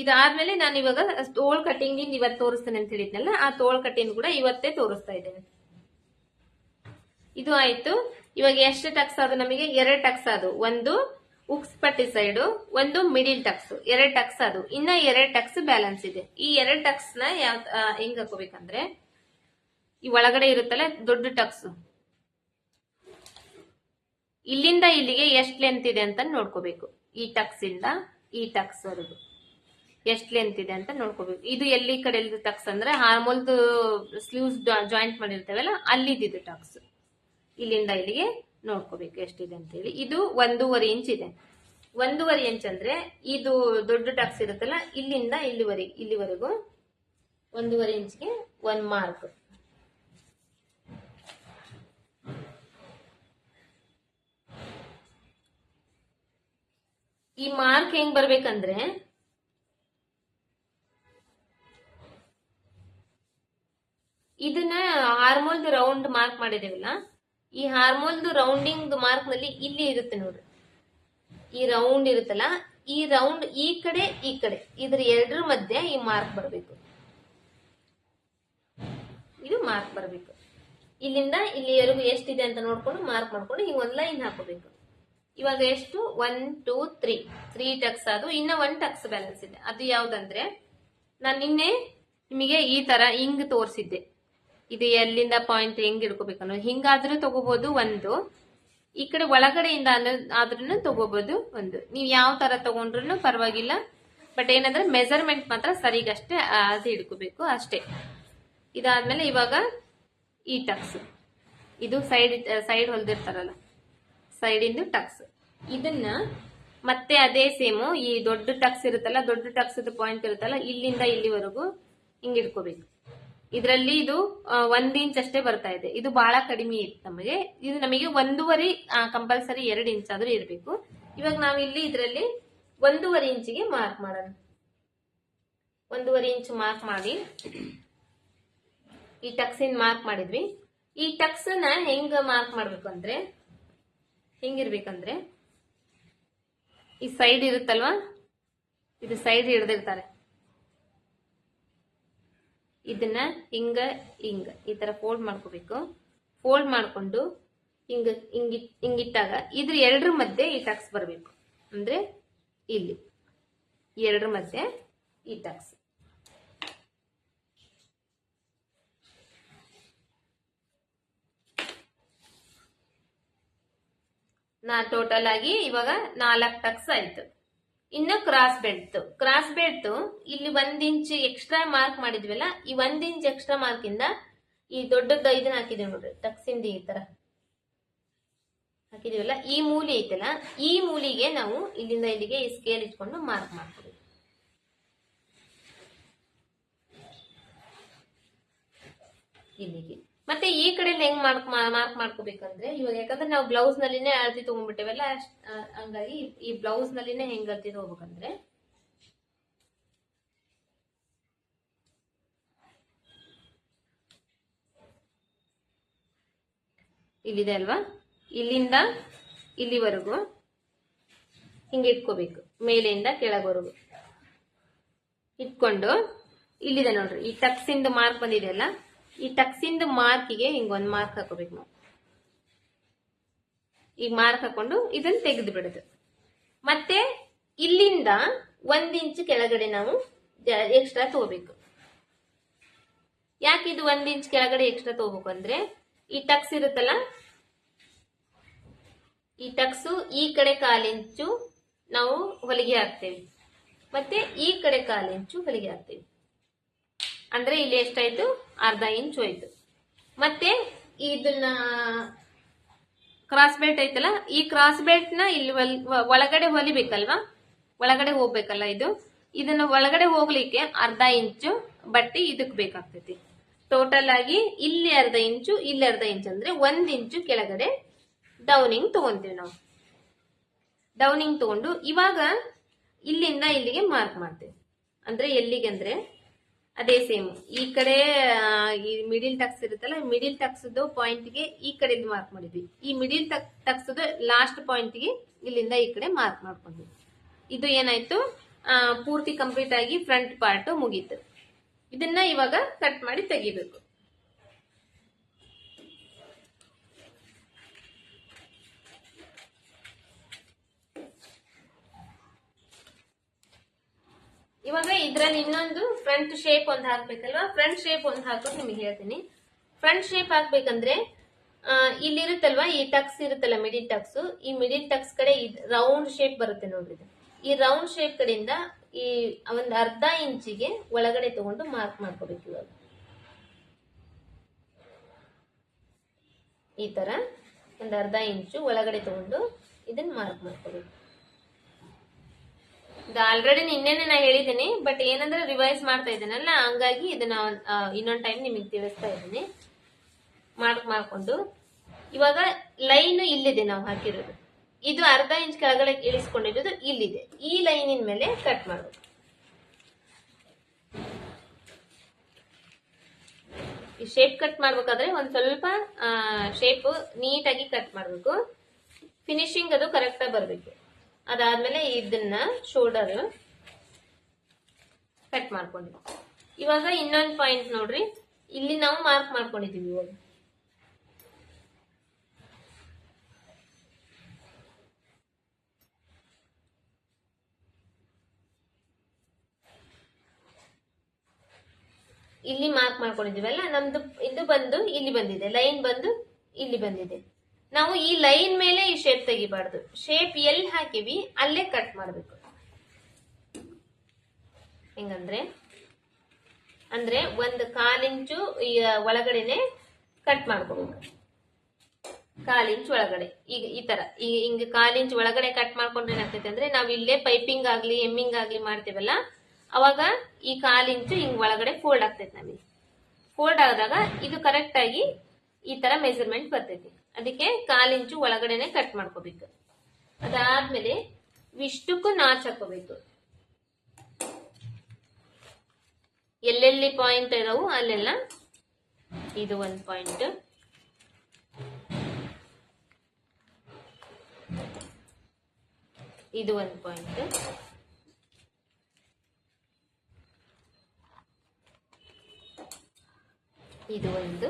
ಇದಾದ್ಮೇಲೆ ನಾನು ಇವಾಗ ತೋಳ್ ಕಟ್ಟಿಂಗ್ ಇವತ್ತು ತೋರಿಸ್ತೇನೆ ಅಂತ ಹೇಳಿದ್ನಲ್ಲ, ಆ ತೋಳ್ ಕಟ್ಟಿಂಗ್ ಕೂಡ ಇವತ್ತೇ ತೋರಿಸ್ತಾ ಇದ್ದೇನೆ. ಇದು ಆಯ್ತು. ಇವಾಗ ಎಷ್ಟು ಟಕ್ಸ್ ಅದು ನಮಗೆ? 2 ಟಕ್ಸ್ ಅದು. ಒಂದು ಉಕ್ಸ್ ಪಟ್ಟಿ ಸೈಡು, ಒಂದು ಮಿಡಿಲ್ ಟಕ್ಸ್, 2 ಟಕ್ಸ್ ಅದು. ಇನ್ನ 2 ಟಕ್ಸ್ ಬ್ಯಾಲೆನ್ಸ್ ಇದೆ. ಈ 2 ಟಕ್ಸ್ ನ ಹೆಂಗ್ ಹಾಕೋಬೇಕಂದ್ರೆ, ಈ ಒಳಗಡೆ ಇರುತ್ತಲ್ಲ ದೊಡ್ಡ ಟಕ್ಸ್, ಇಲ್ಲಿಂದ ಇಲ್ಲಿಗೆ ಎಷ್ಟು ಲೆಂತ್ ಇದೆ ಅಂತ ನೋಡ್ಕೋಬೇಕು. ಈ ಟಕ್ಸ್ ಇಂದ ಈ ಟಕ್ಸ್ ವರೆಗೂ ಎಷ್ಟು ಲೆಂತ್ ಇದೆ ಅಂತ ನೋಡ್ಕೋಬೇಕು. ಇದು ಎಲ್ಲಿ ಕಡೆ ಟಕ್ಸ್ ಅಂದ್ರೆ ಹಾರ್ಮೋಲ್ದು ಸ್ಲೀವ್ಸ್ ಜಾಯಿಂಟ್ ಮಾಡಿರ್ತೇವಲ್ಲ ಅಲ್ಲಿದ್ದು ಟಕ್ಸ್. ಇಲ್ಲಿಂದ ಇಲ್ಲಿಗೆ ನೋಡ್ಕೋಬೇಕು ಎಷ್ಟಿದೆ ಅಂತ ಹೇಳಿ. ಇದು 1.5 ಇಂಚ್ ಇದೆ. 1.5 ಇಂಚ್ ಅಂದ್ರೆ ಇದು ದೊಡ್ಡ ಟಕ್ಸ್ ಇರುತ್ತಲ್ಲ, ಇಲ್ಲಿಂದ ಇಲ್ಲಿವರೆಗೂ 1.5 ಇಂಚ್ಗೆ 1 ಮಾರ್ಕ್. ಈ ಮಾರ್ಕ್ ಹೆಂಗ್ ಬರ್ಬೇಕಂದ್ರೆ, ಇದನ್ನ ಹಾರ್ಮೋಲ್ದು ರೌಂಡ್ ಮಾರ್ಕ್ ಮಾಡಿದೇವಲ್ಲ, ಈ ಹಾರ್ಮೋಲ್ದು ರೌಂಡಿಂಗ್ ಮಾರ್ಕ್ ನಲ್ಲಿ ಇಲ್ಲಿ ಇರುತ್ತೆ ನೋಡ್ರಿ, ಈ ರೌಂಡ್ ಇರುತ್ತಲ್ಲ, ಈ ರೌಂಡ್ ಈ ಕಡೆ ಇದ್ರ ಎರಡರ ಮಧ್ಯೆ ಈ ಮಾರ್ಕ್ ಬರಬೇಕು. ಇದು ಮಾರ್ಕ್ ಬರಬೇಕು. ಇಲ್ಲಿಂದ ಇಲ್ಲಿವರೆಗೂ ಎಷ್ಟಿದೆ ಅಂತ ನೋಡ್ಕೊಂಡು ಮಾರ್ಕ್ ಮಾಡ್ಕೊಂಡು ಹಿಂಗ್ ಒಂದ್ ಲೈನ್ ಹಾಕೋಬೇಕು. ಇವಾಗ ಎಷ್ಟು 1 2 3 ಟಕ್ಸ್ ಅದು. ಇನ್ನ 1 ಟಕ್ಸ್ ಬ್ಯಾಲೆನ್ಸ್ ಇದೆ. ಅದು ಯಾವ್ದಂದ್ರೆ ನಾನು ನಿನ್ನೆ ನಿಮಗೆ ಈ ತರ ಹಿಂಗ್ ತೋರಿಸಿದ್ದೆ. ಇದು ಎಲ್ಲಿಂದ ಪಾಯಿಂಟ್ ಹೆಂಗ್ ಹಿಡ್ಕೋಬೇಕನ್ನೋ ಹಿಂಗಾದ್ರೂ ತಗೋಬಹುದು ಒಂದು, ಈ ಕಡೆ ಒಳಗಡೆಯಿಂದ ಆದ್ರೂ ತಗೋಬಹುದು ಒಂದು. ನೀವು ಯಾವ ತರ ತಗೊಂಡ್ರು ಪರವಾಗಿಲ್ಲ. ಬಟ್ ಏನಂದ್ರೆ ಮೆಜರ್ಮೆಂಟ್ ಮಾತ್ರ ಸರಿಗಷ್ಟೇ ಅದು ಹಿಡ್ಕೋಬೇಕು ಅಷ್ಟೇ. ಇದಾದ್ಮೇಲೆ ಇವಾಗ ಈ ಟಕ್ಸ್, ಇದು ಸೈಡ್ ಹೊಲ್ದಿರ್ತಾರಲ್ಲ ಸೈಡ್ ಇಂದು ಟಕ್ಸ್, ಇದನ್ನ ಮತ್ತೆ ಅದೇ ಸೇಮು ಈ ದೊಡ್ಡ ಟಕ್ಸ್ ಇರುತ್ತಲ್ಲ, ದೊಡ್ಡ ಟಕ್ಸ್ ಪಾಯಿಂಟ್ ಇರುತ್ತಲ್ಲ, ಇಲ್ಲಿಂದ ಇಲ್ಲಿವರೆಗೂ ಹಿಂಗ್ ಇಟ್ಕೋಬೇಕು. ಇದರಲ್ಲಿ ಇದು 1 ಇಂಚ್ ಅಷ್ಟೇ ಬರ್ತಾ ಇದೆ. ಇದು ಬಹಳ ಕಡಿಮೆ ಇತ್ತು ನಮಗೆ. ಇದು ನಮಗೆ 1.5 ಕಂಪಲ್ಸರಿ 2 ಇಂಚ್ ಆದ್ರೂ ಇರಬೇಕು. ಇವಾಗ ನಾವು ಇಲ್ಲಿ ಇದರಲ್ಲಿ 1.5 ಇಂಚಿಗೆ ಮಾರ್ಕ್ ಮಾಡೋಣ. 1.5 ಇಂಚ್ ಮಾರ್ಕ್ ಮಾಡಿ ಈ ಟಕ್ಸ್ ಮಾರ್ಕ್ ಮಾಡಿದ್ವಿ. ಈ ಟಕ್ಸ್ ನ ಹೆಂಗ ಮಾರ್ಕ್ ಮಾಡ್ಬೇಕು ಅಂದ್ರೆ ಹೆಂಗಿರ್ಬೇಕಂದ್ರೆ ಈ ಸೈಡ್ ಇರುತ್ತಲ್ವಾ, ಇದು ಸೈಡ್ ಹಿಡ್ದಿರ್ತಾರೆ, ಇದನ್ನ ಹಿಂಗ ಈ ತರ ಫೋಲ್ಡ್ ಮಾಡ್ಕೋಬೇಕು. ಫೋಲ್ಡ್ ಮಾಡ್ಕೊಂಡು ಹಿಂಗಿಟ್ಟಾಗ ಇದ್ರ ಎರಡರ ಮಧ್ಯೆ ಈ ಟಕ್ಸ್ ಬರಬೇಕು. ಅಂದ್ರೆ ಇಲ್ಲಿ ಎರಡರ ಮಧ್ಯೆ ಈ ಟಕ್ಸ್. ಟೋಟಲ್ ಆಗಿ ಇವಾಗ 4 ಟಕ್ಸ್ ಆಯ್ತು. ಇನ್ನು ಕ್ರಾಸ್ ಬೆಲ್ಟ್ ಇಲ್ಲಿ 1 ಇಂಚ್ ಎಕ್ಸ್ಟ್ರಾ ಮಾರ್ಕ್ ಮಾಡಿದ್ವಲ್ಲ, ಈ 1 ಇಂಚ್ ಎಕ್ಸ್ಟ್ರಾ ಮಾರ್ಕ್ ಇಂದ ಈ ದೊಡ್ಡದ ಇದನ್ನ ಹಾಕಿದೀವಿ ನೋಡ್ರಿ, ಟಕ್ಸ್ ಇಂದ ಈ ತರ ಹಾಕಿದೀವಲ್ಲ, ಈ ಮೂಲೆ ಐತಲ್ಲ, ಈ ಮೂಲಿಗೆ ನಾವು ಇಲ್ಲಿಂದ ಇಲ್ಲಿಗೆ ಈ ಸ್ಕೇಲ್ ಇಟ್ಕೊಂಡು ಮಾರ್ಕ್ ಮಾಡ್ತೀವಿ. ಇಲ್ಲಿಗೆ ಮತ್ತೆ ಈ ಕಡೆ ಹೆಂಗ್ ಮಾರ್ಕ್ ಮಾಡ್ಕೋಬೇಕಂದ್ರೆ, ಇವಾಗ ಯಾಕಂದ್ರೆ ನಾವು ಬ್ಲೌಸ್ ನಲ್ಲಿನೇ ಅಳತಿ ತಗೊಂಡ್ಬಿಟ್ಟೇವಲ್ಲ, ಹಂಗಾಗಿ ಈ ಬ್ಲೌಸ್ ನಲ್ಲಿನೇ ಹೆಂಗ್ ಅಳತಿ ತಗೋಬೇಕಂದ್ರೆ ಇಲ್ಲಿದೆ ಅಲ್ವಾ, ಇಲ್ಲಿಂದ ಇಲ್ಲಿವರೆಗೂ ಹಿಂಗೆ ಇಟ್ಕೋಬೇಕು. ಮೇಲೆಯಿಂದ ಕೆಳಗವರೆಗೂ ಇಟ್ಕೊಂಡು ಇಲ್ಲಿದೆ ನೋಡ್ರಿ, ಈ ಟಕ್ಸ್ ಇಂದ ಮಾರ್ಕ್ ಬಂದಿದೆ ಅಲ್ಲ, ಈ ಟಕ್ಸ್ ಇಂದ ಮಾರ್ಕಿಗೆ ಹಿಂಗ ಒಂದ್ ಮಾರ್ಕ್ ಹಾಕೋಬೇಕು ನಾವು. ಈಗ ಮಾರ್ಕ್ ಹಾಕೊಂಡು ಇದನ್ನ ತೆಗೆದು ಬಿಡುದು. ಮತ್ತೆ ಇಲ್ಲಿಂದ 1 ಇಂಚ್ ಕೆಳಗಡೆ ನಾವು ಎಕ್ಸ್ಟ್ರಾ ತಗೋಬೇಕು. ಯಾಕೆ ಇದು 1 ಇಂಚ್ ಕೆಳಗಡೆ ಎಕ್ಸ್ಟ್ರಾ ತಗೋಬೇಕು ಅಂದ್ರೆ, ಈ ಟಕ್ಸ್ ಇರುತ್ತಲ್ಲ, ಈ ಟಕ್ಸು ಈ ಕಡೆ 1/4 ಇಂಚು ನಾವು ಹೊಲಿಗೆ ಹಾಕ್ತೇವೆ, ಮತ್ತೆ ಈ ಕಡೆ 1/4 ಇಂಚು ಹೊಲಿಗೆ ಹಾಕ್ತೇವೆ. ಅಂದ್ರೆ ಇಲ್ಲಿ ಎಷ್ಟಾಯ್ತು, 1/2 ಇಂಚ್ ಹೋಯ್ತು. ಮತ್ತೆ ಇದನ್ನ ಕ್ರಾಸ್ ಬೆಲ್ಟ್ ಐತಲ್ಲ, ಈ ಕ್ರಾಸ್ ಬೆಲ್ಟ್ ನ ಇಲ್ಲಿ ಒಳಗಡೆ ಹೊಲಿಬೇಕಲ್ವಾ, ಒಳಗಡೆ ಹೋಗ್ಬೇಕಲ್ಲ ಇದನ್ನ ಒಳಗಡೆ ಹೋಗ್ಲಿಕ್ಕೆ 1/2 ಇಂಚು ಬಟ್ಟೆ ಇದಕ್ ಬೇಕಾಗ್ತೈತಿ. ಟೋಟಲ್ ಆಗಿ ಇಲ್ಲಿ 1/2 ಇಂಚು, ಇಲ್ಲಿ 1/2 ಇಂಚ್ ಅಂದ್ರೆ 1 ಇಂಚು ಕೆಳಗಡೆ ಡೌನಿಂಗ್ ತಗೊಂತೀವಿ ನಾವು. ಡೌನಿಂಗ್ ತಗೊಂಡು ಇವಾಗ ಇಲ್ಲಿಂದ ಇಲ್ಲಿಗೆ ಮಾರ್ಕ್ ಮಾಡ್ತೇವೆ. ಅಂದ್ರೆ ಎಲ್ಲಿಗೆ ಅಂದ್ರೆ ಅದೇ ಸೇಮ್ ಈ ಕಡೆ ಈ ಮಿಡಿಲ್ ಟಕ್ಸ್ ಇರುತ್ತಲ್ಲ, ಮಿಡಿಲ್ ಟಕ್ಸ್ ಪಾಯಿಂಟ್ಗೆ ಈ ಕಡೆ ಮಾರ್ಕ್ ಮಾಡಿದ್ವಿ. ಈ ಮಿಡಿಲ್ ಟಕ್ಸ್ ಲಾಸ್ಟ್ ಪಾಯಿಂಟ್ಗೆ ಇಲ್ಲಿಂದ ಈ ಕಡೆ ಮಾರ್ಕ್ ಮಾಡ್ಕೊಂಡ್ವಿ. ಇದು ಏನಾಯ್ತು, ಪೂರ್ತಿ ಕಂಪ್ಲೀಟ್ ಆಗಿ ಫ್ರಂಟ್ ಪಾರ್ಟ್ ಮುಗೀತು. ಇದನ್ನ ಇವಾಗ ಕಟ್ ಮಾಡಿ ತೆಗಿಬೇಕು. ಇವಾಗ ಇದ್ರಲ್ಲಿ ಇನ್ನೊಂದು ಫ್ರಂಟ್ ಶೇಪ್ ಒಂದು ಹಾಕ್ಬೇಕಲ್ವಾ, ಫ್ರಂಟ್ ಶೇಪ್ ಒಂದು ಹಾಕೋದು ನಿಮಗೆ ಹೇಳ್ತೀನಿ. ಫ್ರಂಟ್ ಶೇಪ್ ಹಾಕ್ಬೇಕಂದ್ರೆ ಇಲ್ಲಿರುತ್ತಲ್ವಾ, ಈ ಟಕ್ಸ್ ಇರುತ್ತಲ್ಲ ಮಿಡಿಲ್ ಟಕ್ಸ್, ಈ ಮಿಡಿಲ್ ಟಕ್ಸ್ ಕಡೆ ರೌಂಡ್ ಶೇಪ್ ಬರುತ್ತೆ ನೋಡ್ರಿ. ಈ ರೌಂಡ್ ಶೇಪ್ ಕಡೆಯಿಂದ ಈ ಒಂದ್ 1/2 ಇಂಚಿಗೆ ಒಳಗಡೆ ತಗೊಂಡು ಮಾರ್ಕ್ ಮಾಡ್ಕೋಬೇಕು. ಇವಾಗ ಈ ತರ ಒಂದ್ 1/2 ಇಂಚು ಒಳಗಡೆ ತಗೊಂಡು ಇದನ್ನ ಮಾರ್ಕ್ ಮಾಡ್ಕೋಬೇಕು. ಇದು ಆಲ್ರೆಡಿ ನಿನ್ನೆನೆ ನಾ ಹೇಳಿದ್ದೀನಿ, ಬಟ್ ಏನಂದ್ರೆ ರಿವೈಸ್ ಮಾಡ್ತಾ ಇದ್ದೇನಲ್ಲ, ಹಂಗಾಗಿ ಇದನ್ನ ಇನ್ನೊಂದ್ ಟೈಮ್ ನಿಮಗೆ ತಿಳಿಸ್ತಾ ಇದ್ದೀನಿ. ಮಾಡ್ಕೊಂಡು ಇವಾಗ ಲೈನ್ ಇಲ್ಲಿದೆ ನಾವು ಹಾಕಿರೋದು, ಇದು 1/2 ಇಂಚ್ ಕೆಳಗಡೆ ಇಳಿಸ್ಕೊಂಡಿರೋದು ಇಲ್ಲಿದೆ. ಈ ಲೈನಿನ ಮೇಲೆ ಕಟ್ ಮಾಡಬೇಕು. ಈ ಶೇಪ್ ಕಟ್ ಮಾಡ್ಬೇಕಾದ್ರೆ ಒಂದ್ ಸ್ವಲ್ಪ ಶೇಪ್ ನೀಟಾಗಿ ಕಟ್ ಮಾಡ್ಬೇಕು. ಫಿನಿಶಿಂಗ್ ಅದು ಕರೆಕ್ಟ್ ಆಗಿ ಬರ್ಬೇಕು. ಅದಾದ್ಮೇಲೆ ಇದನ್ನ ಶೋಲ್ಡರ್ ಕಟ್ ಮಾಡ್ಕೊಂಡಿದ್ವಿ. ಇವಾಗ ಇನ್ನೊಂದು ಪಾಯಿಂಟ್ ನೋಡ್ರಿ, ಇಲ್ಲಿ ನಾವು ಮಾರ್ಕ್ ಮಾಡ್ಕೊಂಡಿದೀವಿ. ಇವಾಗ ಇಲ್ಲಿ ಮಾರ್ಕ್ ಮಾಡ್ಕೊಂಡಿದೀವಲ್ಲ, ನಮ್ದು ಇದು ಬಂದು ಇಲ್ಲಿ ಬಂದಿದೆ, ಲೈನ್ ಬಂದು ಇಲ್ಲಿ ಬಂದಿದೆ. ನಾವು ಈ ಲೈನ್ ಮೇಲೆ ಈ ಶೇಪ್ ತೆಗಿಬಾರ್ದು. ಶೇಪ್ ಎಲ್ಲಿ ಹಾಕಿವಿ ಅಲ್ಲೇ ಕಟ್ ಮಾಡ್ಬೇಕು. ಹೆಂಗಂದ್ರೆ ಅಂದ್ರೆ 1/4 ಇಂಚು ಈ ಒಳಗಡೆನೆ ಕಟ್ ಮಾಡ್ಕೋಬೇಕು. 1/4 ಇಂಚ್ ಒಳಗಡೆ ಈಗ ಈ ತರ ಈಗ ಹಿಂಗ 1/4 ಇಂಚ್ ಒಳಗಡೆ ಕಟ್ ಮಾಡ್ಕೊಂಡ್ರೆ ಏನಾಗ್ತೈತೆ ಅಂದ್ರೆ ನಾವ್ ಇಲ್ಲೇ ಪೈಪಿಂಗ್ ಆಗ್ಲಿ ಎಮ್ಮಿಂಗ್ ಆಗ್ಲಿ ಮಾಡ್ತೇವಲ್ಲ, ಅವಾಗ ಈ 1/4 ಇಂಚು ಹಿಂಗ್ ಒಳಗಡೆ ಫೋಲ್ಡ್ ಆಗ್ತೈತೆ. ನಮಗೆ ಫೋಲ್ಡ್ ಆದಾಗ ಇದು ಕರೆಕ್ಟ್ ಆಗಿ ಈ ತರ ಮೆಜರ್ಮೆಂಟ್ ಬರ್ತೈತಿ. ಅದಕ್ಕೆ 1/4 ಇಂಚು ಒಳಗಡೆನೆ ಕಟ್ ಮಾಡ್ಕೋಬೇಕು. ಅದಾದ್ಮೇಲೆ ಇಷ್ಟಕ್ಕೂ ನಾಚ್ ಹಾಕೋಬೇಕು. ಎಲ್ಲೆಲ್ಲಿ ಪಾಯಿಂಟ್ ಇದಾವು ಅಲ್ಲೆಲ್ಲ ಇದು 1 ಪಾಯಿಂಟ್, ಇದು 1 ಪಾಯಿಂಟ್, ಇದು ಒಂದು,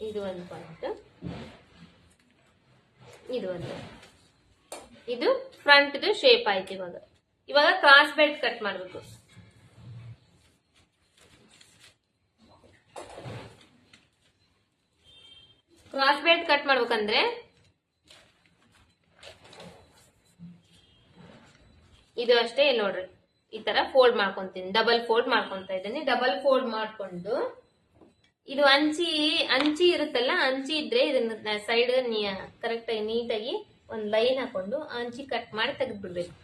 ಇದು 1 ಪಾಯಿಂಟ್, ಇದು ಒಂದು. ಇದು ಫ್ರಂಟ್ ಶೇಪ್ ಆಯ್ತು. ಇವಾಗ ಕ್ರಾಸ್ ಬೆಲ್ಟ್ ಕಟ್ ಮಾಡ್ಬೇಕು. ಕ್ರಾಸ್ ಬೆಲ್ಟ್ ಕಟ್ ಮಾಡ್ಬೇಕಂದ್ರೆ ಇದು ಅಷ್ಟೇ. ನೋಡ್ರಿ, ಈ ತರ ಫೋಲ್ಡ್ ಮಾಡ್ಕೊಂತೀನಿ, ಡಬಲ್ ಫೋಲ್ಡ್ ಮಾಡ್ಕೊಂತ ಇದ್ದೀನಿ. ಡಬಲ್ ಫೋಲ್ಡ್ ಮಾಡ್ಕೊಂಡು ಇದು ಅಂಚಿ ಇರುತ್ತಲ್ಲ, ಅಂಚಿ ಇದ್ರೆ ಇದನ್ನ ಸೈಡ್ ಕರೆಕ್ಟ್ ಆಗಿ ನೀಟಾಗಿ ಒಂದ್ ಲೈನ್ ಹಾಕೊಂಡು ಅಂಚಿ ಕಟ್ ಮಾಡಿ ತೆಗೆದು ಬಿಡ್ಬೇಕು.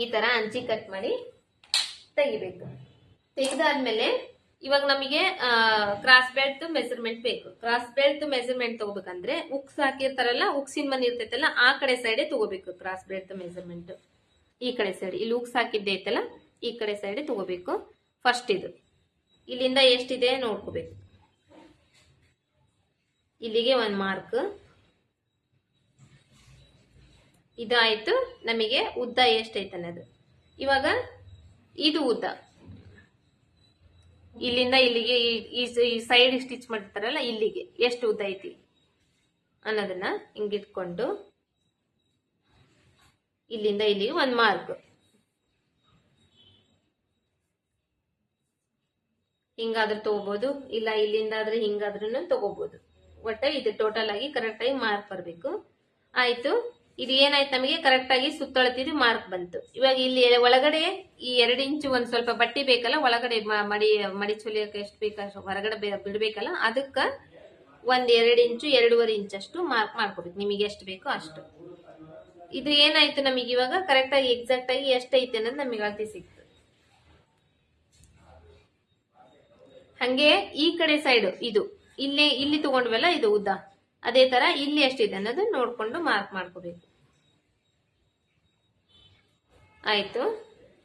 ಈ ತರ ಅಂಚಿ ಕಟ್ ಮಾಡಿ ತೆಗಿಬೇಕು. ತೆಗೆದಾದ್ಮೇಲೆ ಇವಾಗ ನಮಗೆ ಕ್ರಾಸ್ ಬೆಲ್ಟ್ ಮೆಜರ್ಮೆಂಟ್ ಬೇಕು. ಕ್ರಾಸ್ ಬೆಲ್ಟ್ ಮೆಜರ್ಮೆಂಟ್ ತಗೋಬೇಕಂದ್ರೆ ಉಕ್ಸ್ ಹಾಕಿರ್ತಾರಲ್ಲ, ಉಕ್ಸಿನ ಮನೆ ಇರ್ತೈತಲ್ಲ, ಆ ಕಡೆ ಸೈಡ್ ತಗೋಬೇಕು ಕ್ರಾಸ್ ಬೆಲ್ಟ್ ಮೆಜರ್ಮೆಂಟ್. ಈ ಕಡೆ ಸೈಡ್ ಇಲ್ಲಿ ಉಕ್ಸ್ ಹಾಕಿದ್ದೆ ಐತಲ್ಲ, ಈ ಕಡೆ ಸೈಡ್ ತಗೋಬೇಕು. ಫಸ್ಟ್ ಇದು ಇಲ್ಲಿಂದ ಎಷ್ಟಿದೆ ನೋಡ್ಕೋಬೇಕು. ಇಲ್ಲಿಗೆ 1 ಮಾರ್ಕ್. ಇದಾಯ್ತು. ನಮಗೆ ಉದ್ದ ಎಷ್ಟೈತೆ ಅನ್ನೋದು. ಇವಾಗ ಇದು ಉದ್ದ ಇಲ್ಲಿಂದ ಇಲ್ಲಿಗೆ ಈ ಸೈಡ್ ಸ್ಟಿಚ್ ಮಾಡಿರ್ತಾರಲ್ಲ, ಇಲ್ಲಿಗೆ ಎಷ್ಟು ಉದ್ದ ಐತಿ ಅನ್ನೋದನ್ನ ಹಿಂಗಿಟ್ಕೊಂಡು ಇಲ್ಲಿಂದ ಇಲ್ಲಿಗೆ 1 ಮಾರ್ಕ್. ಹಿಂಗಾದ್ರೂ ತಗೋಬಹುದು, ಇಲ್ಲ ಇಲ್ಲಿಂದ ಆದ್ರೆ ಹಿಂಗಾದ್ರೂ ತಗೋಬಹುದು. ಒಟ್ಟ ಇದು ಟೋಟಲ್ ಆಗಿ ಕರೆಕ್ಟ್ ಆಗಿ ಮಾರ್ಕ್ ಬರಬೇಕು. ಆಯ್ತು. ಇದು ಏನಾಯ್ತು, ನಮಗೆ ಕರೆಕ್ಟ್ ಆಗಿ ಸುತ್ತಳತಿದ್ದು ಮಾರ್ಕ್ ಬಂತು. ಇವಾಗ ಇಲ್ಲಿ ಒಳಗಡೆ ಈ 2 ಇಂಚು ಒಂದ್ ಸ್ವಲ್ಪ ಬಟ್ಟಿ ಬೇಕಲ್ಲ, ಒಳಗಡೆ ಮಡಿ ಚೊಲಿಯಕ್ಕೆ ಎಷ್ಟು ಬೇಕು ಹೊರಗಡೆ ಬಿಡ್ಬೇಕಲ್ಲ, ಅದಕ್ಕ 2 ಇಂಚು 2.5 ಇಂಚಷ್ಟು ಮಾರ್ಕ್ ಮಾಡ್ಕೋಬೇಕು. ನಿಮಗೆ ಎಷ್ಟು ಬೇಕೋ ಅಷ್ಟು. ಇದು ಏನಾಯ್ತು, ನಮಗೆ ಇವಾಗ ಕರೆಕ್ಟ್ ಆಗಿ ಎಕ್ಸಾಕ್ಟ್ ಆಗಿ ಎಷ್ಟೈತೆ ಅನ್ನೋದು ನಮಗೆ ಅಳತೆ ಸಿಕ್ತು. ಹಂಗೆ ಈ ಕಡೆ ಸೈಡ್ ಇದು ಇಲ್ಲಿ ತಗೊಂಡ್ವಲ್ಲ, ಇದು ಉದ್ದ, ಅದೇ ತರ ಇಲ್ಲಿ ಎಷ್ಟಿದೆ ಅನ್ನೋದು ನೋಡ್ಕೊಂಡು ಮಾರ್ಕ್ ಮಾಡ್ಕೋಬೇಕು. ಆಯ್ತು.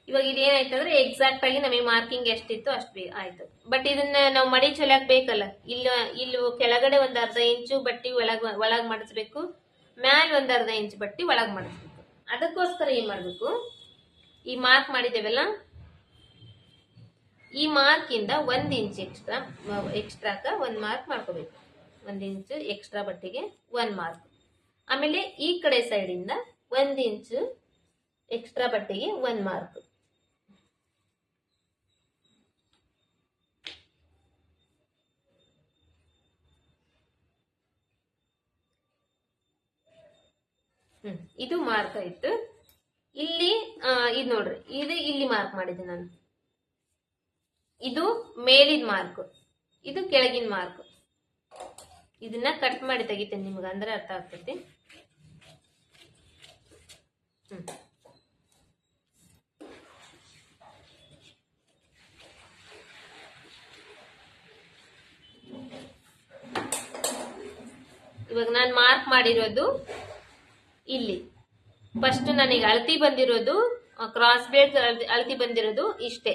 ಇವಾಗ ಇದು ಏನಾಯ್ತು ಅಂದ್ರೆ ಎಕ್ಸಾಕ್ಟ್ ಆಗಿ ನಮಗೆ ಮಾರ್ಕಿಂಗ್ ಎಷ್ಟಿತ್ತು ಅಷ್ಟು ಆಯ್ತು. ಬಟ್ ಇದನ್ನ ನಾವು ಮಡಿ ಚೊಲ್ಯಾಕ್ ಬೇಕಲ್ಲ, ಇಲ್ಲಿ ಕೆಳಗಡೆ 1/2 ಇಂಚು ಬಟ್ಟಿ ಒಳಗ್ ಮಾಡಿಸ್ಬೇಕು, ಮ್ಯಾಲ್ 1/2 ಇಂಚು ಬಟ್ಟಿ ಒಳಗ್ ಮಾಡಿಸ್ಬೇಕು. ಅದಕ್ಕೋಸ್ಕರ ಏನ್ ಮಾಡ್ಬೇಕು, ಈ ಮಾರ್ಕ್ ಮಾಡಿದೇವಲ್ಲ, ಈ ಮಾರ್ಕ್ ಇಂದ 1 ಇಂಚ್ ಎಕ್ಸ್ಟ್ರಾಕ 1 ಮಾರ್ಕ್ ಮಾಡ್ಕೋಬೇಕು. 1 ಇಂಚ್ ಎಕ್ಸ್ಟ್ರಾ ಬಟ್ಟೆಗೆ 1 ಮಾರ್ಕ್. ಆಮೇಲೆ ಈ ಕಡೆ ಸೈಡ್ ಇಂದ 1 ಇಂಚ್ ಎಕ್ಸ್ಟ್ರಾ ಬಟ್ಟೆಗೆ 1 ಮಾರ್ಕ್. ಇದು ಮಾರ್ಕ್ ಆಯ್ತು. ಇಲ್ಲಿ ಇದು ನೋಡ್ರಿ, ಇದು ಇಲ್ಲಿ ಮಾರ್ಕ್ ಮಾಡಿದ್ದೆ ನಾನು. ಇದು ಮೇಲಿನ ಮಾರ್ಕ್, ಇದು ಕೆಳಗಿನ ಮಾರ್ಕ್. ಇದನ್ನ ಕಟ್ ಮಾಡಿ ತೆಗಿತೇನೆ ನಿಮ್ಗೆ, ಅಂದ್ರೆ ಅರ್ಥ ಆಗ್ತೈತಿ. ಇವಾಗ ನಾನು ಮಾರ್ಕ್ ಮಾಡಿರೋದು ಇಲ್ಲಿ ಫಸ್ಟ್ ನನಗೆ ಅಳತಿ ಬಂದಿರೋದು, ಕ್ರಾಸ್ ಬೇಸ್ ಅಳತಿ ಬಂದಿರೋದು ಇಷ್ಟೇ.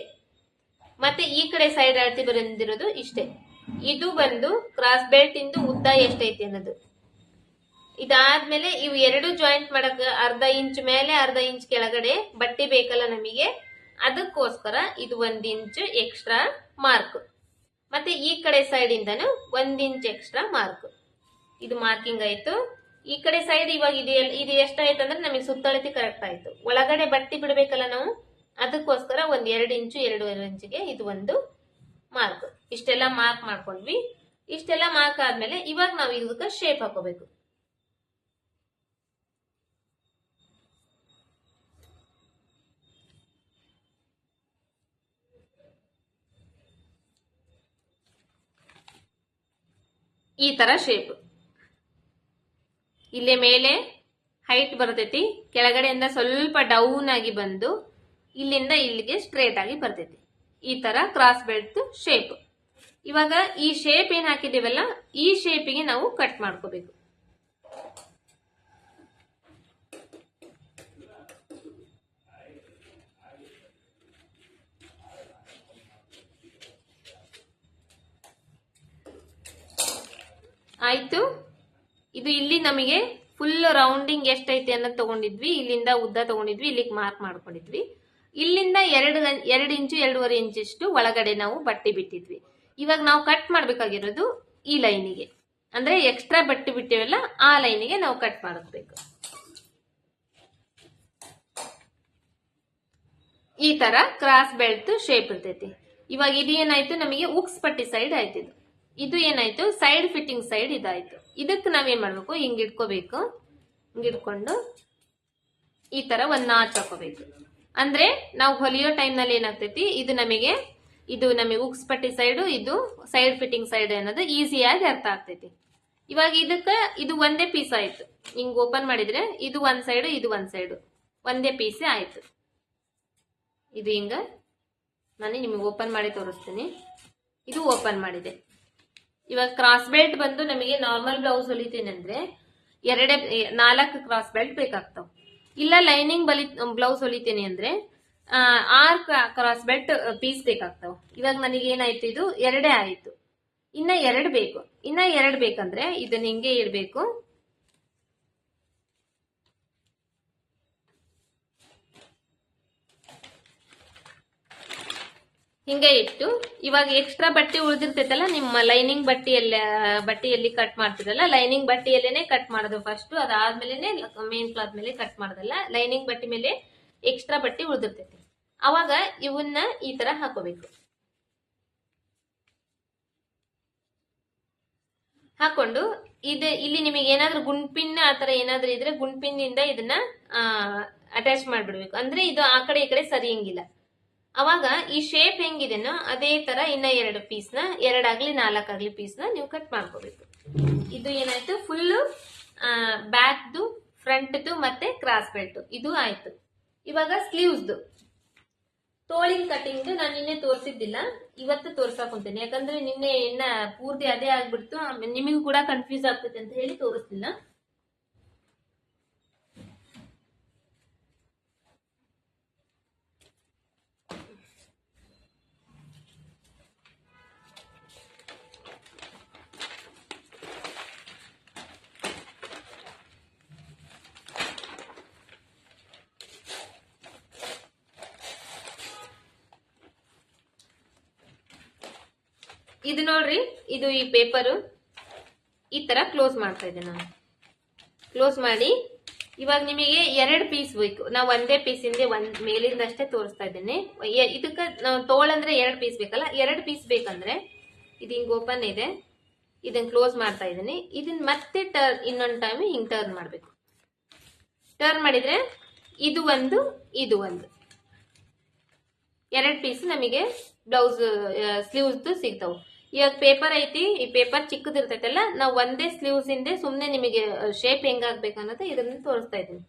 ಮತ್ತೆ ಈ ಕಡೆ ಸೈಡ್ ಅಳತಿ ಬಂದಿರೋದು ಇಷ್ಟೇ. ಇದು ಬಂದು ಕ್ರಾಸ್ ಬೆಲ್ಟ್ ಇಂದು ಉದ್ದ ಎಷ್ಟೈತಿ ಅನ್ನೋದು. ಇದಾದ್ಮೇಲೆ ಇವು 2 ಜಾಯಿಂಟ್ ಮಾಡಕ್ 1/2 ಇಂಚ್ ಮೇಲೆ 1/2 ಇಂಚ್ ಕೆಳಗಡೆ ಬಟ್ಟೆ ಬೇಕಲ್ಲ ನಮಗೆ, ಅದಕ್ಕೋಸ್ಕರ ಇದು 1 ಇಂಚ್ ಎಕ್ಸ್ಟ್ರಾ ಮಾರ್ಕ್. ಮತ್ತೆ ಈ ಕಡೆ ಸೈಡ್ ಇಂದನು 1 ಇಂಚ್ ಎಕ್ಸ್ಟ್ರಾ ಮಾರ್ಕ್. ಇದು ಮಾರ್ಕಿಂಗ್ ಆಯ್ತು. ಈ ಕಡೆ ಸೈಡ್ ಇವಾಗ ಇದು ಎಷ್ಟಾಯ್ತು ಅಂದ್ರೆ ನಮಗೆ ಸುತ್ತಳತೆ ಕರೆಕ್ಟ್ ಆಯ್ತು. ಒಳಗಡೆ ಬಟ್ಟಿ ಬಿಡ್ಬೇಕಲ್ಲ ನಾವು, ಅದಕ್ಕೋಸ್ಕರ ಒಂದ್ 2 ಇಂಚು 2.5 ಇಂಚಿಗೆ ಇದು ಒಂದು ಮಾರ್ಕ್. ಇಷ್ಟೆಲ್ಲ ಮಾರ್ಕ್ ಮಾಡ್ಕೊಂಡ್ವಿ. ಇಷ್ಟೆಲ್ಲ ಮಾರ್ಕ್ ಆದ್ಮೇಲೆ ಇವಾಗ ನಾವು ಇದಕ್ಕೆ ಶೇಪ್ ಹಾಕೋಬೇಕು. ಈ ತರ ಶೇಪ್ ಇಲ್ಲೇ ಮೇಲೆ ಹೈಟ್ ಬರ್ತೈತಿ, ಕೆಳಗಡೆಯಿಂದ ಸ್ವಲ್ಪ ಡೌನ್ ಆಗಿ ಬಂದು ಇಲ್ಲಿಂದ ಇಲ್ಲಿಗೆ ಸ್ಟ್ರೇಟ್ ಆಗಿ ಬರ್ತೈತಿ. ಈ ತರ ಕ್ರಾಸ್ ಬೆಲ್ಟ್ ಶೇಪ್. ಇವಾಗ ಈ ಶೇಪ್ ಏನ್ ಹಾಕಿದೀವಲ್ಲ, ಈ ಶೇಪಿಗೆ ನಾವು ಕಟ್ ಮಾಡ್ಕೋಬೇಕು. ಆಯ್ತು. ಇದು ಇಲ್ಲಿ ನಮಗೆ ಫುಲ್ ರೌಂಡಿಂಗ್ ಎಷ್ಟೈತಿ ಅನ್ನೋದು ತಗೊಂಡಿದ್ವಿ. ಇಲ್ಲಿಂದ ಉದ್ದ ತಗೊಂಡಿದ್ವಿ, ಇಲ್ಲಿಗೆ ಮಾರ್ಕ್ ಮಾಡ್ಕೊಂಡಿದ್ವಿ. ಇಲ್ಲಿಂದ 2 ಇಂಚು 2.5 ಇಂಚಷ್ಟು ಒಳಗಡೆ ನಾವು ಬಟ್ಟೆ ಬಿಟ್ಟಿದ್ವಿ. ಇವಾಗ ನಾವು ಕಟ್ ಮಾಡ್ಬೇಕಾಗಿರೋದು ಈ ಲೈನಿಗೆ, ಅಂದ್ರೆ ಎಕ್ಸ್ಟ್ರಾ ಬಟ್ಟೆ ಬಿಟ್ಟಿವಲ್ಲ ಆ ಲೈನಿಗೆ ನಾವು ಕಟ್ ಮಾಡಬೇಕು. ಈ ತರ ಕ್ರಾಸ್ ಬೆಲ್ಟ್ ಶೇಪ್ ಇರ್ತೈತಿ. ಇವಾಗ ಇದು ಏನಾಯ್ತು, ನಮಗೆ ಉಕ್ಸ್ ಪಟ್ಟಿ ಸೈಡ್ ಆಯ್ತು. ಇದು ಏನಾಯ್ತು, ಸೈಡ್ ಫಿಟ್ಟಿಂಗ್ ಸೈಡ್ ಇದಾಯ್ತು. ಇದಕ್ಕೆ ನಾವೇನ್ ಮಾಡ್ಬೇಕು, ಹಿಂಗ್ ಇಟ್ಕೋಬೇಕು. ಹಿಂಗ್ ಇಟ್ಕೊಂಡು ಈ ತರ ಒಂದ್ ನಾಚ್ ಹಾಕೋಬೇಕು. ಅಂದ್ರೆ ನಾವು ಹೊಲಿಯೋ ಟೈಮ್ ನಲ್ಲಿ ಏನಾಗ್ತೈತಿ, ಇದು ನಮಗೆ ಉಕ್ಸ್ ಪಟ್ಟಿ ಸೈಡ್, ಇದು ಸೈಡ್ ಫಿಟ್ಟಿಂಗ್ ಸೈಡ್ ಅನ್ನೋದು ಈಸಿಯಾಗಿ ಅರ್ಥ ಆಗ್ತೈತಿ. ಇವಾಗ ಇದು ಒಂದೇ ಪೀಸ್ ಆಯ್ತು. ಹಿಂಗ್ ಓಪನ್ ಮಾಡಿದ್ರೆ ಇದು ಒಂದ್ ಸೈಡ್, ಇದು ಒಂದ್ ಸೈಡ್ ಒಂದೇ ಪೀಸ್ ಆಯ್ತು. ಇದು ಹಿಂಗ ನಾನು ನಿಮಗೆ ಓಪನ್ ಮಾಡಿ ತೋರಿಸ್ತೀನಿ. ಇದು ಓಪನ್ ಮಾಡಿದೆ. ಇವಾಗ ಕ್ರಾಸ್ ಬೆಲ್ಟ್ ಬಂದು ನಮಗೆ ನಾರ್ಮಲ್ ಬ್ಲೌಸ್ ಹೊಲಿತೀನಿ ಅಂದ್ರೆ 4 ಕ್ರಾಸ್ ಬೆಲ್ಟ್ ಬೇಕಾಗ್ತಾವ. ಇಲ್ಲ ಲೈನಿಂಗ್ ಬ್ಲೌಸ್ ಹೊಲಿತೀನಿ ಅಂದ್ರೆ 6 ಕ್ರಾಸ್ ಬೆಲ್ಟ್ ಪೀಸ್ ಬೇಕಾಗ್ತಾವ. ಇವಾಗ ನನಗೆ ಏನಾಯ್ತು, ಇದು 2 ಆಯ್ತು. ಇನ್ನ 2 ಬೇಕು. ಇನ್ನ 2 ಬೇಕಂದ್ರೆ ಇದನ್ನ ಹಿಂಗೆ ಇಡ್ಬೇಕು. ಹಿಂಗೆ ಇಟ್ಟು ಇವಾಗ ಎಕ್ಸ್ಟ್ರಾ ಬಟ್ಟೆ ಉಳಿದಿರ್ತೈತಲ್ಲ, ನಿಮ್ಮ ಲೈನಿಂಗ್ ಬಟ್ಟೆಯಲ್ಲಿ ಕಟ್ ಮಾಡ್ತಿರಲ್ಲ, ಲೈನಿಂಗ್ ಬಟ್ಟೆಯಲ್ಲೇನೆ ಕಟ್ ಮಾಡೋದು ಫಸ್ಟ್. ಅದಾದ್ಮೇಲೆ ಮೇನ್ ಕ್ಲಾತ್ ಮೇಲೆ ಕಟ್ ಮಾಡೋದಲ್ಲ, ಲೈನಿಂಗ್ ಬಟ್ಟೆ ಮೇಲೆ ಎಕ್ಸ್ಟ್ರಾ ಬಟ್ಟೆ ಉಳಿದಿರ್ತೈತಿ. ಅವಾಗ ಇವನ್ನ ಈ ತರ ಹಾಕೋಬೇಕು. ಹಾಕೊಂಡು ಇಲ್ಲಿ ನಿಮಗೆ ಏನಾದ್ರೂ ಗುಂಡ್ಪಿನ್ ಆತರ ಏನಾದ್ರೂ ಇದ್ರೆ ಗುಂಡ್ಪಿನ್ನಿಂದ ಇದನ್ನ ಅಟ್ಯಾಚ್ ಮಾಡ್ಬಿಡ್ಬೇಕು. ಅಂದ್ರೆ ಇದು ಆ ಕಡೆ ಈ ಕಡೆ ಸರಿಯಂಗಿಲ್ಲ. ಅವಾಗ ಈ ಶೇಪ್ ಹೆಂಗಿದೆನೋ ಅದೇ ತರ ಇನ್ನ 2 ಪೀಸ್ನ 2 ಆಗ್ಲಿ 4 ಆಗ್ಲಿ ಪೀಸ್ನ ನೀವು ಕಟ್ ಮಾಡ್ಕೋಬೇಕು. ಇದು ಏನಾಯ್ತು, ಫುಲ್ ಬ್ಯಾಕ್ದು, ಫ್ರಂಟ್ದು ಮತ್ತೆ ಕ್ರಾಸ್ ಬೆಲ್ಟ್ ಇದು ಆಯ್ತು. ಇವಾಗ ಸ್ಲೀವ್ಸ್ದು ತೋಳಿನ ಕಟಿಂಗ್ ನಾನು ನಿನ್ನೆ ತೋರಿಸಿದ್ದಿಲ್ಲ, ಇವತ್ತು ತೋರ್ಸಕ್ ಕುಂತೇನೆ. ಯಾಕಂದ್ರೆ ನಿನ್ನೆ ಪೂರ್ತಿ ಅದೇ ಆಗ್ಬಿಡ್ತು, ನಿಮಗೂ ಕೂಡ ಕನ್ಫ್ಯೂಸ್ ಆಗ್ತೈತೆ ಅಂತ ಹೇಳಿ ತೋರಿಸ್ತಿಲ್ಲ. ಇದು ನೋಡ್ರಿ, ಇದು ಈ ಪೇಪರ್ ಈ ತರ ಕ್ಲೋಸ್ ಮಾಡ್ತಾ ಇದ್ದೆ ನಾನು. ಕ್ಲೋಸ್ ಮಾಡಿ ಇವಾಗ ನಿಮಗೆ 2 ಪೀಸ್ ಬೇಕು. ನಾವು ಒಂದೇ ಪೀಸ್ ಇಂದ ಮೇಲಿಂದಷ್ಟೇ ತೋರಿಸ್ತಾ ಇದ್ದೇನೆ. ಇದಕ್ಕೆ ನಾವು ತೋಳಂದ್ರೆ 2 ಪೀಸ್ ಬೇಕಲ್ಲ, 2 ಪೀಸ್ ಬೇಕಂದ್ರೆ ಇದು ಹಿಂಗ್ ಓಪನ್ ಇದೆ, ಇದನ್ನ ಕ್ಲೋಸ್ ಮಾಡ್ತಾ ಇದ್ದೀನಿ. ಇದನ್ನ ಮತ್ತೆ ಇನ್ನೊಂದು ಟೈಮ್ ಹಿಂಗ್ ಟರ್ನ್ ಮಾಡ್ಬೇಕು. ಟರ್ನ್ ಮಾಡಿದ್ರೆ ಇದು ಒಂದು 2 ಪೀಸ್ ನಮಗೆ ಬ್ಲೌಸ್ ಸ್ಲೀವ್ಸ್ ಸಿಗ್ತಾವ. ಇವಾಗ ಪೇಪರ್ ಐತಿ, ಈ ಪೇಪರ್ ಚಿಕ್ಕದಿರ್ತೈತಲ್ಲ, ನಾವು ಒಂದೇ ಸ್ಲೀವ್ಸ್ ಇಂದ ಸುಮ್ನೆ ನಿಮಗೆ ಶೇಪ್ ಹೆಂಗಾಗ್ಬೇಕು ಅನ್ನೋದು ಇದನ್ನ ತೋರಿಸ್ತಾ ಇದ್ದೀನಿ.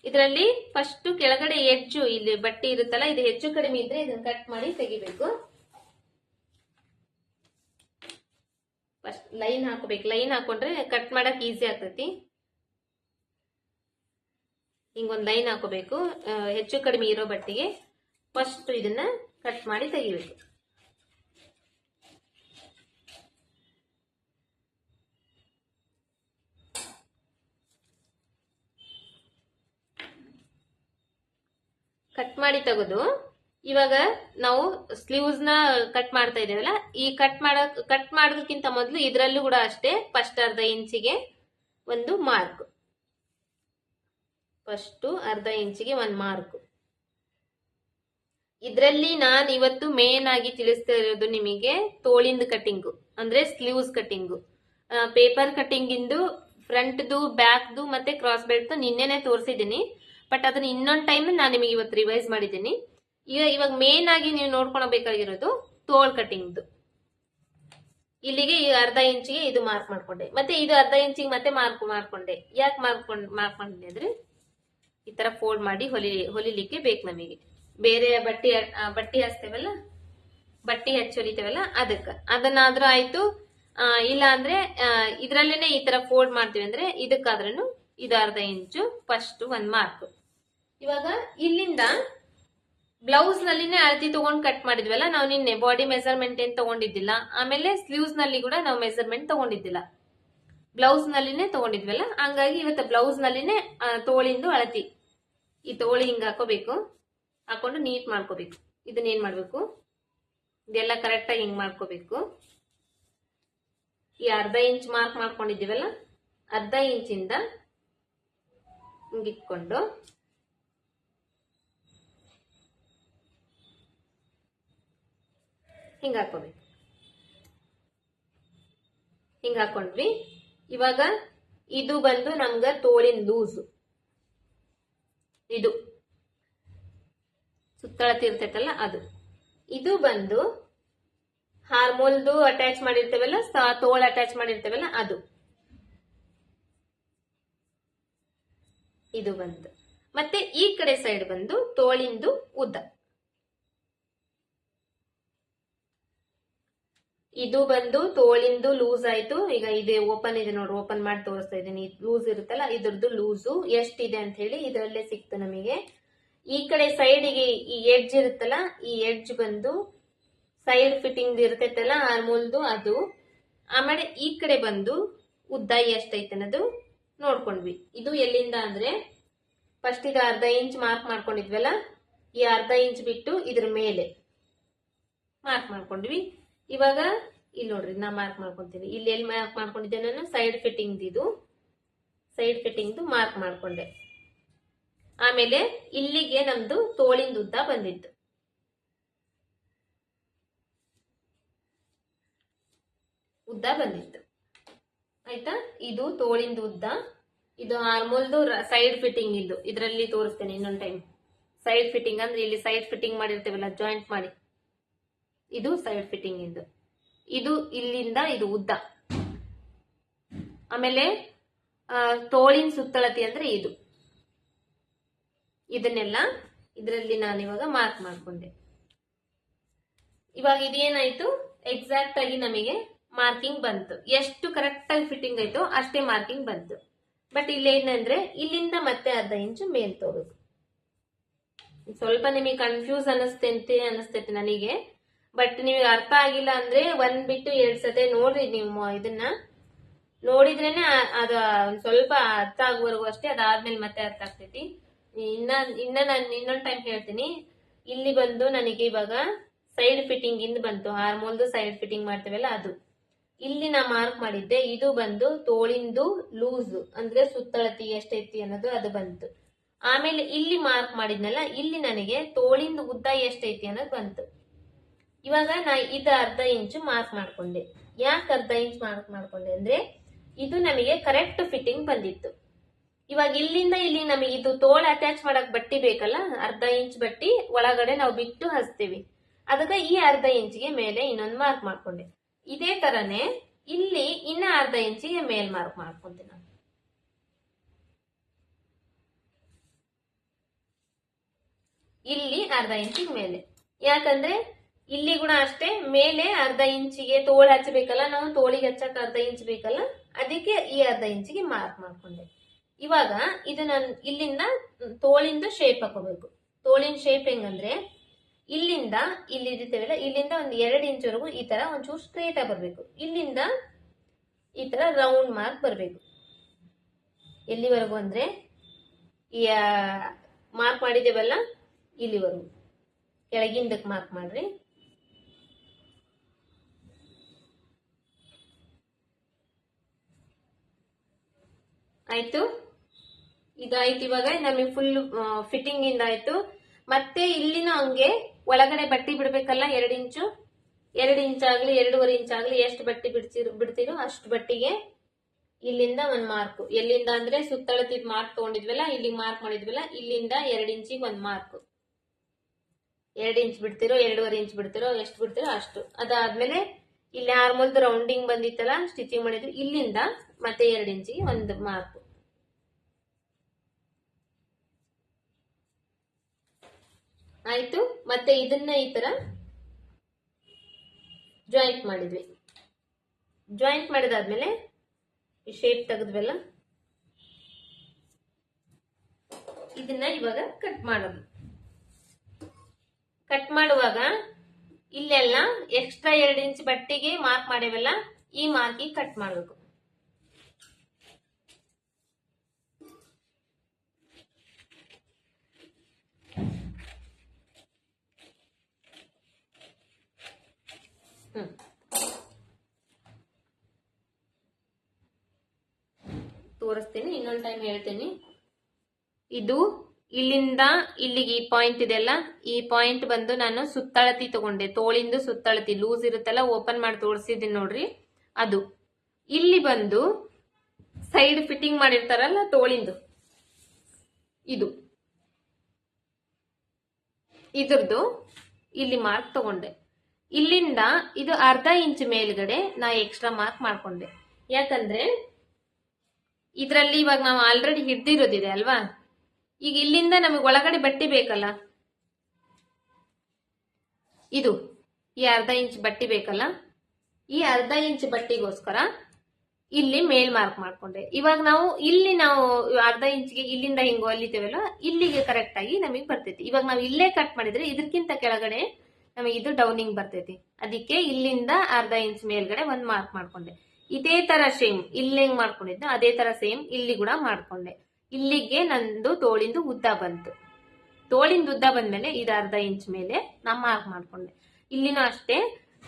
ಇದರಲ್ಲಿ ಫಸ್ಟ್ ಕೆಳಗಡೆ ಎಡ್ಜು ಇಲ್ಲಿ ಬಟ್ಟೆ ಇರುತ್ತಲ್ಲ, ಇದು ಹೆಚ್ಚು ಕಡಿಮೆ ಇದ್ರೆ ಇದನ್ನ ಕಟ್ ಮಾಡಿ ತೆಗಿಬೇಕು. ಫಸ್ಟ್ ಲೈನ್ ಹಾಕೋಬೇಕು. ಲೈನ್ ಹಾಕೊಂಡ್ರೆ ಕಟ್ ಮಾಡಕ್ ಈಸಿ ಆಗ್ತೈತಿ. ಹಿಂಗೊಂದು ಲೈನ್ ಹಾಕೋಬೇಕು. ಹೆಚ್ಚು ಕಡಿಮೆ ಇರೋ ಬಟ್ಟೆಗೆ ಫಸ್ಟ್ ಇದನ್ನ ಕಟ್ ಮಾಡಿ ತೆಗಿಬೇಕು. ಕಟ್ ಮಾಡಿ ತೆಗೆದು ಇವಾಗ ನಾವು ಸ್ಲೀವ್ಸ್ ನ ಕಟ್ ಮಾಡ್ತಾ ಇದ್ದೇವಲ್ಲ, ಈ ಕಟ್ ಮಾಡೋದಕ್ಕಿಂತ ಮೊದಲು ಇದ್ರಲ್ಲೂ ಕೂಡ ಅಷ್ಟೇ ಫಸ್ಟ್ ಅರ್ಧ ಇಂಚಿಗೆ ಒಂದು ಮಾರ್ಕ್, ಫಸ್ಟ್ ಅರ್ಧ ಇಂಚಿಗೆ ಒಂದು ಮಾರ್ಕ್. ಇದರಲ್ಲಿ ನಾನು ಇವತ್ತು ಮೇನ್ ಆಗಿ ತಿಳಿಸ್ತಾ ಇರೋದು ನಿಮಗೆ ತೋಳಿಂದ ಕಟಿಂಗು, ಅಂದ್ರೆ ಸ್ಲೀವ್ಸ್ ಕಟಿಂಗು. ಪೇಪರ್ ಕಟಿಂಗ್ ಇಂದು ಫ್ರಂಟ್ದು, ಬ್ಯಾಕ್ದು ಮತ್ತೆ ಕ್ರಾಸ್ ಬೆಲ್ಟ್ ನಿನ್ನೆನೆ ತೋರಿಸಿದ್ದೀನಿ. ಬಟ್ ಅದನ್ನ ಇನ್ನೊಂದು ಟೈಮ್ ನಾನು ನಿಮಗೆ ಇವತ್ತು ರಿವೈಸ್ ಮಾಡಿದ್ದೀನಿ. ಇವಾಗ ಮೇನ್ ಆಗಿ ನೀವು ನೋಡ್ಕೊಳ್ಬೇಕಾಗಿರೋದು ತೋಳ್ ಕಟಿಂಗ್ದು. ಇಲ್ಲಿಗೆ ಈ ಅರ್ಧ ಇಂಚಿಗೆ ಇದು ಮಾರ್ಕ್ ಮಾಡ್ಕೊಂಡೆ, ಮತ್ತೆ ಇದು ಅರ್ಧ ಇಂಚಿಗೆ ಮತ್ತೆ ಮಾರ್ಕ್ ಮಾಡ್ಕೊಂಡೆ. ಯಾಕೆ ಮಾಡ್ಕೊಂಡೆ ಅಂದ್ರೆ ಈ ತರ ಫೋಲ್ಡ್ ಮಾಡಿ ಹೊಲಿಲಿಕ್ಕೆ ಬೇಕು ನಮಗೆ. ಬೇರೆ ಬಟ್ಟಿ ಹಚ್ತೇವಲ್ಲ, ಬಟ್ಟಿ ಹಚ್ಚಿ ಹೊಲಿತೇವಲ್ಲ ಅದನ್ನಾದ್ರೂ ಆಯ್ತು. ಇಲ್ಲ ಅಂದ್ರೆ ಇದ್ರಲ್ಲೇನೆ ಈ ತರ ಫೋಲ್ಡ್ ಮಾಡ್ತೀವಿ ಅಂದ್ರೆ ಇದಕ್ಕಾದ್ರೂ ಇದು ಅರ್ಧ ಇಂಚು ಫಸ್ಟ್ ಒಂದ್ ಮಾರ್ಕ್. ಇವಾಗ ಇಲ್ಲಿಂದ ಬ್ಲೌಸ್ ನಲ್ಲಿನೇ ಅಳತಿ ತಗೊಂಡ್ ಕಟ್ ಮಾಡಿದ್ವಲ್ಲ ನಾವು ನಿನ್ನೆ, ಬಾಡಿ ಮೆಜರ್ಮೆಂಟ್ ಏನ್ ತಗೊಂಡಿದ್ದಿಲ್ಲ. ಆಮೇಲೆ ಸ್ಲೀವ್ಸ್ ನಲ್ಲಿ ಕೂಡ ನಾವು ಮೆಜರ್ಮೆಂಟ್ ತಗೊಂಡಿದ್ದಿಲ್ಲ, ಬ್ಲೌಸ್ ನಲ್ಲಿನೇ ತಗೊಂಡಿದ್ವಲ್ಲ. ಹಂಗಾಗಿ ಇವತ್ತು ಬ್ಲೌಸ್ ನಲ್ಲಿನೇ ತೋಳಿಂದು ಅಳತಿ. ಈ ತೋಳಿ ಹಿಂಗ್ ಹಾಕೋಬೇಕು, ಹಾಕೊಂಡು ನೀಟ್ ಮಾಡ್ಕೋಬೇಕು. ಇದನ್ನ ಏನ್ ಮಾಡ್ಬೇಕು, ಇದೆಲ್ಲ ಕರೆಕ್ಟ್ ಆಗಿ ಹಿಂಗ್ ಮಾಡ್ಕೋಬೇಕು. ಈ ಅರ್ಧ ಇಂಚ್ ಮಾರ್ಕ್ ಮಾಡ್ಕೊಂಡಿದ್ದೀವಲ್ಲ, ಅರ್ಧ ಇಂಚಿಂದ ಹಿಂಗಿಟ್ಕೊಂಡು ಹಿಂಗ ಹಾಕೋಬೇಕು. ಹಿಂಗ ಹಾಕೊಂಡ್ವಿ. ಇವಾಗ ಇದು ಬಂದು ನಮ್ಗ ತೋಳಿನ ಲೂಸ್, ಇದು ಸುತ್ತಳತಿ ಇರ್ತೈತಲ್ಲ ಅದು. ಇದು ಬಂದು ಹಾರ್ಮೋಲ್ದು ಅಟ್ಯಾಚ್ ಮಾಡಿರ್ತೇವಲ್ಲ, ತೋಳ್ ಅಟ್ಯಾಚ್ ಮಾಡಿರ್ತೇವಲ್ಲ ಅದು. ಇದು ಬಂದು ಮತ್ತೆ ಈ ಕಡೆ ಸೈಡ್ ಬಂದು ತೋಳಿಂದು ಉದ್ದ. ಇದು ಬಂದು ತೋಳಿಂದು ಲೂಸ್ ಆಯ್ತು. ಈಗ ಇದೆ ಓಪನ್ ಇದೆ ನೋಡ್ರಿ, ಓಪನ್ ಮಾಡಿ ತೋರಿಸ್ತಾ ಇದ್ದೀನಿ. ಲೂಸ್ ಇರುತ್ತಲ್ಲ ಇದ್ರದ್ದು ಲೂಸು ಎಷ್ಟಿದೆ ಅಂತ ಹೇಳಿ ಇದರಲ್ಲೇ ಸಿಕ್ತು ನಮಗೆ. ಈ ಕಡೆ ಸೈಡ್ಗೆ ಈ ಎಡ್ಜ್ ಇರುತ್ತಲ್ಲ, ಈ ಎಡ್ಜ್ ಬಂದು ಸೈಡ್ ಫಿಟ್ಟಿಂಗ್ ಇರ್ತೈತಲ್ಲ ಆರ್ಮೋಲ್ದು ಅದು. ಆಮೇಲೆ ಈ ಕಡೆ ಬಂದು ಉದ್ದ ಎಷ್ಟೈತೆ ಅನ್ನೋದು ನೋಡ್ಕೊಂಡ್ವಿ. ಇದು ಎಲ್ಲಿಂದ ಅಂದ್ರೆ ಫಸ್ಟ್ ಇದು ಅರ್ಧ ಇಂಚ್ ಮಾರ್ಕ್ ಮಾಡ್ಕೊಂಡಿದ್ವಲ್ಲ, ಈ ಅರ್ಧ ಇಂಚ್ ಬಿಟ್ಟು ಇದ್ರ ಮೇಲೆ ಮಾರ್ಕ್ ಮಾಡ್ಕೊಂಡ್ವಿ. ಇವಾಗ ಇಲ್ಲಿ ನೋಡ್ರಿ, ನಾ ಮಾರ್ಕ್ ಮಾಡ್ಕೊಂತೀನಿ. ಇಲ್ಲಿ ಎಲ್ಲಿ ಮಾರ್ಕ್ ಮಾಡ್ಕೊಂಡಿದ್ದೆ ನಾನು, ಸೈಡ್ ಫಿಟ್ಟಿಂಗ್, ಇದು ಸೈಡ್ ಫಿಟ್ಟಿಂಗ್ ಮಾರ್ಕ್ ಮಾಡ್ಕೊಂಡೆ. ಆಮೇಲೆ ಇಲ್ಲಿಗೆ ನಮ್ದು ತೋಳಿಂದ ಉದ್ದ ಬಂದಿತ್ತು. ಆಯ್ತಾ, ಇದು ತೋಳಿಂದ ಉದ್ದ. ಇದು ಆರ್ಮೋಲ್ದು ಸೈಡ್ ಫಿಟ್ಟಿಂಗ್ ಇದ್ದು, ಇದರಲ್ಲಿ ತೋರಿಸ್ತೇನೆ ಇನ್ನೊಂದು ಟೈಮ್. ಸೈಡ್ ಫಿಟ್ಟಿಂಗ್ ಅಂದ್ರೆ ಇಲ್ಲಿ ಸೈಡ್ ಫಿಟ್ಟಿಂಗ್ ಮಾಡಿರ್ತೇವಲ್ಲ ಜಾಯಿಂಟ್ ಮಾಡಿ, ಇದು ಸೈಡ್ ಫಿಟ್ಟಿಂಗ್ ಇಂದು. ಇದು ಇಲ್ಲಿಂದ ಇದು ಉದ್ದ. ಆಮೇಲೆ ತೋಳಿನ ಸುತ್ತಳತಿ ಅಂದ್ರೆ ಇದು. ಇದನ್ನೆಲ್ಲ ಇದರಲ್ಲಿ ನಾನು ಇವಾಗ ಮಾರ್ಕ್ ಮಾಡ್ಕೊಂಡೆ. ಇವಾಗ ಇದೇನಾಯ್ತು, ಎಕ್ಸಾಕ್ಟ್ ಆಗಿ ನಮಗೆ ಮಾರ್ಕಿಂಗ್ ಬಂತು. ಎಷ್ಟು ಕರೆಕ್ಟ್ ಆಗಿ ಫಿಟ್ಟಿಂಗ್ ಆಯ್ತು ಅಷ್ಟೇ ಮಾರ್ಕಿಂಗ್ ಬಂತು. ಬಟ್ ಇಲ್ಲಿ ಏನಂದ್ರೆ ಇಲ್ಲಿಂದ ಮತ್ತೆ ಅರ್ಧ ಇಂಚು ಮೇಲ್ ತಗೋಬೇಕು. ಸ್ವಲ್ಪ ನಿಮಗೆ ಕನ್ಫ್ಯೂಸ್ ಅನಿಸ್ತೈತೆ ನನಗೆ. ಬಟ್ ನಿಮಗೆ ಅರ್ಥ ಆಗಿಲ್ಲ ಅಂದ್ರೆ ಒಂದ್ ಬಿಟ್ಟು 2 ಸತಿ ನೋಡ್ರಿ. ನೀವು ಇದನ್ನ ನೋಡಿದ್ರೇನೆ ಅದ ಒಂದ್ ಸ್ವಲ್ಪ ಅರ್ಥ ಆಗುವವರೆಗೂ ಅಷ್ಟೇ, ಅದಾದ್ಮೇಲೆ ಮತ್ತೆ ಅರ್ಥ ಆಗ್ತೈತಿ. ನಾನು ಇನ್ನೊಂದ್ ಟೈಮ್ ಹೇಳ್ತೀನಿ. ಇಲ್ಲಿ ಬಂದು ನನಗೆ ಇವಾಗ ಸೈಡ್ ಫಿಟ್ಟಿಂಗ್ ಇಂದ ಬಂತು, ಹಾರ್ಮೋಲ್ದು ಸೈಡ್ ಫಿಟ್ಟಿಂಗ್ ಮಾಡ್ತೇವಲ್ಲ ಅದು. ಇಲ್ಲಿ ನಾ ಮಾರ್ಕ್ ಮಾಡಿದ್ದೆ, ಇದು ಬಂದು ತೋಳಿಂದು ಲೂಸ್ ಅಂದ್ರೆ ಸುತ್ತಳತಿ ಎಷ್ಟೈತಿ ಅನ್ನೋದು ಅದು ಬಂತು. ಆಮೇಲೆ ಇಲ್ಲಿ ಮಾರ್ಕ್ ಮಾಡಿದ್ನಲ್ಲ, ಇಲ್ಲಿ ನನಗೆ ತೋಳಿಂದ ಉದ್ದ ಎಷ್ಟೈತಿ ಅನ್ನೋದು ಬಂತು. ಇವಾಗ ನಾ ಇದು ಅರ್ಧ ಇಂಚು ಮಾರ್ಕ್ ಮಾಡ್ಕೊಂಡೆ. ಯಾಕೆ ಅರ್ಧ ಇಂಚ್ ಮಾರ್ಕ್ ಮಾಡ್ಕೊಂಡೆ ಅಂದ್ರೆ ಇದು ನಮಗೆ ಕರೆಕ್ಟ್ ಫಿಟ್ಟಿಂಗ್ ಬಂದಿತ್ತು. ಇವಾಗ ಇಲ್ಲಿಂದ ಇಲ್ಲಿ ನಮಗೆ ಇದು ತೋಳ ಅಟ್ಯಾಚ್ ಮಾಡಕ್ ಬಟ್ಟಿ ಬೇಕಲ್ಲ, ಅರ್ಧ ಇಂಚ್ ಬಟ್ಟಿ ಒಳಗಡೆ ನಾವು ಬಿಟ್ಟು ಹಚ್ತೀವಿ. ಅದಕ್ಕೆ ಈ ಅರ್ಧ ಇಂಚಿಗೆ ಮೇಲೆ ಇನ್ನೊಂದು ಮಾರ್ಕ್ ಮಾಡ್ಕೊಂಡೆ. ಇದೇ ತರನೇ ಇಲ್ಲಿ ಇನ್ನ ಅರ್ಧ ಇಂಚಿಗೆ ಮೇಲ್ ಮಾರ್ಕ್ ಮಾಡ್ಕೊಂತೀನಿ ನಾನು. ಇಲ್ಲಿ ಅರ್ಧ ಇಂಚಿಗೆ ಮೇಲೆ, ಯಾಕಂದ್ರೆ ಇಲ್ಲಿ ಕೂಡ ಅಷ್ಟೇ ಮೇಲೆ ಅರ್ಧ ಇಂಚಿಗೆ ತೋಳು ಹಚ್ಚಬೇಕಲ್ಲ, ನಾವು ತೋಳಿಗೆ ಹಚ್ಚಕ್ ಅರ್ಧ ಇಂಚ್ ಬೇಕಲ್ಲ, ಅದಕ್ಕೆ ಈ ಅರ್ಧ ಇಂಚಿಗೆ ಮಾರ್ಕ್ ಮಾಡ್ಕೊಂಡೆ. ಇವಾಗ ಇದು ನಾನು ಇಲ್ಲಿಂದ ತೋಳಿಂದ ಶೇಪ್ ಹಾಕೋಬೇಕು. ತೋಳಿನ ಶೇಪ್ ಹೆಂಗಂದ್ರೆ ಇಲ್ಲಿಂದ ಇಲ್ಲಿ ಇರ್ತೇವಲ್ಲ, ಇಲ್ಲಿಂದ ಒಂದು 2 ಇಂಚ್ವರೆಗೂ ಈ ತರ ಒಂಚೂರು ಸ್ಟ್ರೇಟ್ ಆಗಿ ಬರ್ಬೇಕು. ಇಲ್ಲಿಂದ ಈ ತರ ರೌಂಡ್ ಮಾರ್ಕ್ ಬರ್ಬೇಕು. ಎಲ್ಲಿವರೆಗೂ ಅಂದ್ರೆ ಈ ಮಾರ್ಕ್ ಮಾಡಿದೇವಲ್ಲ ಇಲ್ಲಿವರೆಗೂ. ಕೆಳಗಿಂದಕ್ಕೆ ಮಾರ್ಕ್ ಮಾಡ್ರಿ. ಆಯ್ತು, ಇದಾಯ್ತು. ಇವಾಗ ನಮಗೆ ಫುಲ್ ಫಿಟ್ಟಿಂಗ್ ಇಂದ ಆಯ್ತು. ಮತ್ತೆ ಇಲ್ಲಿನ ಹಂಗೆ ಒಳಗಡೆ ಬಟ್ಟಿ ಬಿಡ್ಬೇಕಲ್ಲ, 2 ಇಂಚು, 2 ಇಂಚ್ ಆಗ್ಲಿ 2.5 ಇಂಚ್ ಆಗ್ಲಿ ಎಷ್ಟು ಬಟ್ಟಿ ಬಿಡ್ತಿರೋ ಅಷ್ಟು ಬಟ್ಟಿಗೆ ಇಲ್ಲಿಂದ ಒಂದ್ ಮಾರ್ಕ್. ಎಲ್ಲಿಂದ ಅಂದ್ರೆ ಸುತ್ತಳತಿದ್ ಮಾರ್ಕ್ ತಗೊಂಡಿದ್ವಲ್ಲ, ಇಲ್ಲಿಗೆ ಮಾರ್ಕ್ ಮಾಡಿದ್ವಲ್ಲ, ಇಲ್ಲಿಂದ 2 ಇಂಚಿಗೆ ಒಂದ್ ಮಾರ್ಕ್. 2 ಇಂಚ್ ಬಿಡ್ತಿರೋ 2.5 ಇಂಚ್ ಬಿಡ್ತಿರೋ ಎಷ್ಟು ಬಿಡ್ತಿರೋ ಅಷ್ಟು. ಅದಾದ್ಮೇಲೆ ಇಲ್ಲಿ ಆರ್ಮೋಲ್ದು ರೌಂಡಿಂಗ್ ಬಂದಿತ್ತಲ್ಲ, ಸ್ಟಿಚಿಂಗ್ ಮಾಡಿದ್ವಿ, ಇಲ್ಲಿಂದ ಮತ್ತೆ 2 ಇಂಚಿಗೆ ಒಂದು ಮಾರ್ಕ್. ಆಯ್ತು. ಮತ್ತೆ ಇದನ್ನ ಈ ತರ ಜಾಯಿಂಟ್ ಮಾಡಿದ್ವಿ. ಜಾಯಿಂಟ್ ಮಾಡಿದಾದ್ಮೇಲೆ ಈ ಶೇಪ್ ತೆಗೆದ್ವಲ್ಲ, ಇದನ್ನ ಇವಾಗ ಕಟ್ ಮಾಡೋದು. ಕಟ್ ಮಾಡುವಾಗ ಇಲ್ಲೆಲ್ಲ ಎಕ್ಸ್ಟ್ರಾ 2 ಇಂಚ್ ಬಟ್ಟಿಗೆ ಮಾರ್ಕ್ ಮಾಡಿವಲ್ಲ, ಈ ಮಾರ್ಕಿಗೆ ಕಟ್ ಮಾಡಬೇಕು. ತೋರಿಸ್ತೀನಿ, ಇನ್ನೊಂದು ಟೈಮ್ ಹೇಳ್ತೀನಿ. ಇದು ಇಲ್ಲಿಂದ ಇಲ್ಲಿಗೆ ಈ ಪಾಯಿಂಟ್ ಇದೆಲ್ಲ, ಈ ಪಾಯಿಂಟ್ ಬಂದು ನಾನು ಸುತ್ತಳತಿ ತಗೊಂಡೆ. ತೋಳಿಂದು ಸುತ್ತಳತಿ ಲೂಸ್ ಇರುತ್ತಲ್ಲ, ಓಪನ್ ಮಾಡಿ ತೋರಿಸಿದ್ದೀನಿ ನೋಡ್ರಿ, ಅದು. ಇಲ್ಲಿ ಬಂದು ಸೈಡ್ ಫಿಟ್ಟಿಂಗ್ ಮಾಡಿರ್ತಾರಲ್ಲ ತೋಳಿಂದು, ಇದು ಇದ್ರದ್ದು ಇಲ್ಲಿ ಮಾರ್ಕ್ ತಗೊಂಡೆ. ಇಲ್ಲಿಂದ ಇದು ಅರ್ಧ ಇಂಚ್ ಮೇಲ್ಗಡೆ ನಾ ಎಕ್ಸ್ಟ್ರಾ ಮಾರ್ಕ್ ಮಾಡ್ಕೊಂಡೆ. ಯಾಕಂದ್ರೆ ಇದ್ರಲ್ಲಿ ಇವಾಗ ನಾವು ಆಲ್ರೆಡಿ ಹಿಡ್ದಿರೋದಿದೆ ಅಲ್ವಾ, ಈಗ ಇಲ್ಲಿಂದ ನಮಗೆ ಒಳಗಡೆ ಬಟ್ಟೆ ಬೇಕಲ್ಲ, ಇದು ಈ ಅರ್ಧ ಇಂಚ್ ಬಟ್ಟೆ ಬೇಕಲ್ಲ, ಈ ಅರ್ಧ ಇಂಚ್ ಬಟ್ಟೆಗೋಸ್ಕರ ಇಲ್ಲಿ ಮೇಲ್ ಮಾರ್ಕ್ ಮಾಡ್ಕೊಂಡೆ. ಇವಾಗ ನಾವು ಅರ್ಧ ಇಂಚ್ಗೆ ಇಲ್ಲಿಂದ ಹಿಂಗ ಹೊಲಿತೇವಲ್ಲ, ಇಲ್ಲಿಗೆ ಕರೆಕ್ಟ್ ಆಗಿ ನಮಗೆ ಬರ್ತೈತಿ. ಇವಾಗ ನಾವು ಇಲ್ಲೇ ಕಟ್ ಮಾಡಿದ್ರೆ ಇದಕ್ಕಿಂತ ಕೆಳಗಡೆ ನಮಗೆ ಇದು ಡೌನಿಂಗ್ ಬರ್ತೈತಿ. ಅದಕ್ಕೆ ಇಲ್ಲಿಂದ ಅರ್ಧ ಇಂಚ್ ಮೇಲ್ಗಡೆ ಒಂದ್ ಮಾರ್ಕ್ ಮಾಡ್ಕೊಂಡೆ. ಇದೇ ತರ ಸೇಮ್ ಇಲ್ಲಿ ಹೆಂಗ್ ಮಾಡ್ಕೊಂಡಿದ್ದೆ ಅದೇ ತರ ಸೇಮ್ ಇಲ್ಲಿ ಕೂಡ ಮಾಡ್ಕೊಂಡೆ. ಇಲ್ಲಿಗೆ ನಂದು ತೋಳಿಂದು ಉದ್ದ ಬಂತು. ತೋಳಿಂದ ಉದ್ದ ಬಂದ್ಮೇಲೆ ಇದು ಅರ್ಧ ಇಂಚ್ ಮೇಲೆ ನಾ ಮಾರ್ಕ್ ಮಾಡ್ಕೊಂಡೆ. ಇಲ್ಲಿನೂ ಅಷ್ಟೇ,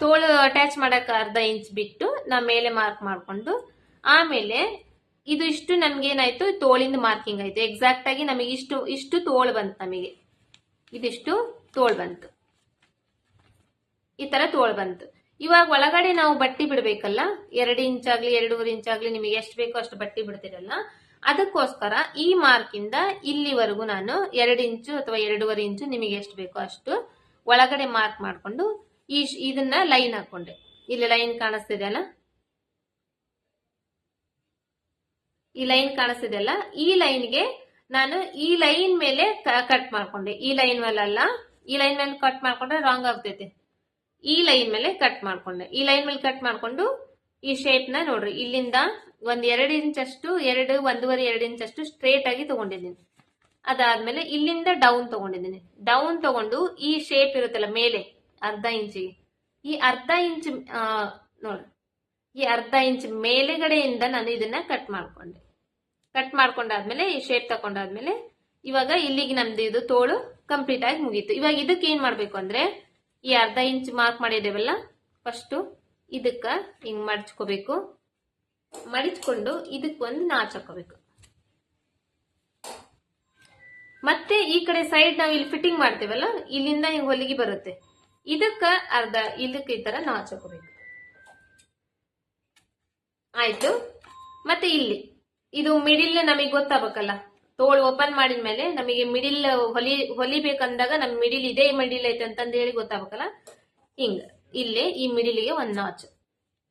ತೋಳು ಅಟ್ಯಾಚ್ ಮಾಡಕ್ ಅರ್ಧ ಇಂಚ್ ಬಿಟ್ಟು ನಾ ಮೇಲೆ ಮಾರ್ಕ್ ಮಾಡ್ಕೊಂಡು, ಆಮೇಲೆ ಇದು ಇಷ್ಟು ನಮ್ಗೇನಾಯ್ತು, ತೋಳಿಂದ ಮಾರ್ಕಿಂಗ್ ಆಯ್ತು. ಎಕ್ಸಾಕ್ಟ್ ಆಗಿ ನಮಗೆ ಇಷ್ಟು ತೋಳು ಬಂತು. ನಮಗೆ ಇದಿಷ್ಟು ತೋಳು ಬಂತು, ಈ ತರ ತೋಳು ಬಂತು. ಇವಾಗ ಒಳಗಡೆ ನಾವು ಬಟ್ಟಿ ಬಿಡ್ಬೇಕಲ್ಲ, 2 ಇಂಚ್ ಆಗ್ಲಿ 2.5 ಇಂಚ್ ಆಗ್ಲಿ ನಿಮಗೆ ಎಷ್ಟು ಬೇಕೋ ಅಷ್ಟು ಬಟ್ಟಿ ಬಿಡ್ತಿರಲ್ಲ, ಅದಕ್ಕೋಸ್ಕರ ಈ ಮಾರ್ಕ್ ಇಂದ ಇಲ್ಲಿವರೆಗೂ ನಾನು 2 ಇಂಚು ಅಥವಾ 2.5 ಇಂಚು ನಿಮಗೆ ಎಷ್ಟು ಬೇಕೋ ಅಷ್ಟು ಒಳಗಡೆ ಮಾರ್ಕ್ ಮಾಡ್ಕೊಂಡು ಇದನ್ನ ಲೈನ್ ಹಾಕೊಂಡೆ. ಇಲ್ಲಿ ಲೈನ್ ಕಾಣಿಸ್ತಿದೆ ಅಲ್ಲ, ಈ ಲೈನ್ ಕಾಣಿಸ್ತಿದೆ ಅಲ್ಲ, ಈ ಲೈನ್ಗೆ ನಾನು ಈ ಲೈನ್ ಮೇಲೆ ಕಟ್ ಮಾಡ್ಕೊಂಡೆ. ಈ ಲೈನ್ ಮೇಲೆ ಅಲ್ಲ, ಈ ಲೈನ್ ಮೇಲೆ ಕಟ್ ಮಾಡ್ಕೊಂಡ್ರೆ ರಾಂಗ್ ಆಗ್ತೈತೆ. ಈ ಲೈನ್ ಮೇಲೆ ಕಟ್ ಮಾಡ್ಕೊಂಡೆ. ಈ ಲೈನ್ ಮೇಲೆ ಕಟ್ ಮಾಡ್ಕೊಂಡು ಈ ಶೇಪ್ ನ ನೋಡ್ರಿ, ಇಲ್ಲಿಂದ ಒಂದ್ 2 ಇಂಚ್ ಅಷ್ಟು 1.5-2 ಇಂಚ್ ಅಷ್ಟು ಸ್ಟ್ರೇಟ್ ಆಗಿ ತಗೊಂಡಿದ್ದೀನಿ. ಅದಾದ್ಮೇಲೆ ಇಲ್ಲಿಂದ ಡೌನ್ ತಗೊಂಡಿದ್ದೀನಿ. ಡೌನ್ ತಗೊಂಡು ಈ ಶೇಪ್ ಇರುತ್ತಲ್ಲ ಮೇಲೆ ಅರ್ಧ ಇಂಚಿಗೆ, ಈ ಅರ್ಧ ಇಂಚ್ ನೋಡ್ರಿ, ಈ ಅರ್ಧ ಇಂಚ್ ಮೇಲೆಗಡೆಯಿಂದ ನಾನು ಇದನ್ನ ಕಟ್ ಮಾಡ್ಕೊಂಡೆ. ಕಟ್ ಮಾಡ್ಕೊಂಡಾದ್ಮೇಲೆ ಈ ಶೇಪ್ ತಕೊಂಡಾದ್ಮೇಲೆ ಇವಾಗ ಇಲ್ಲಿಗೆ ನಮ್ದು ಇದು ತೋಳು ಕಂಪ್ಲೀಟ್ ಆಗಿ ಮುಗೀತು. ಇವಾಗ ಇದಕ್ಕೆ ಏನ್ ಮಾಡ್ಬೇಕು ಅಂದ್ರೆ, ಈ ಅರ್ಧ ಇಂಚ್ ಮಾರ್ಕ್ ಮಾಡಿದೇವಲ್ಲ, ಫಸ್ಟ್ ಇದಕ್ಕ ಹಿಂಗ್ ಮಡ್ಚ್ಕೋಬೇಕು. ಮಡಿಚ್ಕೊಂಡು ಇದಕ್ಕೊಂದು ನಾಚ್ ಹಾಕೋಬೇಕು. ಮತ್ತೆ ಈ ಕಡೆ ಸೈಡ್ ನಾವು ಇಲ್ಲಿ ಫಿಟ್ಟಿಂಗ್ ಮಾಡ್ತೇವಲ್ಲ, ಇಲ್ಲಿಂದ ಹಿಂಗ್ ಹೊಲಿಗೆ ಬರುತ್ತೆ, ಇದಕ್ಕ ಇದಕ್ಕೆ ಈ ತರ ನಾಚ್ ಹಾಕೋಬೇಕು. ಆಯ್ತು. ಮತ್ತೆ ಇಲ್ಲಿ ಇದು ಮಿಡಿಲ್ ನಮಗೆ ಗೊತ್ತಾಗಬೇಕಲ್ಲ, ತೋಳು ಓಪನ್ ಮಾಡಿದ್ಮೇಲೆ ನಮಗೆ ಮಿಡಿಲ್ ಹೊಲಿಬೇಕಂದಾಗ ನಮ್ ಮಿಡಿಲ್ ಇದೇ ಮಿಡಿಲ್ ಐತೆ ಅಂತಂದು ಹೇಳಿ ಗೊತ್ತಾಗಬೇಕಲ್ಲ. ಹಿಂಗ ಇಲ್ಲೇ ಈ ಮಿಡಿಲ್ಗೆ ಒಂದ್ ನಾಚ್.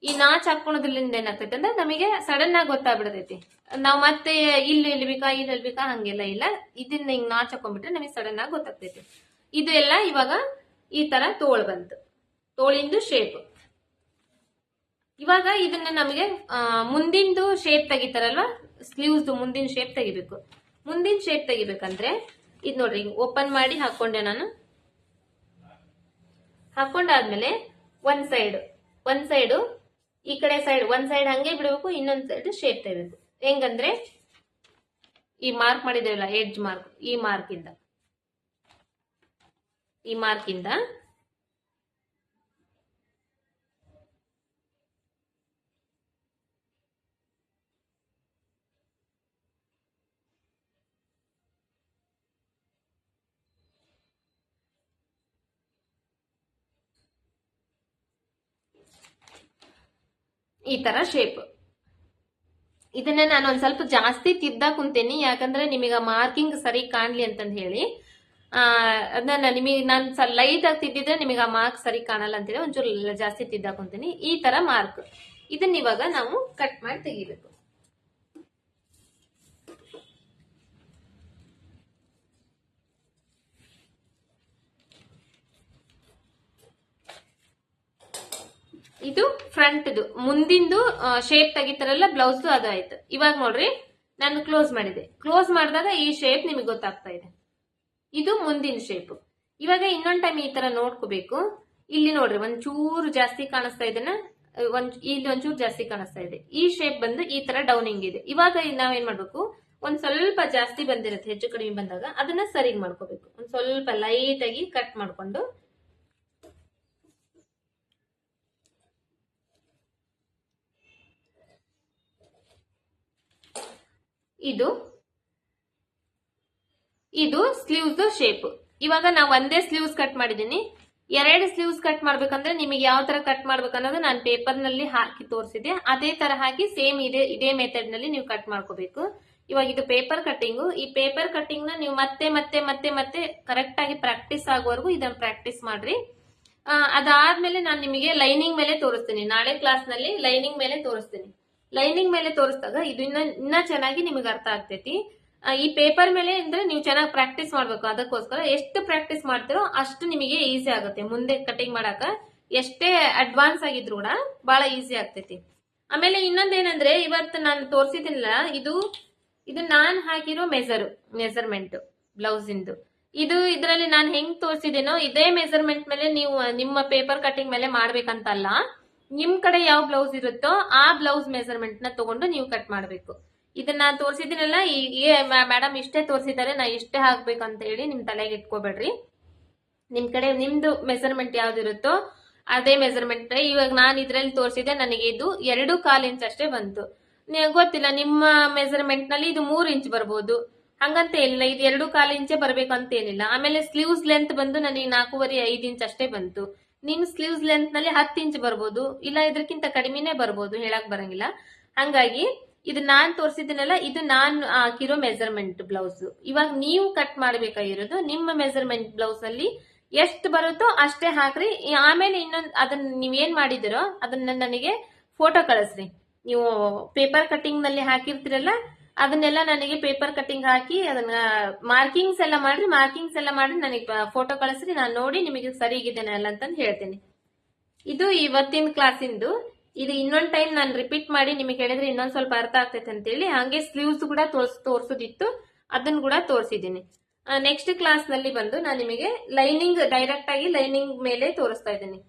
ಈ ನಾಚ್ ಹಾಕೋದ್ರಿಂದ ಏನಾಗ್ತೈತೆ ಅಂದ್ರೆ ನಮಗೆ ಸಡನ್ ಆಗಿ ಗೊತ್ತಾಗ್ಬಿಡ್ತೈತಿ. ನಾವ್ ಮತ್ತೆ ಇಲ್ಲಿ ಇಲ್ಬೇಕಾ ಹಂಗೆಲ್ಲ ಇಲ್ಲ. ಇದನ್ನ ಹಿಂಗ್ ನಾಚ್ ಹಾಕೊಂಡ್ಬಿಟ್ರೆ ನಮಗೆ ಸಡನ್ ಆಗಿ ಗೊತ್ತಾಗ್ತೈತಿ. ಇದು ಎಲ್ಲ ಇವಾಗ ಈ ತರ ತೋಳು ಬಂತು, ತೋಳಿಂದು ಶೇಪ್. ಇವಾಗ ಇದನ್ನ ನಮಗೆ ಮುಂದಿಂದು ಶೇಪ್ ತೆಗಿತಾರಲ್ವಾ, ಸ್ಲೀವ್ಸ್ ಮುಂದಿನ ಶೇಪ್ ತೆಗಿಬೇಕು. ಮುಂದಿನ ಶೇಪ್ ತೆಗಿಬೇಕಂದ್ರೆ ಇದು ನೋಡ್ರಿ, ಓಪನ್ ಮಾಡಿ ಹಾಕೊಂಡೆ ನಾನು. ಹಾಕೊಂಡಾದ್ಮೇಲೆ ಒಂದ್ ಸೈಡ್ ಈ ಕಡೆ ಸೈಡ್ ಒಂದ್ ಸೈಡ್ ಹಂಗೆ ಬಿಡಬೇಕು, ಇನ್ನೊಂದ್ ಸೈಡ್ ಶೇಪ್ ತೆಗಿಬೇಕು. ಹೆಂಗಂದ್ರೆ ಈ ಮಾರ್ಕ್ ಮಾಡಿದೇವಲ್ಲ ಎಡ್ಜ್ ಮಾರ್ಕ್, ಈ ಮಾರ್ಕ್ ಇಂದ ಈ ಮಾರ್ಕ್ ಇಂದ ಈ ತರ ಶೇಪ್. ಇದನ್ನ ನಾನು ಒಂದ್ ಸ್ವಲ್ಪ ಜಾಸ್ತಿ ತಿದ್ದಾಕ್ ಕುಂತೇನಿ, ಯಾಕಂದ್ರೆ ನಿಮಗೆ ಮಾರ್ಕಿಂಗ್ ಸರಿ ಕಾಣ್ಲಿ ಅಂತಂದ್ ಹೇಳಿ. ಅದನ್ನ ನಿಮಗೆ ನಾನು ಲೈಟ್ ಆಗಿ ತಿದ್ದಿದ್ರೆ ನಿಮಗೆ ಆ ಮಾರ್ಕ್ ಸರಿ ಕಾಣಲ್ಲ ಅಂತೇಳಿ ಒಂಚೂರು ಜಾಸ್ತಿ ತಿದ್ದಾಕ್ ಕುಂತೀನಿ. ಈ ತರ ಮಾರ್ಕ್ ಇದನ್ನ ಇವಾಗ ನಾವು ಕಟ್ ಮಾಡಿ ತೆಗಿಬೇಕು. ಇದು ಫ್ರಂಟ್ದು ಮುಂದಿಂದು ಶೇಪ್ ತೆಗಿತಾರಲ್ಲ ಬ್ಲೌಸ್, ಅದು ಆಯ್ತು. ಇವಾಗ ನೋಡ್ರಿ ನಾನು ಕ್ಲೋಸ್ ಮಾಡಿದೆ. ಕ್ಲೋಸ್ ಮಾಡಿದಾಗ ಈ ಶೇಪ್ ನಿಮಗೆ ಗೊತ್ತಾಗ್ತಾ ಇದೆ. ಇದು ಮುಂದಿನ ಶೇಪ್. ಇವಾಗ ಇನ್ನೊಂದ್ ಟೈಮ್ ಈ ತರ ನೋಡ್ಕೋಬೇಕು. ಇಲ್ಲಿ ನೋಡ್ರಿ ಒಂಚೂರು ಜಾಸ್ತಿ ಕಾಣಿಸ್ತಾ ಇದೆನಾ, ಇಲ್ಲಿ ಒಂಚೂರು ಜಾಸ್ತಿ ಕಾಣಿಸ್ತಾ ಇದೆ. ಈ ಶೇಪ್ ಬಂದು ಈ ತರ ಡೌನಿಂಗ್ ಇದೆ. ಇವಾಗ ನಾವೇನ್ ಮಾಡ್ಬೇಕು, ಒಂದ್ ಸ್ವಲ್ಪ ಜಾಸ್ತಿ ಬಂದಿರುತ್ತೆ, ಹೆಚ್ಚು ಕಡಿಮೆ ಬಂದಾಗ ಅದನ್ನ ಸರಿ ಮಾಡ್ಕೋಬೇಕು. ಒಂದ್ ಸ್ವಲ್ಪ ಲೈಟ್ ಆಗಿ ಕಟ್ ಮಾಡ್ಕೊಂಡು ಇದು ಸ್ಲೀವ್ಸ್ ಶೇಪ್. ಇವಾಗ ನಾವು ಒಂದೇ ಸ್ಲೀವ್ಸ್ ಕಟ್ ಮಾಡಿದೀನಿ. 2 ಸ್ಲೀವ್ಸ್ ಕಟ್ ಮಾಡ್ಬೇಕಂದ್ರೆ ನಿಮಗೆ ಯಾವ ತರ ಕಟ್ ಮಾಡ್ಬೇಕನ್ನೋದು ನಾನು ಪೇಪರ್ ನಲ್ಲಿ ಹಾಕಿ ತೋರಿಸಿದೆ. ಅದೇ ತರ ಹಾಕಿ ಸೇಮ್ ಇದೇ ಮೆಥಡ್ ನಲ್ಲಿ ನೀವು ಕಟ್ ಮಾಡ್ಕೋಬೇಕು. ಇವಾಗ ಇದು ಪೇಪರ್ ಕಟ್ಟಿಂಗು. ಈ ಪೇಪರ್ ಕಟ್ಟಿಂಗ್ ನ ನೀವು ಮತ್ತೆ ಮತ್ತೆ ಮತ್ತೆ ಮತ್ತೆ ಕರೆಕ್ಟ್ ಆಗಿ ಪ್ರಾಕ್ಟೀಸ್ ಆಗುವವರೆಗೂ ಇದನ್ನ ಪ್ರಾಕ್ಟೀಸ್ ಮಾಡ್ರಿ. ಅದಾದ್ಮೇಲೆ ನಾನು ನಿಮಗೆ ಲೈನಿಂಗ್ ಮೇಲೆ ತೋರಿಸ್ತೀನಿ. ನಾಳೆ ಕ್ಲಾಸ್ ನಲ್ಲಿ ಲೈನಿಂಗ್ ಮೇಲೆ ತೋರಿಸ್ತೀನಿ. ಲೈನಿಂಗ್ ಮೇಲೆ ತೋರಿಸಿದಾಗ ಇದು ಇನ್ನ ಚೆನ್ನಾಗಿ ನಿಮಗೆ ಅರ್ಥ ಆಗ್ತೈತಿ. ಈ ಪೇಪರ್ ಮೇಲೆ ಅಂದ್ರೆ ನೀವು ಚೆನ್ನಾಗಿ ಪ್ರಾಕ್ಟೀಸ್ ಮಾಡ್ಬೇಕು. ಅದಕ್ಕೋಸ್ಕರ ಎಷ್ಟು ಪ್ರಾಕ್ಟೀಸ್ ಮಾಡ್ತಿರೋ ಅಷ್ಟು ನಿಮಗೆ ಈಸಿ ಆಗುತ್ತೆ. ಮುಂದೆ ಕಟಿಂಗ್ ಮಾಡಾಕ ಎಷ್ಟೇ ಅಡ್ವಾನ್ಸ್ ಆಗಿದ್ರು ಕೂಡ ಬಹಳ ಈಸಿ ಆಗ್ತೈತಿ. ಆಮೇಲೆ ಇನ್ನೊಂದೇನಂದ್ರೆ ಇವತ್ತು ನಾನು ತೋರಿಸಿದಿಲ್ಲ, ಇದು ನಾನ್ ಹಾಕಿರೋ ಮೆಜರ್ಮೆಂಟ್ ಬ್ಲೌಸ್ ಇಂದು. ಇದರಲ್ಲಿ ನಾನು ಹೆಂಗ್ ತೋರಿಸಿದೇನೋ ಇದೇ ಮೆಜರ್ಮೆಂಟ್ ಮೇಲೆ ನೀವು ನಿಮ್ಮ ಪೇಪರ್ ಕಟಿಂಗ್ ಮೇಲೆ ಮಾಡ್ಬೇಕಂತಲ್ಲ. ನಿಮ್ ಕಡೆ ಯಾವ ಬ್ಲೌಸ್ ಇರುತ್ತೋ ಆ ಬ್ಲೌಸ್ ಮೆಜರ್ಮೆಂಟ್ ನ ತಗೊಂಡು ನೀವು ಕಟ್ ಮಾಡ್ಬೇಕು. ಇದನ್ನ ತೋರಿಸಿದಿನಲ್ಲ, ಮೇಡಮ್ ಇಷ್ಟೇ ತೋರಿಸಿದ್ದಾರೆ, ನಾ ಇಷ್ಟೇ ಹಾಕ್ಬೇಕಂತ ಹೇಳಿ ನಿಮ್ ತಲೆಗೆ ಇಟ್ಕೋಬೇಡ್ರಿ. ನಿಮ್ ಕಡೆ ನಿಮ್ದು ಮೆಜರ್ಮೆಂಟ್ ಯಾವ್ದಿರುತ್ತೋ ಅದೇ ಮೆಜರ್ಮೆಂಟ್. ಇವಾಗ ನಾನು ಇದ್ರಲ್ಲಿ ತೋರಿಸಿದೆ, ನನಗೆ ಇದು 2.25 ಇಂಚ್ ಅಷ್ಟೇ ಬಂತು. ಗೊತ್ತಿಲ್ಲ ನಿಮ್ಮ ಮೆಜರ್ಮೆಂಟ್ ನಲ್ಲಿ ಇದು 3 ಇಂಚ್ ಬರ್ಬೋದು, ಹಂಗಂತ ಏನಿಲ್ಲ. ಇದು 2.25 ಇಂಚೆ ಬರ್ಬೇಕಂತ ಏನಿಲ್ಲ. ಆಮೇಲೆ ಸ್ಲೀವ್ಸ್ ಲೆಂತ್ ಬಂದು ನನಗೆ 4.25 ಇಂಚ್ ಅಷ್ಟೇ ಬಂತು. ನಿಮ್ ಸ್ಲೀವ್ಸ್ ಲೆಂತ್ ನಲ್ಲಿ 10 ಇಂಚ್ ಬರ್ಬೋದು, ಇಲ್ಲ ಇದಕ್ಕಿಂತ ಕಡಿಮೆನೆ ಬರ್ಬೋದು, ಹೇಳಕ್ ಬರಂಗಿಲ್ಲ. ಹಂಗಾಗಿ ಇದು ನಾನ್ ತೋರಿಸಿದ್ದೀನಲ್ಲ, ಇದು ನಾನ್ ಹಾಕಿರೋ ಮೆಜರ್ಮೆಂಟ್ ಬ್ಲೌಸ್. ಇವಾಗ ನೀವು ಕಟ್ ಮಾಡ್ಬೇಕಾಗಿರೋದು ನಿಮ್ಮ ಮೆಜರ್ಮೆಂಟ್ ಬ್ಲೌಸ್ ಅಲ್ಲಿ ಎಷ್ಟು ಬರುತ್ತೋ ಅಷ್ಟೇ ಹಾಕ್ರಿ. ಆಮೇಲೆ ಅದನ್ನ ನೀವೇನ್ ಮಾಡಿದಿರೋ ಅದನ್ನ ನನಗೆ ಫೋಟೋ ಕಳಿಸ್ರಿ. ನೀವು ಪೇಪರ್ ಕಟಿಂಗ್ ನಲ್ಲಿ ಹಾಕಿರ್ತೀರಲ್ಲ ಅದನ್ನೆಲ್ಲ ನನಗೆ ಪೇಪರ್ ಕಟಿಂಗ್ ಹಾಕಿ ಅದನ್ನ ಮಾರ್ಕಿಂಗ್ಸ್ ಎಲ್ಲ ಮಾಡಿ ನನಗೆ ಫೋಟೋ ಕಳಿಸ್ರಿ. ನಾನು ನೋಡಿ ನಿಮಗೆ ಸರಿಗಿದ್ದೇನೆ ಅಲ್ಲ ಅಂತಂದು ಹೇಳ್ತೇನೆ. ಇದು ಇವತ್ತಿನ ಕ್ಲಾಸಿಂದು. ಇದು ಇನ್ನೊಂದ್ ಟೈಮ್ ನಾನು ರಿಪೀಟ್ ಮಾಡಿ ನಿಮಗೆ ಹೇಳಿದ್ರೆ ಇನ್ನೊಂದ್ ಸ್ವಲ್ಪ ಅರ್ಥ ಆಗ್ತೈತೆ ಅಂತೇಳಿ ಹಾಗೆ ಸ್ಲೀವ್ಸ್ ಕೂಡ ತೋರಿಸೋದಿತ್ತು, ಅದನ್ನ ಕೂಡ ತೋರಿಸಿದ್ದೀನಿ. ನೆಕ್ಸ್ಟ್ ಕ್ಲಾಸ್ ನಲ್ಲಿ ಬಂದು ನಾನು ನಿಮಗೆ ಲೈನಿಂಗ್ ಡೈರೆಕ್ಟ್ ಆಗಿ ಲೈನಿಂಗ್ ಮೇಲೆ ತೋರಿಸ್ತಾ ಇದ್ದೀನಿ.